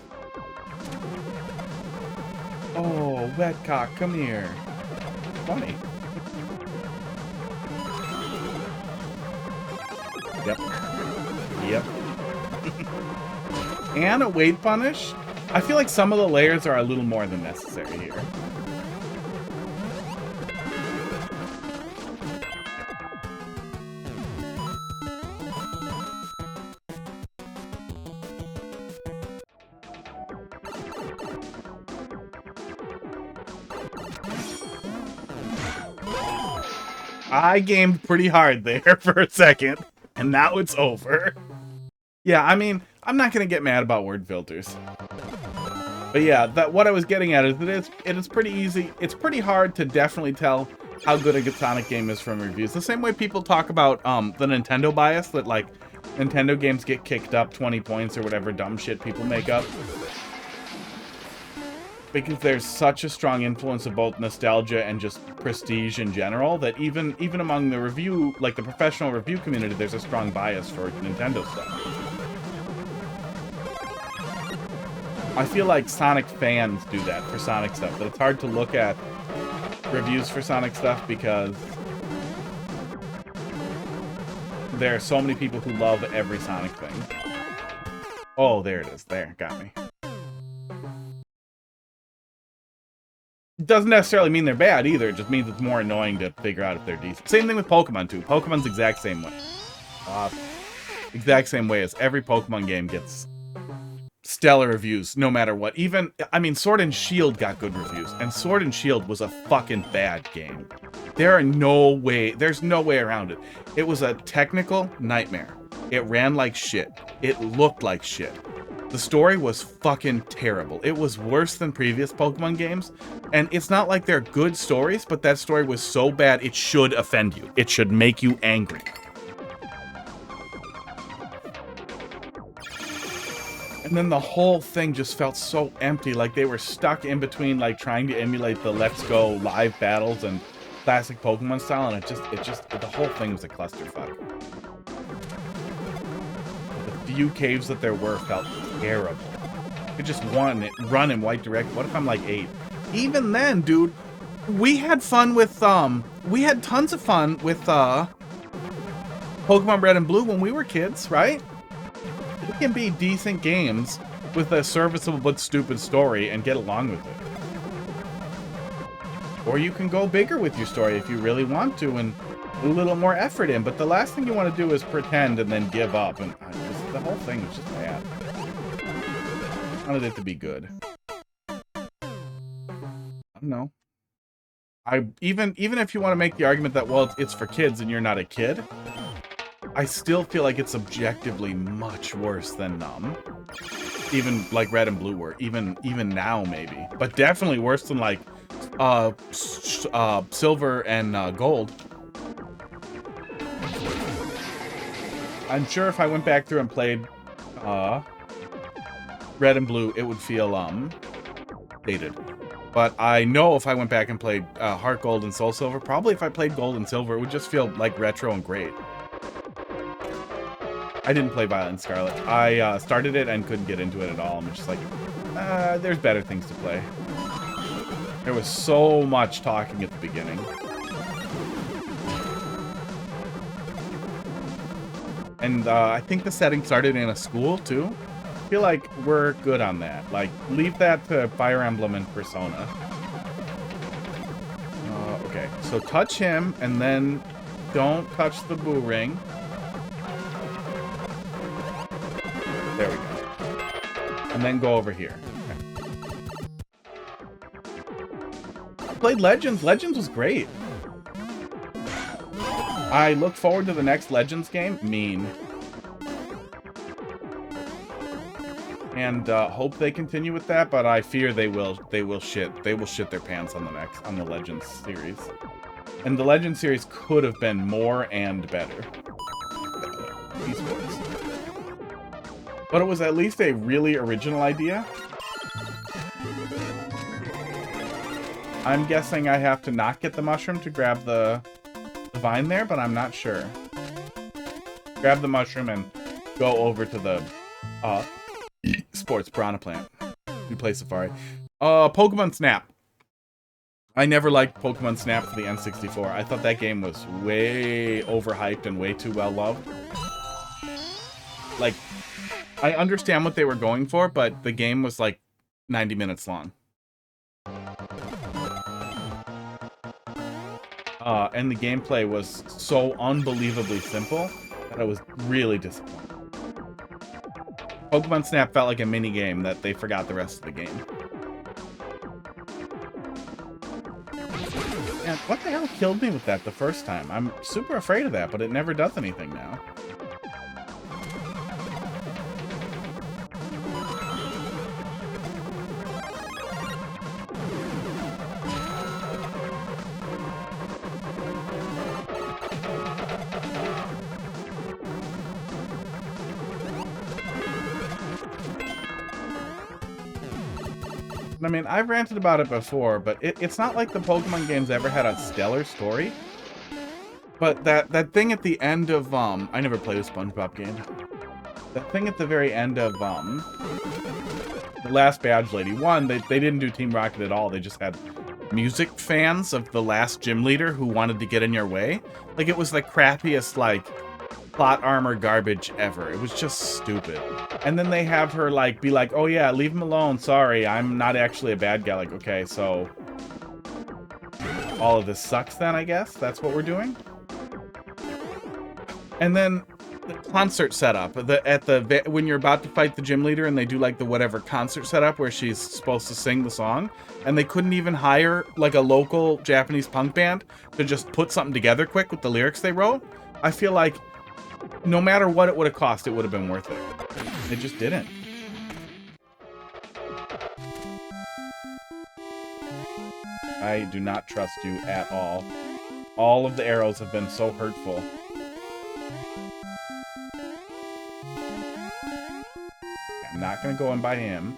Speaker 2: Oh, wet cock, come here. Funny. Yep. Yep. And a weight punish? I feel like some of the layers are a little more than necessary here. I gamed pretty hard there for a second, and now it's over. Yeah, I mean, I'm not gonna get mad about word filters. But yeah, what I was getting at is that it is pretty easy. It's pretty hard to definitely tell how good a Sonic game is from reviews. The same way people talk about the Nintendo bias, that like Nintendo games get kicked up 20 points or whatever dumb shit people make up. Because there's such a strong influence of both nostalgia and just prestige in general that even among the review, like the professional review community, there's a strong bias for Nintendo stuff. I feel like Sonic fans do that for Sonic stuff, but it's hard to look at reviews for Sonic stuff because there are so many people who love every Sonic thing. Oh, there it is. There, got me. It doesn't necessarily mean they're bad either. It just means it's more annoying to figure out if they're decent. Same thing with Pokemon too. Pokemon's exact same way. Exact same way as every Pokemon game gets stellar reviews, no matter what. Even, I mean, Sword and Shield got good reviews, and Sword and Shield was a fucking bad game. There's no way around it. It was a technical nightmare. It ran like shit. It looked like shit. The story was fucking terrible. It was worse than previous Pokemon games, and it's not like they're good stories, but that story was so bad it should offend you. It should make you angry. And then the whole thing just felt so empty, like they were stuck in between, like trying to emulate the Let's Go live battles and classic Pokemon style, and the whole thing was a clusterfuck. The few caves that there were felt terrible. You could just run in white direct. What if I'm like 8? Even then, dude, we had fun with we had tons of fun with Pokemon Red and Blue when we were kids, right? It can be decent games with a serviceable but stupid story and get along with it. Or you can go bigger with your story if you really want to and put a little more effort in. But the last thing you want to do is pretend and then give up. And the whole thing was just bad. I wanted it to be good. I don't know. Even if you want to make the argument that, well, it's for kids and you're not a kid, I still feel like it's objectively much worse than even like Red and Blue were, even now maybe, but definitely worse than like Silver and Gold. I'm sure if I went back through and played Red and Blue, it would feel dated. But I know if I went back and played Heart Gold and Soul Silver, probably if I played Gold and Silver, it would just feel like retro and great. I didn't play Violet and Scarlet. I started it and couldn't get into it at all. I'm just like, there's better things to play. There was so much talking at the beginning. And I think the setting started in a school, too. I feel like we're good on that. Like, leave that to Fire Emblem and Persona. Okay, so touch him, and then don't touch the Boo Ring. There we go. And then go over here. Okay. played Legends. Legends was great. I look forward to the next Legends game. Mean. And hope they continue with that, but I fear they will shit their pants on the Legends series. And the Legends series could have been more and better. Esports. But it was at least a really original idea. I'm guessing I have to not get the mushroom to grab the vine there, but I'm not sure. Grab the mushroom and go over to the sports piranha plant. You play Safari. Pokemon Snap. I never liked Pokemon Snap for the N64. I thought that game was way overhyped and way too well loved. Like, I understand what they were going for, but the game was like 90 minutes long. And the gameplay was so unbelievably simple that I was really disappointed. Pokemon Snap felt like a mini game that they forgot the rest of the game. And what the hell killed me with that the first time? I'm super afraid of that, but it never does anything now. I mean, I've ranted about it before, but it's not like the Pokemon games ever had a stellar story. But that thing at the end of, I never played a SpongeBob game. That thing at the very end of, the last Badge Lady. One, they didn't do Team Rocket at all. They just had music fans of the last gym leader who wanted to get in your way. Like, it was the crappiest, like, plot armor garbage ever. It was just stupid. And then they have her, like, be like, oh yeah, leave him alone, sorry, I'm not actually a bad guy. Like, okay, so all of this sucks then, I guess? That's what we're doing? And then the concert setup. When you're about to fight the gym leader and they do, like, the whatever concert setup where she's supposed to sing the song, and they couldn't even hire, like, a local Japanese punk band to just put something together quick with the lyrics they wrote. I feel like no matter what it would have cost, it would have been worth it. It just didn't. I do not trust you at all. All of the arrows have been so hurtful. I'm not gonna go in by him.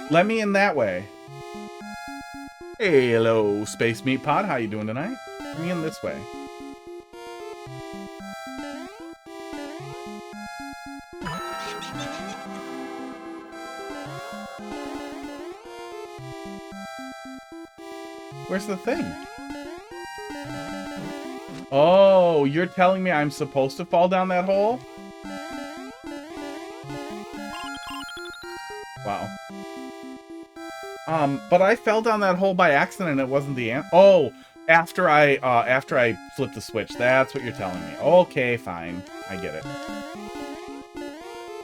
Speaker 2: Let me in that way. Hey, hello, Space Meat Pod. How you doing tonight? Let me in this way. Where's the thing? Oh, you're telling me I'm supposed to fall down that hole? Wow. But I fell down that hole by accident. It wasn't the answer. Oh, after I flipped the switch. That's what you're telling me. Okay, fine. I get it.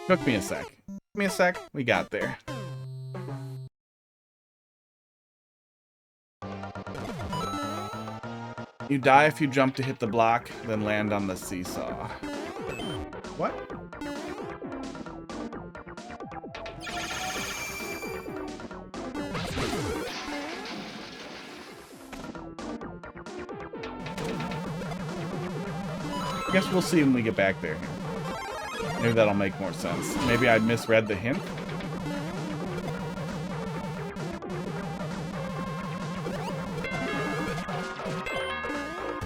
Speaker 2: Took me a sec. Took me a sec. We got there. You die if you jump to hit the block, then land on the seesaw. What? I guess we'll see when we get back there. Maybe that'll make more sense. Maybe I misread the hint.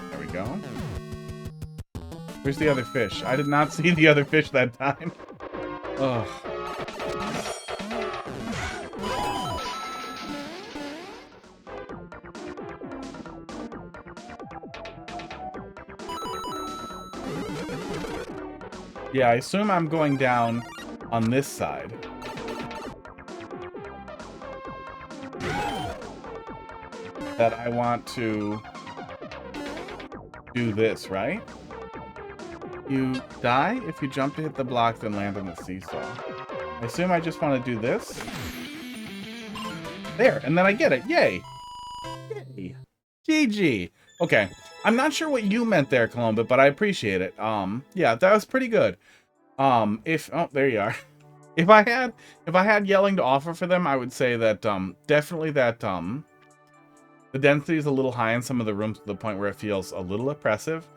Speaker 2: There we go. Where's the other fish? I did not see the other fish that time. Ugh. Yeah, I assume I'm going down on this side. That I want to do this, right? You die if you jump to hit the blocks and land on the seesaw. I assume I just want to do this. There, and then I get it. Yay. Yay. GG. Okay. I'm not sure what you meant there, Columba, but I appreciate it. Yeah, that was pretty good. Oh, there you are. If I had yelling to offer for them, I would say that definitely that the density is a little high in some of the rooms to the point where it feels a little oppressive.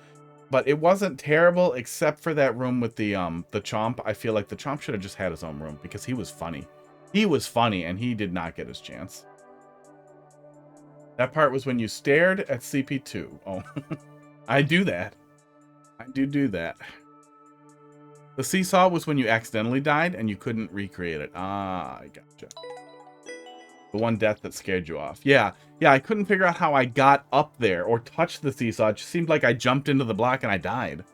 Speaker 2: But it wasn't terrible except for that room with the Chomp. I feel like the Chomp should have just had his own room because he was funny. He was funny and he did not get his chance. That part was when you stared at CP2. Oh, I do that. I do that. The seesaw was when you accidentally died and you couldn't recreate it. Ah, I gotcha. The one death that scared you off. Yeah, I couldn't figure out how I got up there or touched the seesaw. It just seemed like I jumped into the block and I died.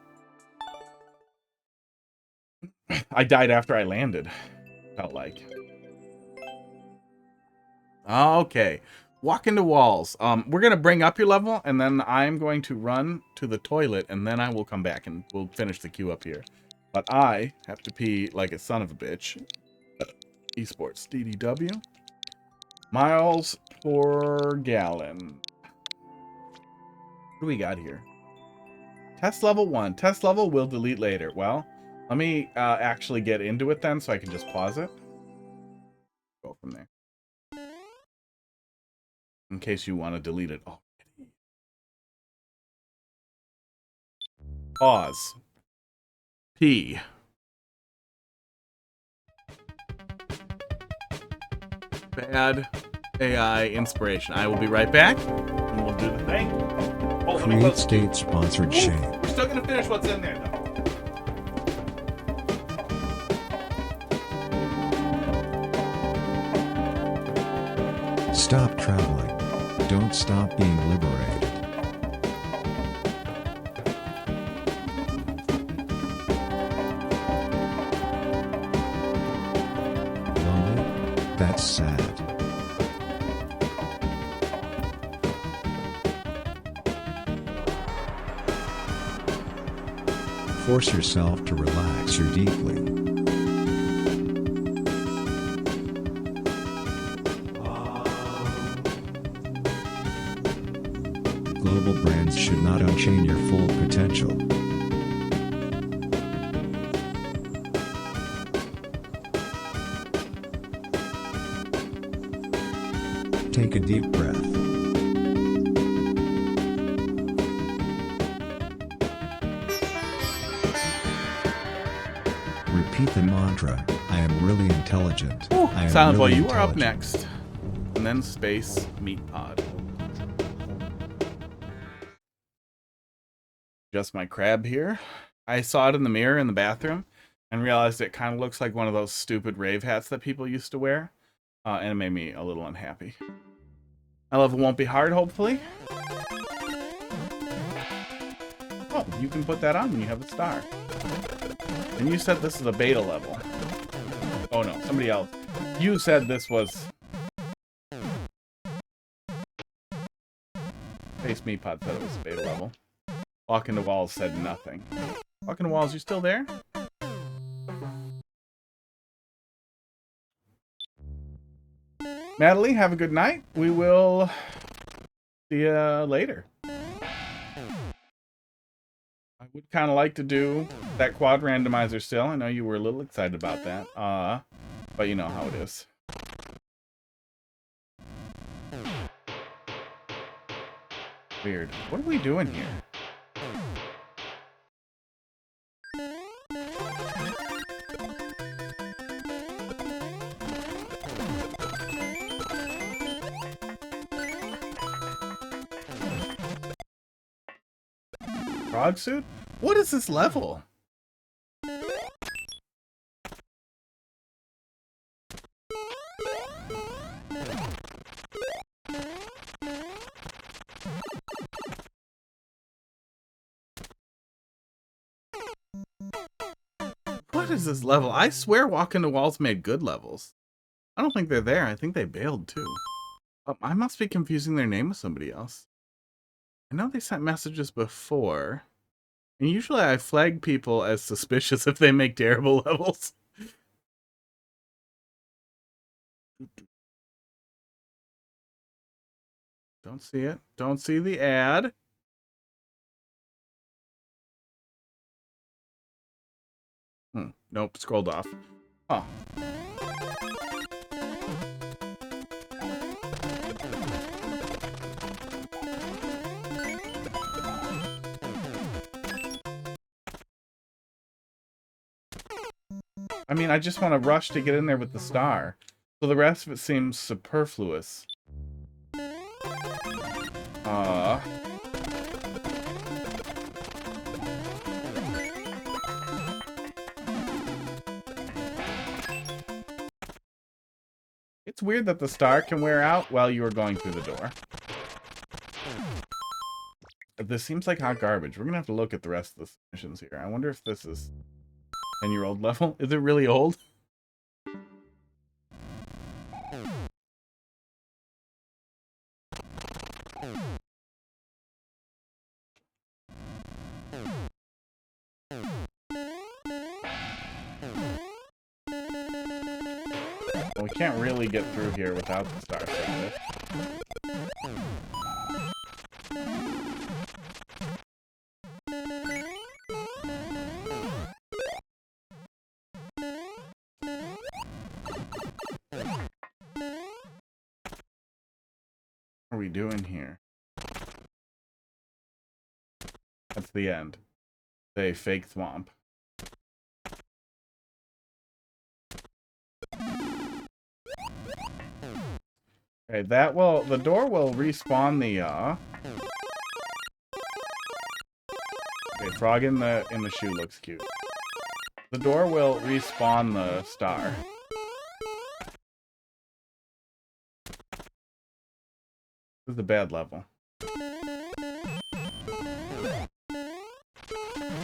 Speaker 2: I died after I landed. Felt like. Okay. Walk into walls. We're going to bring up your level, and then I'm going to run to the toilet, and then I will come back, and we'll finish the queue up here. But I have to pee like a son of a bitch. Esports. DDW. Miles per gallon. What do we got here? Test level 1. Test level will delete later. Well, let me actually get into it then, so I can just pause it. Go from there. In case you want to delete it. Oh. Pause. P. Bad AI inspiration. I will be right back, and we'll do the thing. Oh,
Speaker 1: Create state-sponsored shame.
Speaker 2: We're still going to finish what's in there, though.
Speaker 1: Stop traveling. Don't stop being liberated. Lonely? That's sad. Force yourself to relax your deeply. Global brands should not unchain your full potential. Take a deep breath. Repeat the mantra, I am really intelligent.
Speaker 2: Ooh,
Speaker 1: I am
Speaker 2: Silent
Speaker 1: really
Speaker 2: Boy, you are up
Speaker 1: intelligent.
Speaker 2: next. And then Space Meat Pod. Just my crab here. I saw it in the mirror in the bathroom and realized it kind of looks like one of those stupid rave hats that people used to wear. And it made me a little unhappy. My level won't be hard, hopefully. Oh, you can put that on when you have a star. And you said this is a beta level. Oh no, somebody else. You said this was... Space Meat Pod said it was a beta level. Walk into Walls said nothing. Walk into Walls, you still there? Natalie, have a good night. We will see you later. I would kind of like to do that quad randomizer still. I know you were a little excited about that. But you know how it is. Weird. What are we doing here? Frog suit? What is this level? What is this level? I swear Walk Into Walls made good levels. I don't think they're there. I think they bailed too. I must be confusing their name with somebody else. I know they sent messages before. And usually I flag people as suspicious if they make terrible levels. Don't see it. Don't see the ad. Nope, scrolled off. Oh. I mean, I just want to rush to get in there with the star. So the rest of it seems superfluous. It's weird that the star can wear out while you are going through the door. This seems like hot garbage. We're going to have to look at the rest of the missions here. I wonder if this is 10-year-old level. Is it really old? Well, we can't really get through here without the star service. What are we doing here? That's the end. A fake swamp. Okay, the door will respawn the okay, frog in the shoe looks cute. The door will respawn the star. This is a bad level.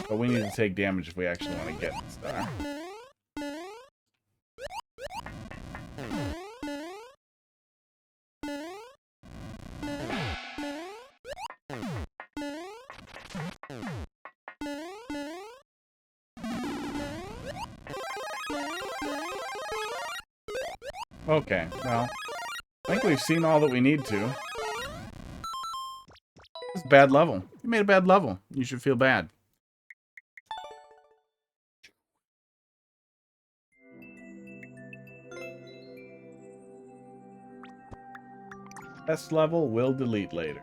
Speaker 2: But we need to take damage if we actually want to get the star. Okay, well, I think we've seen all that we need to. It's a bad level. You made a bad level. You should feel bad. Test level will delete later.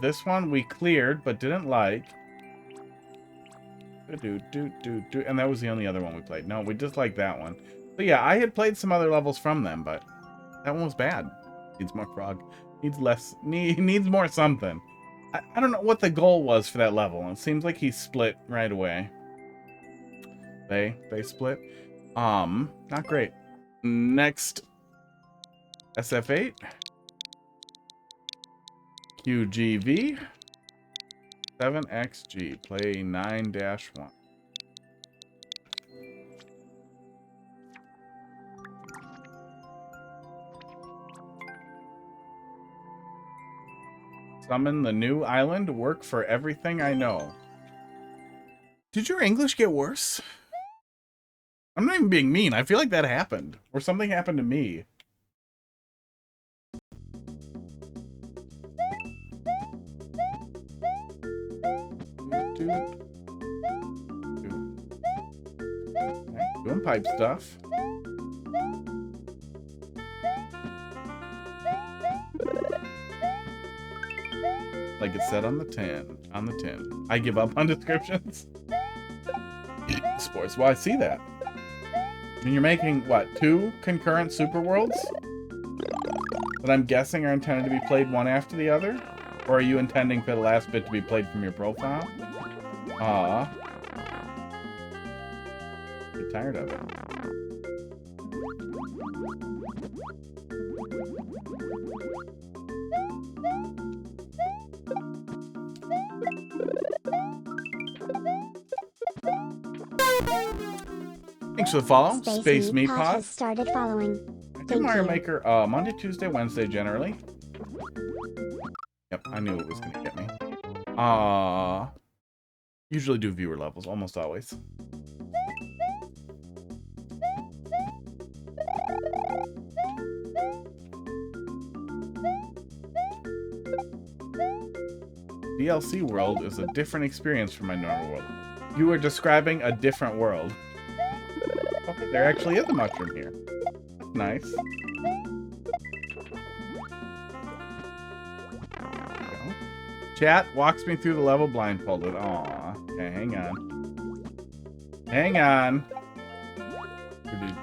Speaker 2: This one we cleared but didn't like. And that was the only other one we played. No, we disliked that one. So yeah, I had played some other levels from them, but that one was bad. Needs more frog. Needs less. Needs more something. I don't know what the goal was for that level. It seems like he split right away. They split. Not great. Next, SF8. QGV. 7XG. Play 9-1. Summon the new island. Work for everything I know. Did your English get worse? I'm not even being mean. I feel like that happened. Or something happened to me. Doing pipe stuff. Like it said on the tin. I give up on descriptions. Sports. Well, I see that. And you're making, what, 2 concurrent super worlds? That I'm guessing are intended to be played one after the other? Or are you intending for the last bit to be played from your profile? Get tired of it. Thanks for the follow. Space Meat Pod
Speaker 5: has started following.
Speaker 2: I do Mario Maker Monday, Tuesday, Wednesday generally. Yep, I knew it was gonna get me. Usually do viewer levels, almost always. DLC world is a different experience from my normal world. You are describing a different world. Okay, there actually is a mushroom here. That's nice. Chat walks me through the level blindfolded. Aw. Okay, hang on. Hang on. I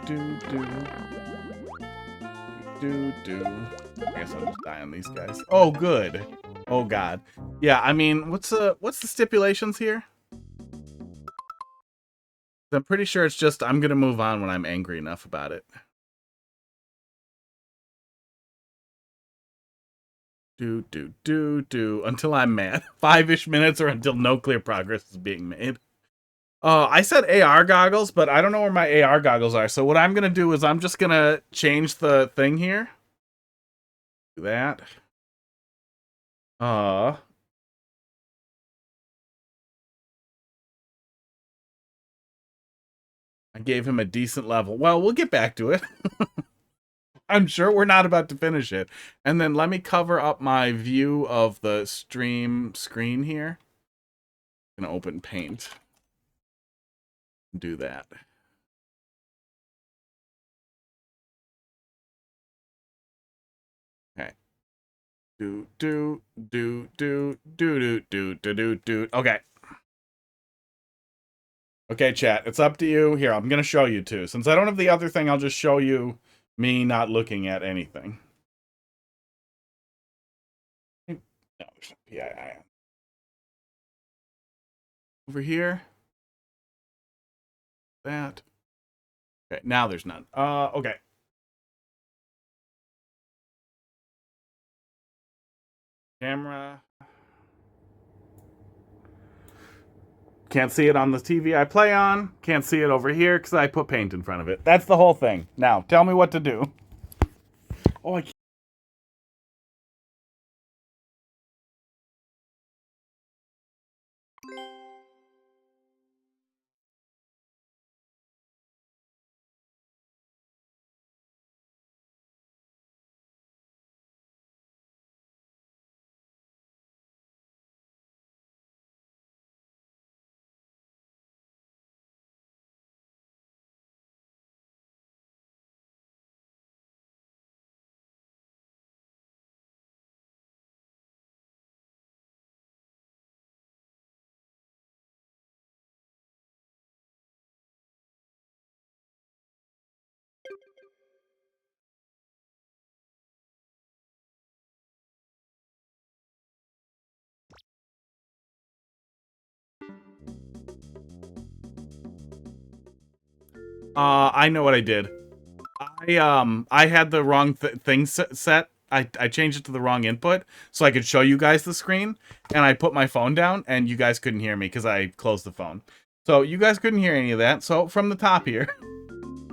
Speaker 2: guess I'll just die on these guys. Oh, good. Oh, God. Yeah, I mean, what's the stipulations here? I'm pretty sure it's just I'm gonna move on when I'm angry enough about it. Until I'm mad. 5-ish minutes or until no clear progress is being made. I said AR goggles, but I don't know where my AR goggles are. So what I'm gonna do is I'm just gonna change the thing here. Do that. I gave him a decent level. Well, we'll get back to it. I'm sure we're not about to finish it. And then let me cover up my view of the stream screen here. I'm gonna open Paint. Do that. Okay. Okay. Okay, chat. It's up to you. Here, I'm gonna show you too. Since I don't have the other thing, I'll just show you me not looking at anything. No, there's no PII. Over here. That. Okay, now there's none. Okay. Camera. Can't see it on the TV I play on. Can't see it over here because I put paint in front of it. That's the whole thing. Now, tell me what to do. Oh, I can't. I know what I did. I had the wrong thing set. I changed it to the wrong input so I could show you guys the screen, and I put my phone down, and you guys couldn't hear me because I closed the phone. So you guys couldn't hear any of that. So from the top here,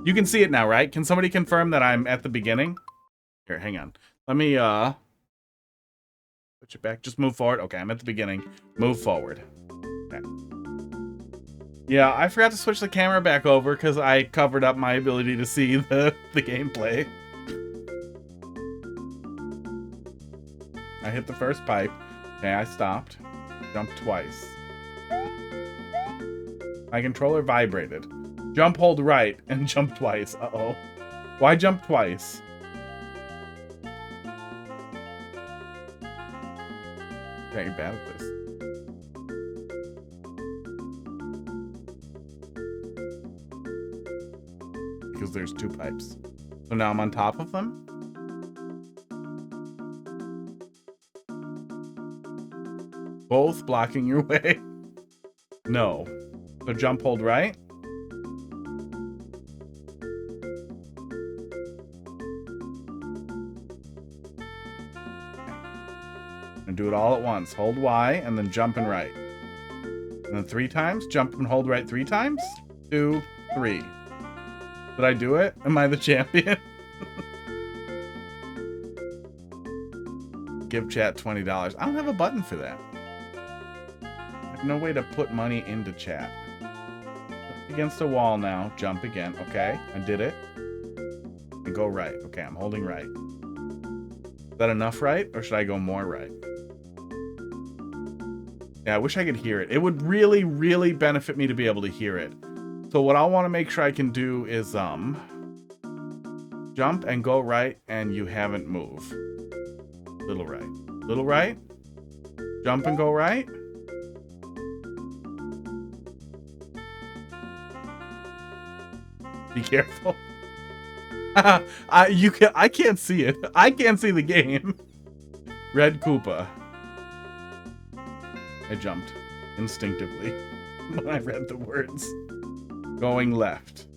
Speaker 2: you can see it now, right? Can somebody confirm that I'm at the beginning? Here, hang on. Let me switch it back. Just move forward. Okay, I'm at the beginning. Move forward. Okay. Yeah, I forgot to switch the camera back over because I covered up my ability to see the gameplay. I hit the first pipe. Okay, I stopped. Jumped twice. My controller vibrated. Jump, hold right, and jump twice. Uh-oh. Why jump twice? Okay, you're bad at this. Because there's two pipes. So now I'm on top of them? Both blocking your way? No. So jump, hold right? And do it all at once. Hold Y and then jump and right. And then 3 times. Jump and hold right 3 times. 2, 3. Did I do it? Am I the champion? Give chat $20. I don't have a button for that. I have no way to put money into chat. Against a wall now. Jump again. Okay, I did it. And go right. Okay, I'm holding right. Is that enough right? Or should I go more right? Yeah, I wish I could hear it. It would really, really benefit me to be able to hear it. So what I want to make sure I can do is jump and go right, and you haven't moved. Little right. Little right. Jump and go right. Be careful. I can't see it. I can't see the game. Red Koopa. I jumped instinctively when I read the words. Going left.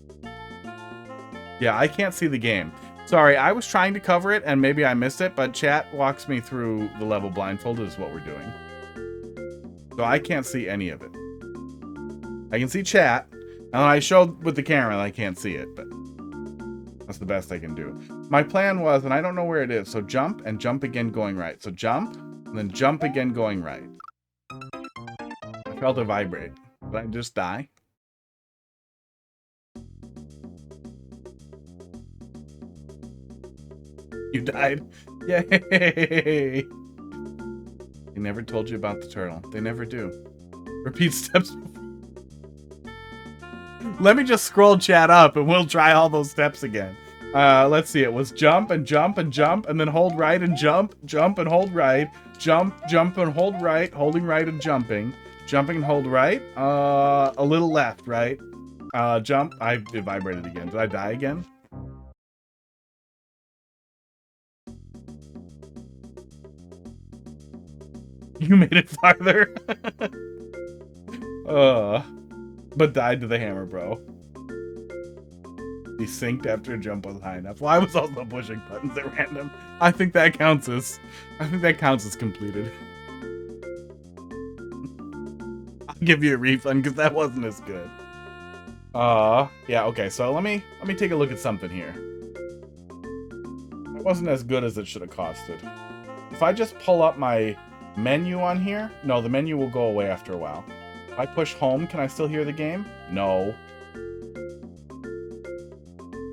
Speaker 2: Yeah, I can't see the game. Sorry, I was trying to cover it and maybe I missed it, but chat walks me through the level blindfolded is what we're doing. So I can't see any of it. I can see chat, and I showed with the camera and I can't see it, but that's the best I can do. My plan was, and I don't know where it is, so jump and jump again going right. So jump, and then jump again going right. I felt it vibrate. Did I just die? You died. Yay! They never told you about the turtle. They never do. Repeat steps. Let me just scroll chat up and we'll try all those steps again. Let's see. It was jump and jump and jump and then hold right and jump. Jump and hold right. Jump, jump and hold right. Holding right and jumping. Jumping and hold right. A little left, right? Jump. It vibrated again. Did I die again? You made it farther. But died to the hammer, bro. He synced after a jump was high enough. Well, I was also pushing buttons at random. I think that counts as completed. I'll give you a refund because that wasn't as good. Yeah, okay, so let me take a look at something here. It wasn't as good as it should have costed. If I just pull up my menu on here, no, the menu will go away after a while. If I push home, can I still hear the game? No.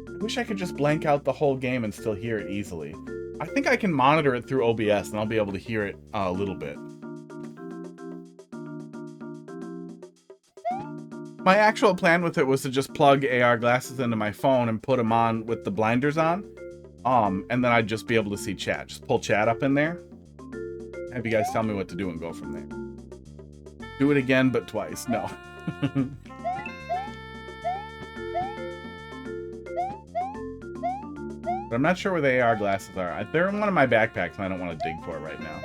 Speaker 2: I wish I could just blank out the whole game and still hear it easily. I think I can monitor it through OBS and I'll be able to hear it a little bit. My actual plan with it was to just plug AR glasses into my phone and put them on with the blinders on. And then I'd just be able to see chat. Just pull chat up in there. Have you guys tell me what to do and go from there. Do it again, but twice. No. But I'm not sure where the AR glasses are. They're in one of my backpacks, and I don't want to dig for it right now.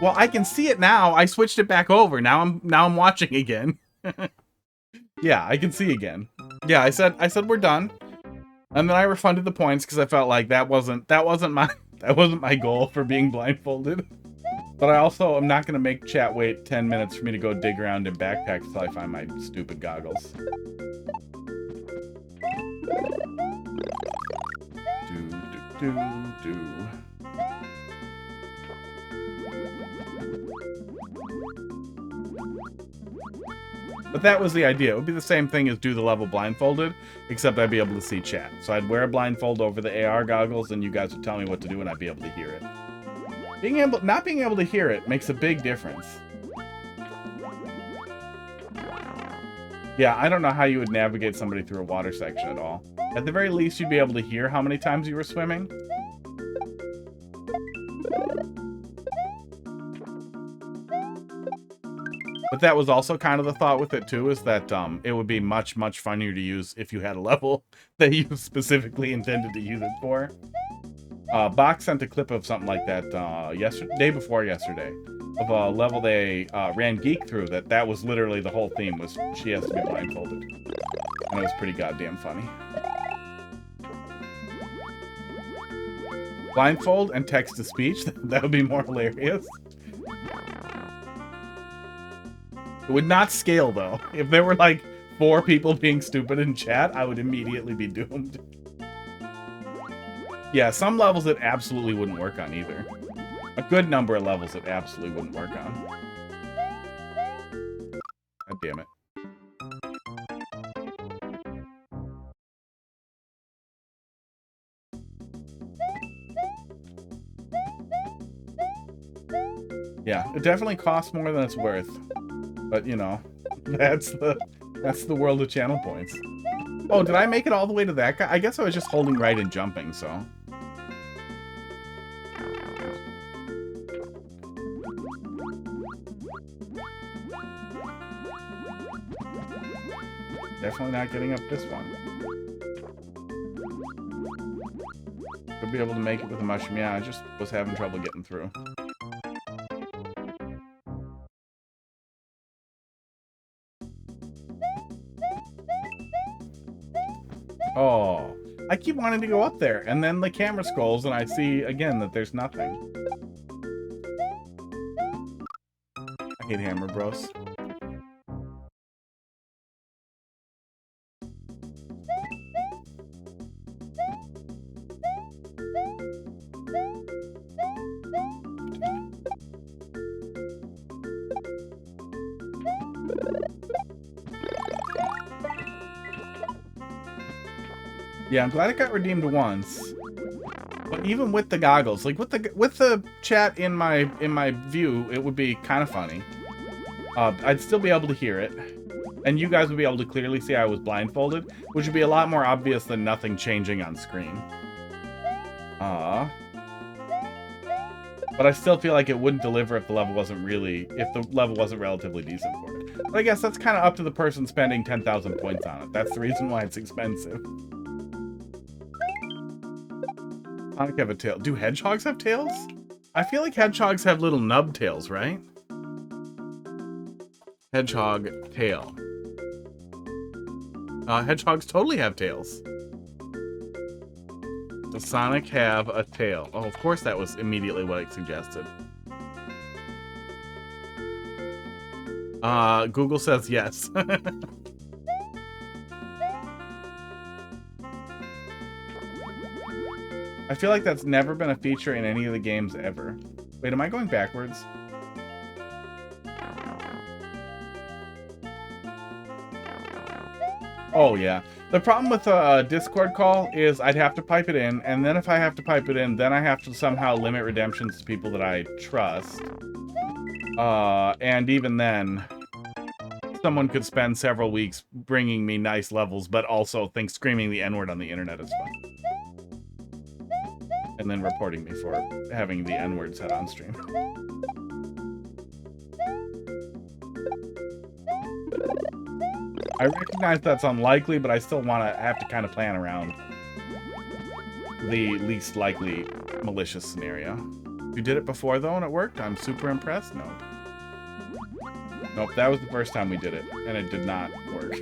Speaker 2: Well, I can see it now. I switched it back over. Now I'm watching again. Yeah, I can see again. Yeah, I said we're done. And then I refunded the points because I felt like that wasn't my goal for being blindfolded. But I also am not going to make chat wait 10 minutes for me to go dig around in backpacks until I find my stupid goggles. Do. But that was the idea. It would be the same thing as do the level blindfolded, except I'd be able to see chat. So I'd wear a blindfold over the AR goggles, and you guys would tell me what to do, and I'd be able to hear it. Not being able to hear it makes a big difference. Yeah, I don't know how you would navigate somebody through a water section at all. At the very least, you'd be able to hear how many times you were swimming. But that was also kind of the thought with it too, is that it would be much, much funnier to use if you had a level that you specifically intended to use it for. Box sent a clip of something like that day before yesterday, of a level they ran Geek through. That was literally the whole theme, was she has to be blindfolded, and it was pretty goddamn funny. Blindfold and text to speech. That would be more hilarious. It would not scale, though. If there were, like, 4 people being stupid in chat, I would immediately be doomed. Yeah, some levels it absolutely wouldn't work on either. A good number of levels it absolutely wouldn't work on. God damn it. Yeah, it definitely costs more than it's worth. But, you know, that's the world of channel points. Oh, did I make it all the way to that guy? I guess I was just holding right and jumping, so. Definitely not getting up this one. Could be able to make it with a mushroom. Yeah, I just was having trouble getting through. Oh, I keep wanting to go up there, and then the camera scrolls, and I see again that there's nothing. I hate Hammer Bros. Yeah, I'm glad it got redeemed once. But even with the goggles, like with the chat in my view, it would be kind of funny. I'd still be able to hear it, and you guys would be able to clearly see I was blindfolded, which would be a lot more obvious than nothing changing on screen. But I still feel like it wouldn't deliver if the level wasn't relatively decent for it. But I guess that's kind of up to the person spending 10,000 points on it. That's the reason why it's expensive. Sonic have a tail. Do hedgehogs have tails? I feel like hedgehogs have little nub tails, right? Hedgehog tail. Hedgehogs totally have tails. Does Sonic have a tail? Oh, of course that was immediately what I suggested. Google says yes. I feel like that's never been a feature in any of the games ever. Wait, am I going backwards? Oh, yeah. The problem with a Discord call is I'd have to pipe it in, and then if I have to pipe it in, then I have to somehow limit redemptions to people that I trust. And even then, someone could spend several weeks bringing me nice levels, but also think screaming the N-word on the internet is fun. And then reporting me for having the N-word said on stream. I recognize that's unlikely, but I still have to kind of plan around the least likely malicious scenario. You did it before, though, and it worked? I'm super impressed? Nope. Nope, that was the first time we did it, and it did not work.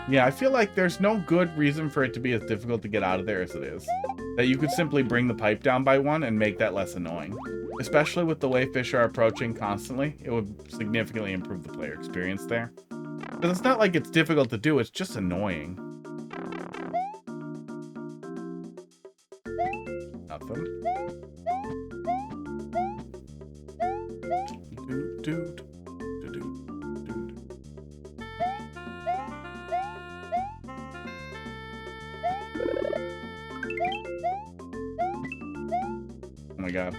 Speaker 2: Yeah, I feel like there's no good reason for it to be as difficult to get out of there as it is. That you could simply bring the pipe down by one and make that less annoying. Especially with the way fish are approaching constantly, it would significantly improve the player experience there. Because it's not like it's difficult to do, it's just annoying. Nothing. Oh my god.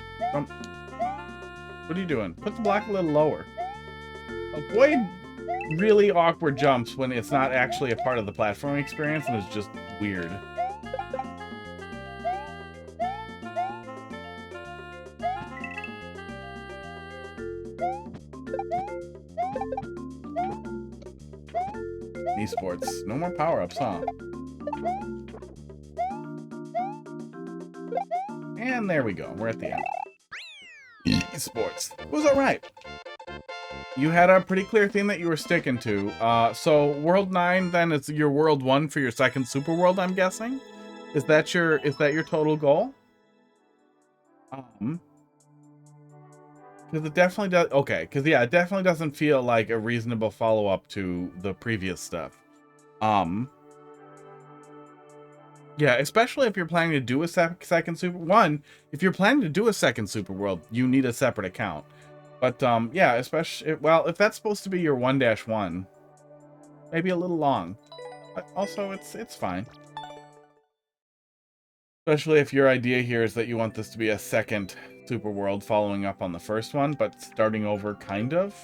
Speaker 2: What are you doing? Put the block a little lower. Avoid really awkward jumps when it's not actually a part of the platforming experience and it's just weird. Esports. No more power-ups, huh? And there we go. We're at the end. Esports. It was alright. You had a pretty clear theme that you were sticking to. So World 9 then is your World 1 for your second Super World, I'm guessing? Is that your total goal? Because it definitely does. Okay, because yeah, it definitely doesn't feel like a reasonable follow-up to the previous stuff. Yeah, especially if you're planning to do a second Super... if you're planning to do a second Super World, you need a separate account. But, yeah, especially... Well, if that's supposed to be your 1-1, maybe a little long. But also, it's fine. Especially if your idea here is that you want this to be a second super world following up on the first one, but starting over kind of.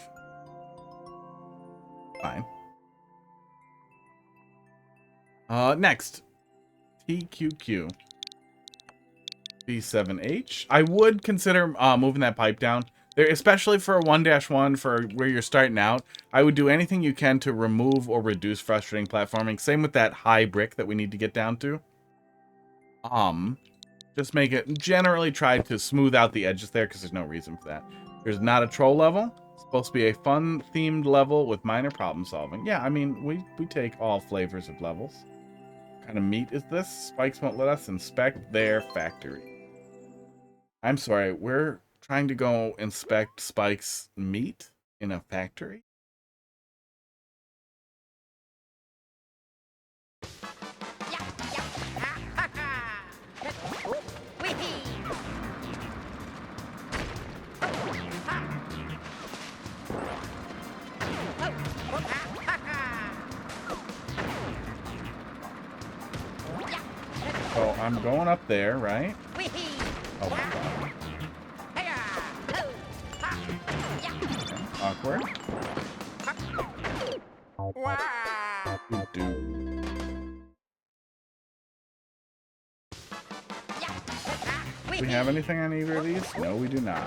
Speaker 2: Fine. Next. TQQ. B7H. I would consider moving that pipe down. There, especially for a 1-1 for where you're starting out, I would do anything you can to remove or reduce frustrating platforming. Same with that high brick that we need to get down to. Just make it, generally try to smooth out the edges there because there's no reason for that. There's not a troll level. It's supposed to be a fun themed level with minor problem solving. Yeah, I mean, we take all flavors of levels. What kind of meat is this? Spikes won't let us inspect their factory. I'm sorry, we're trying to go inspect Spike's meat in a factory? So I'm going up there, right? Oh, God. Awkward. Do we have anything on either of these? No, we do not.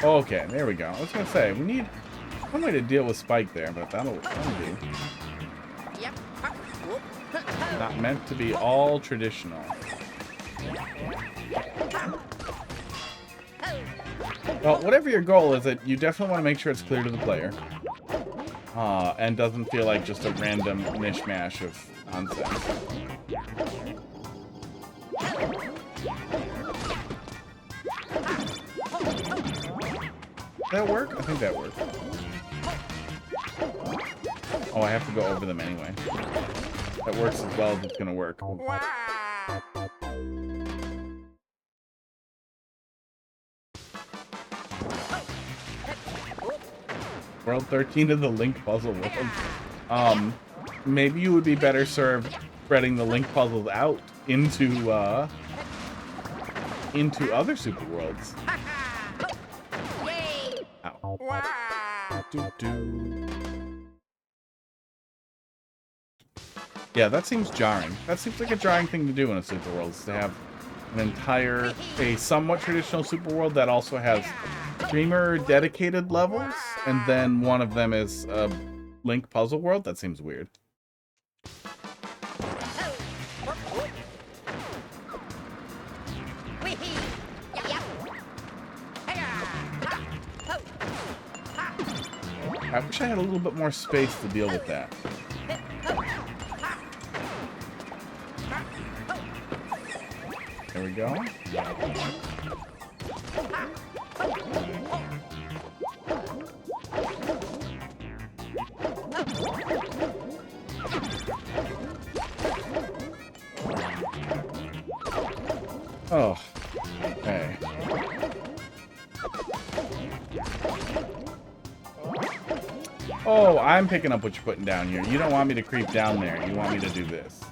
Speaker 2: Okay, there we go. I was gonna say, we need some way to deal with Spike there, but that'll do. Not meant to be all traditional. Well, whatever your goal is, you definitely want to make sure it's clear to the player. And doesn't feel like just a random mishmash of nonsense. Did that work? I think that worked. Oh, I have to go over them anyway. That works as well as it's gonna work. World 13 of the Link puzzle world. Maybe you would be better served spreading the Link puzzles out into other super worlds. Yeah, that seems jarring. That seems like a jarring thing to do in a super world, is to have an entire, a somewhat traditional super world that also has streamer dedicated levels, and then one of them is a Link puzzle world. That seems weird. I wish I had a little bit more space to deal with that. There we go. Oh, okay. Oh, I'm picking up what you're putting down here. You don't want me to creep down there. You want me to do this.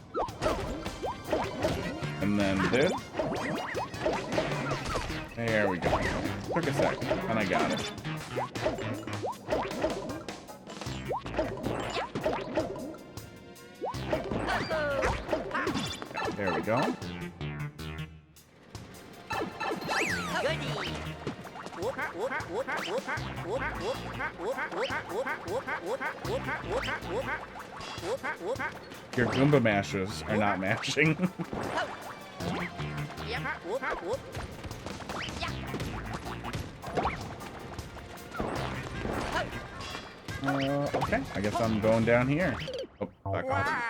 Speaker 2: And then this. There we go. Took a second, and I got it. There we go. Your Goomba mashers are not mashing. Okay, I guess I'm going down here. Oh, back off.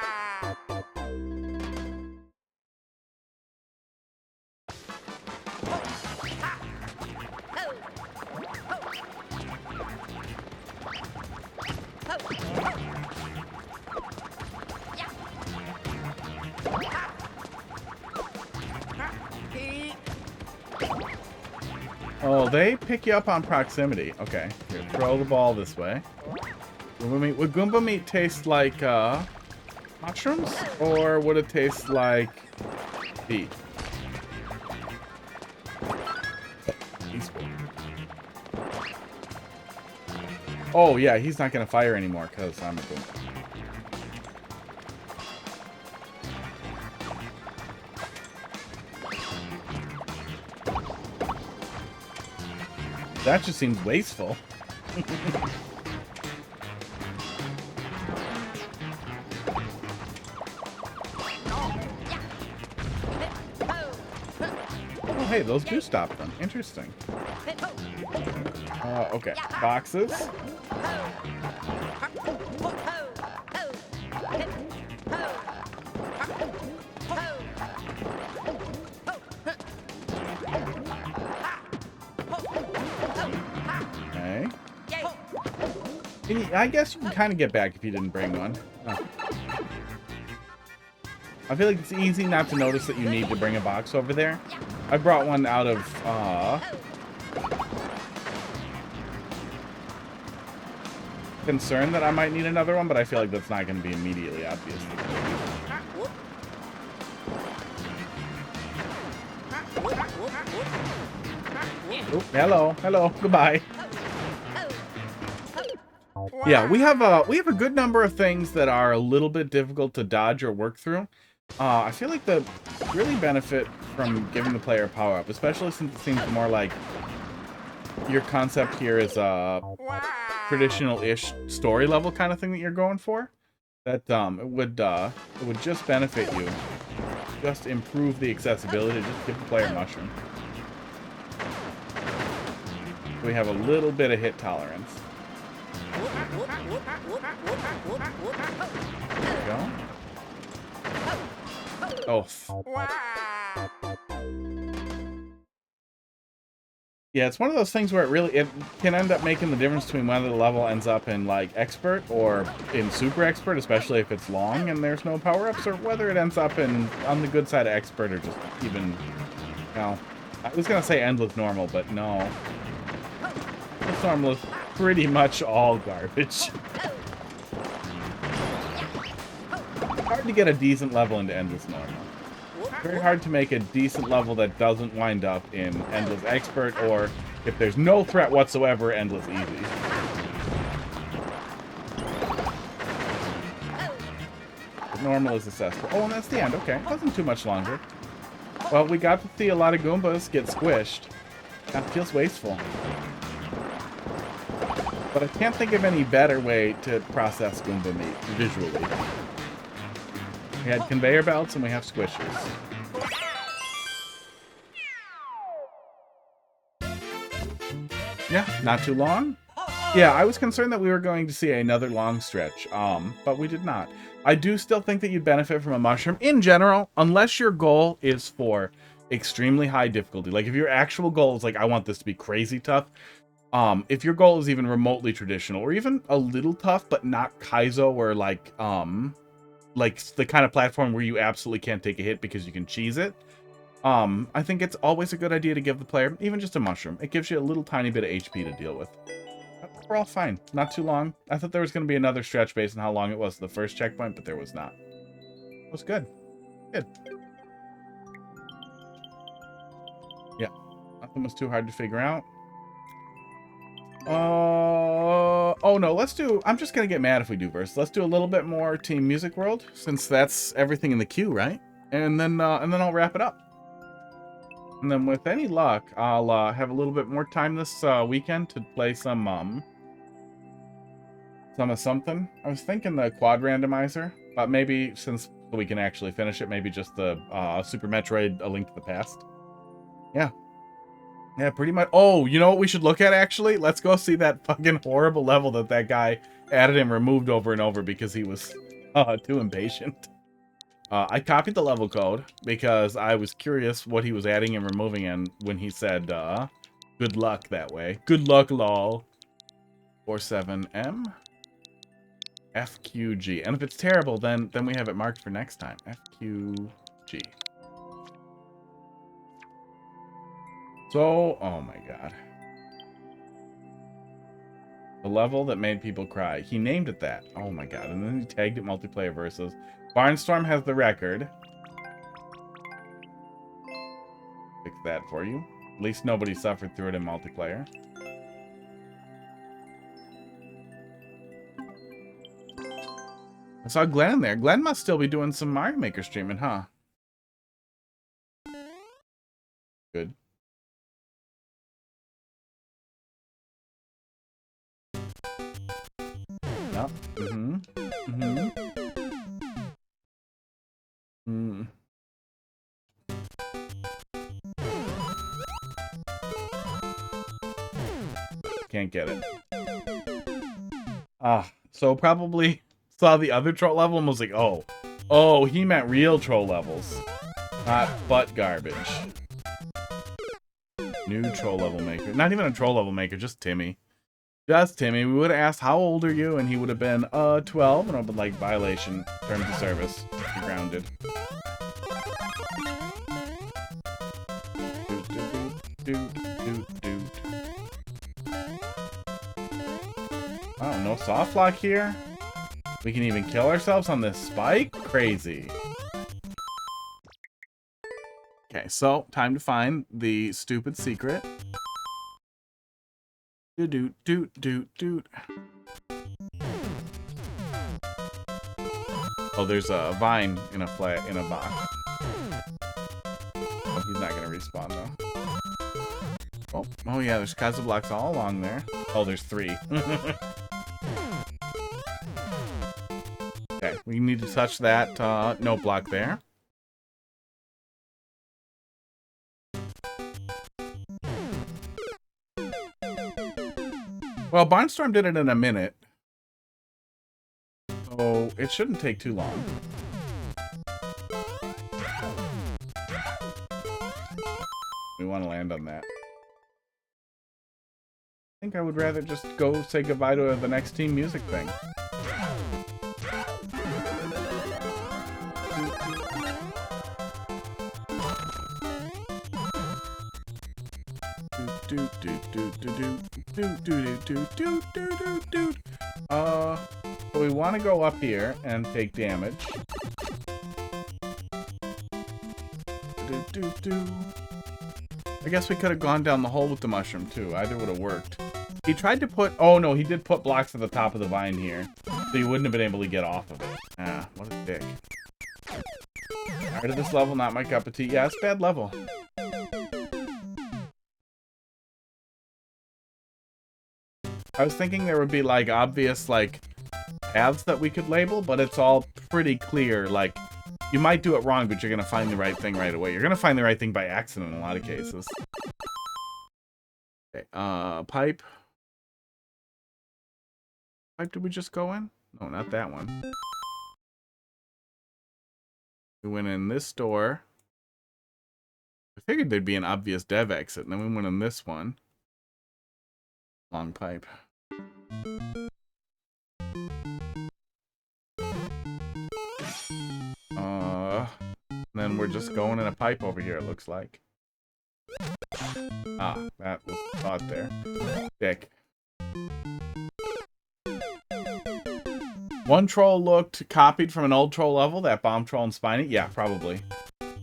Speaker 2: Oh, they pick you up on proximity. Okay, here, throw the ball this way. Would Goomba meat taste like mushrooms, or would it taste like beef? Oh yeah, he's not gonna fire anymore because I'm a Goomba. That just seems wasteful. Oh, hey, those do stop them. Interesting. Okay, boxes. Okay. I guess you can kind of get back if you didn't bring one. Oh. I feel like it's easy not to notice that you need to bring a box over there. I brought one out of concern that I might need another one, but I feel like that's not going to be immediately obvious. Oh, hello, goodbye. Yeah, we have a good number of things that are a little bit difficult to dodge or work through. I feel like the really benefit from giving the player a power up, especially since it seems more like your concept here is a traditional-ish story level kind of thing that you're going for. That it would just benefit you, just improve the accessibility, just give the player a mushroom. We have a little bit of hit tolerance. There we go. Oh. Yeah, it's one of those things where it can end up making the difference between whether the level ends up in like expert or in super expert, especially if it's long and there's no power-ups, or whether it ends up in on the good side of expert or just even, you know, I was gonna say endless normal, but no. Endless normal is pretty much all garbage. Hard to get a decent level into endless normal. Very hard to make a decent level that doesn't wind up in endless expert, or if there's no threat whatsoever, endless easy. But normal is accessible. Oh, and that's the end. Okay, it wasn't too much longer. Well, we got to see a lot of Goombas get squished. That feels wasteful. But I can't think of any better way to process Goomba meat visually. We had conveyor belts and we have squishers. Yeah, not too long. Yeah, I was concerned that we were going to see another long stretch, but we did not. I do still think that you'd benefit from a mushroom in general, unless your goal is for extremely high difficulty. Like if your actual goal is like, I want this to be crazy tough. If your goal is even remotely traditional or even a little tough, but not Kaizo or like the kind of platform where you absolutely can't take a hit because you can cheese it. I think it's always a good idea to give the player even just a mushroom. It gives you a little tiny bit of HP to deal with. We're all fine. Not too long. I thought there was going to be another stretch based on how long it was the first checkpoint, but there was not. It was good. Good. Yeah. Nothing was too hard to figure out. Oh no, let's do, I'm just gonna get mad if we do verse. Let's do a little bit more Team Music World, since that's everything in the queue, right? And then I'll wrap it up. And then with any luck, I'll have a little bit more time this weekend to play some of something. I was thinking the quad randomizer, but maybe since we can actually finish it, maybe just the Super Metroid: A Link to the Past. Yeah. Yeah, pretty much. Oh, you know what we should look at, actually? Let's go see that fucking horrible level that guy added and removed over and over because he was too impatient. I copied the level code because I was curious what he was adding and removing, and when he said, good luck that way. Good luck, lol. 47M. FQG. And if it's terrible, then we have it marked for next time. FQG. So, oh my god. The level that made people cry. He named it that. Oh my god. And then he tagged it multiplayer versus. Barnstorm has the record. Fix that for you. At least nobody suffered through it in multiplayer. I saw Glenn there. Glenn must still be doing some Mario Maker streaming, huh? Good. Yep. Mm-hmm. Mm-hmm. Mm. Can't get it. So probably saw the other troll level and was like, oh, he meant real troll levels, not butt garbage. New troll level maker. Not even a troll level maker, just Timmy. Just Timmy. We would have asked, how old are you? And he would have been, 12. And I'd been like, violation, terms of service, you're grounded. Oh, no soft lock here? We can even kill ourselves on this spike? Crazy. Okay, so time to find the stupid secret. Doot doot doot doot. Oh, there's a vine in a box. Oh, he's not gonna respawn though. Oh yeah, there's Kaza blocks all along there. Oh, there's 3. Okay, we need to touch that note block there. Well, Barnstorm did it in a minute, so it shouldn't take too long. We want to land on that. I think I would rather just go say goodbye to the next team music thing. So we want to go up here and take damage. I guess we could have gone down the hole with the mushroom too. Either would have worked. He tried to put, oh no, he did put blocks at the top of the vine here, so you wouldn't have been able to get off of it. Ah, what a dick. Tired of this level, not my cup of tea. Yeah, it's a bad level. I was thinking there would be like obvious like paths that we could label, but it's all pretty clear. Like you might do it wrong, but you're gonna find the right thing right away. You're gonna find the right thing by accident in a lot of cases. Okay, pipe. Pipe did we just go in? No, not that one. We went in this door. I figured there'd be an obvious dev exit, and then we went in this one. Long pipe. Then we're just going in a pipe over here, it looks like. Ah, that was the thought there. Dick. One troll looked copied from an old troll level, that bomb troll and Spiny. Yeah, probably.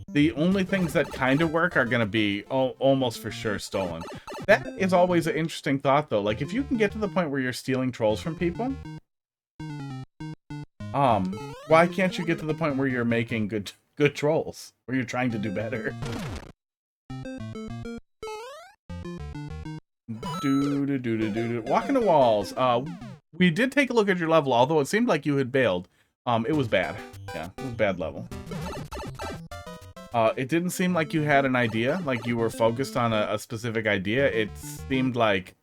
Speaker 2: The only things that kind of work are going to be almost for sure stolen. That is always an interesting thought, though. Like, if you can get to the point where you're stealing trolls from people, why can't you get to the point where you're making good trolls? Where you're trying to do better? Walking the walls. We did take a look at your level, although it seemed like you had bailed. It was bad. Yeah, it was a bad level. It didn't seem like you had an idea, like you were focused on a specific idea. It seemed like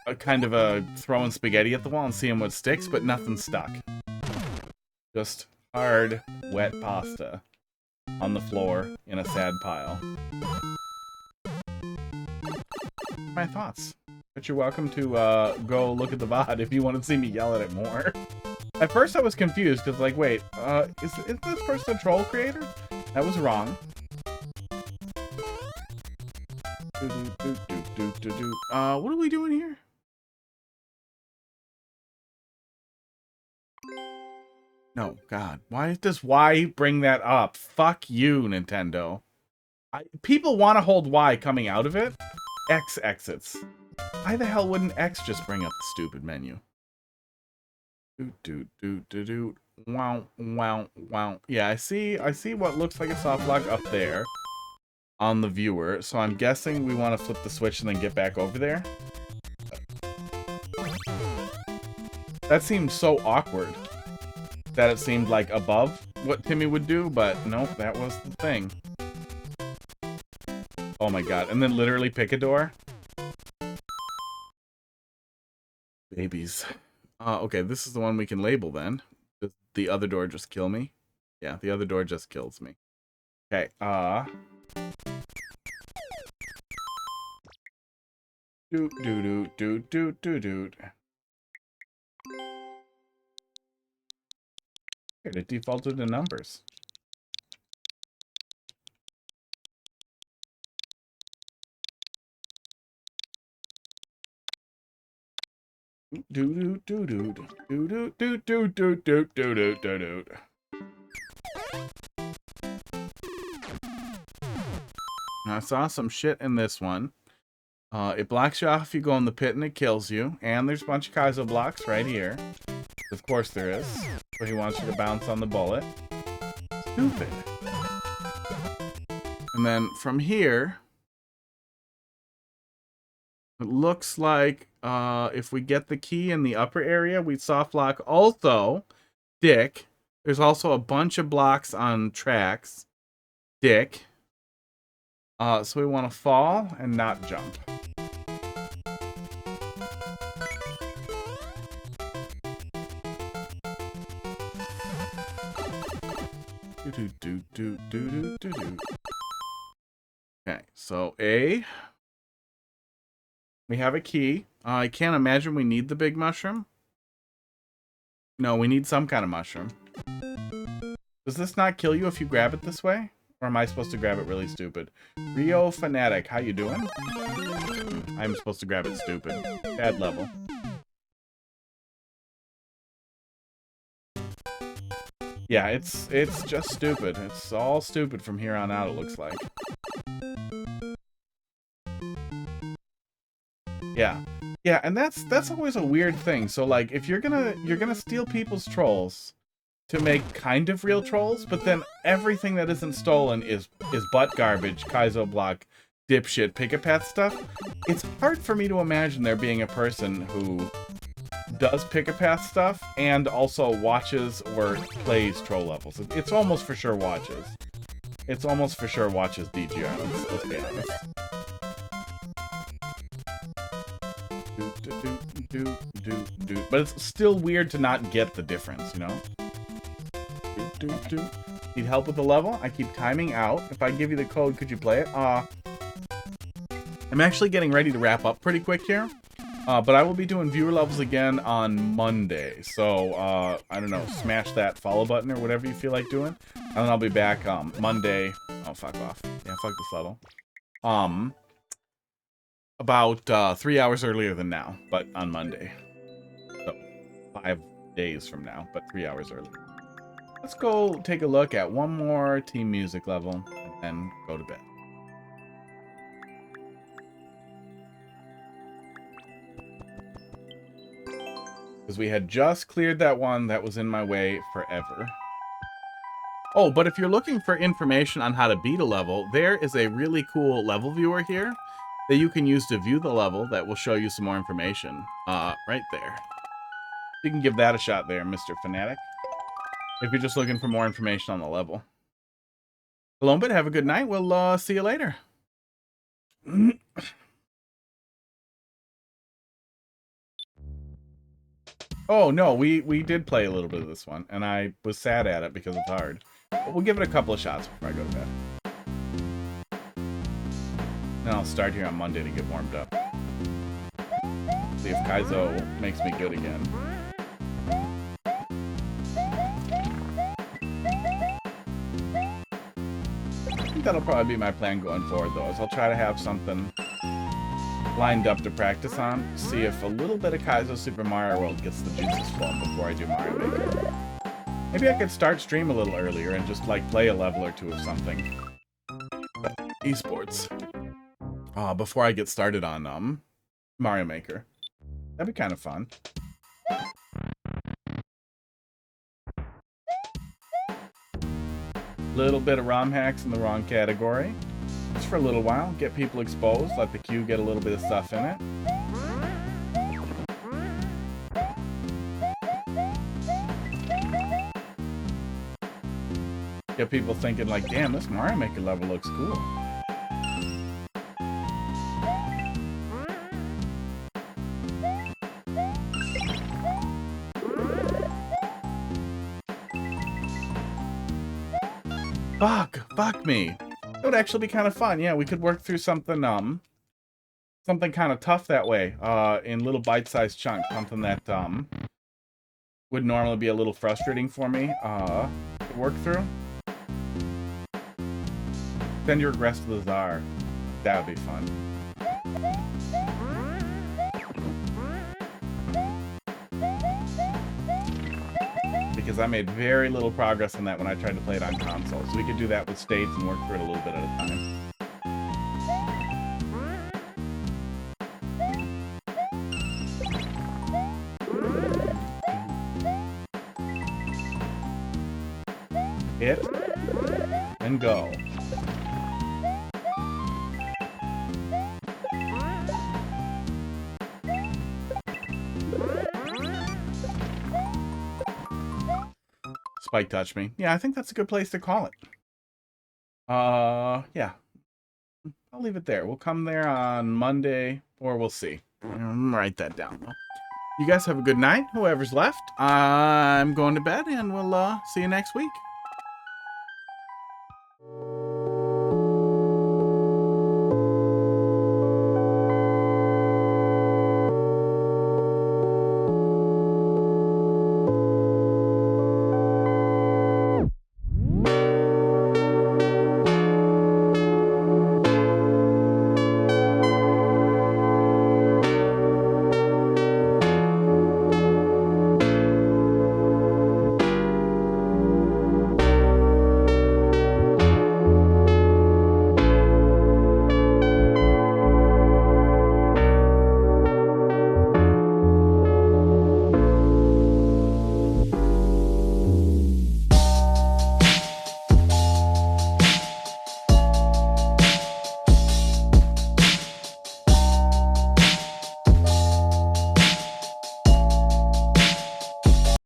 Speaker 2: a kind of a throwing spaghetti at the wall and seeing what sticks, but nothing stuck. Just hard, wet pasta on the floor in a sad pile. My thoughts. But you're welcome to go look at the VOD if you want to see me yell at it more. At first I was confused, because like, wait, is this person a troll creator? That was wrong. What are we doing here? No, God. Why does Y bring that up? Fuck you, Nintendo. People want to hold Y coming out of it. X exits. Why the hell wouldn't X just bring up the stupid menu? Do. Wow, wow, wow. Yeah, I see what looks like a soft lock up there on the viewer. So I'm guessing we want to flip the switch and then get back over there. That seemed so awkward that it seemed like above what Timmy would do, but nope, that was the thing. Oh my God, and then literally pick a door. Babies. Okay, this is the one we can label then. Does the other door just kill me? Yeah, the other door just kills me. Okay, Doot. Here, it defaulted to numbers. Do. I saw some shit in this one. It blocks you off if you go in the pit and it kills you. And there's a bunch of Kaizo blocks right here. Of course there is. So he wants you to bounce on the bullet. Stupid. And then from here, it looks like if we get the key in the upper area, we soft lock. Also, Dick, there's also a bunch of blocks on tracks. Dick. So we want to fall and not jump. Okay, so A. We have a key. I can't imagine we need the big mushroom. No, we need some kind of mushroom. Does this not kill you if you grab it this way? Or am I supposed to grab it really stupid? Rio Fanatic, how you doing? I'm supposed to grab it stupid. Bad level. Yeah, it's just stupid. It's all stupid from here on out, it looks like. Yeah. Yeah, and that's always a weird thing. So like if you're gonna steal people's trolls to make kind of real trolls, but then everything that isn't stolen is butt garbage, Kaizo block, dipshit, pick-a-path stuff. It's hard for me to imagine there being a person who does pick-a-path stuff and also watches or plays troll levels. It's almost for sure watches. It's almost for sure watches DGR, let's be honest. But it's still weird to not get the difference, you know? Need help with the level? I keep timing out. If I give you the code, could you play it? I'm actually getting ready to wrap up pretty quick here. But I will be doing viewer levels again on Monday. So, I don't know, smash that follow button or whatever you feel like doing. And then I'll be back Monday. Oh, fuck off. Yeah, fuck this level. About 3 hours earlier than now, but on Monday. So, 5 days from now, but 3 hours earlier. Let's go take a look at one more team music level and then go to bed. Because we had just cleared that one that was in my way forever. Oh, but if you're looking for information on how to beat a level, there is a really cool level viewer here that you can use to view the level that will show you some more information. Right there. You can give that a shot there, Mr. Fanatic. If you're just looking for more information on the level. Colombid, have a good night. We'll see you later. Oh, no, we did play a little bit of this one, and I was sad at it because it's hard. But we'll give it a couple of shots before I go to bed. Then I'll start here on Monday to get warmed up. See if Kaizo makes me good again. I think that'll probably be my plan going forward, though, is I'll try to have something lined up to practice on. See if a little bit of Kaizo Super Mario World gets the juices flowing before I do Mario Maker. Maybe I could start stream a little earlier and just like play a level or two of something. But esports. Before I get started on Mario Maker. That'd be kind of fun. Little bit of ROM hacks in the wrong category. Just for a little while, get people exposed, let the queue get a little bit of stuff in it. Get people thinking like, damn, this Mario Maker level looks cool. Fuck me. It would actually be kind of fun. Yeah, we could work through something something kind of tough that way, in little bite-sized chunks, something that would normally be a little frustrating for me to work through. Send your regrets to the Czar. That would be fun. Because I made very little progress on that when I tried to play it on console. So we could do that with states and work through it a little bit at a time. Hit and go. Spike touched me. Yeah, I think that's a good place to call it. Yeah. I'll leave it there. We'll come there on Monday, or we'll see. Write that down. You guys have a good night, whoever's left. I'm going to bed, and we'll see you next week.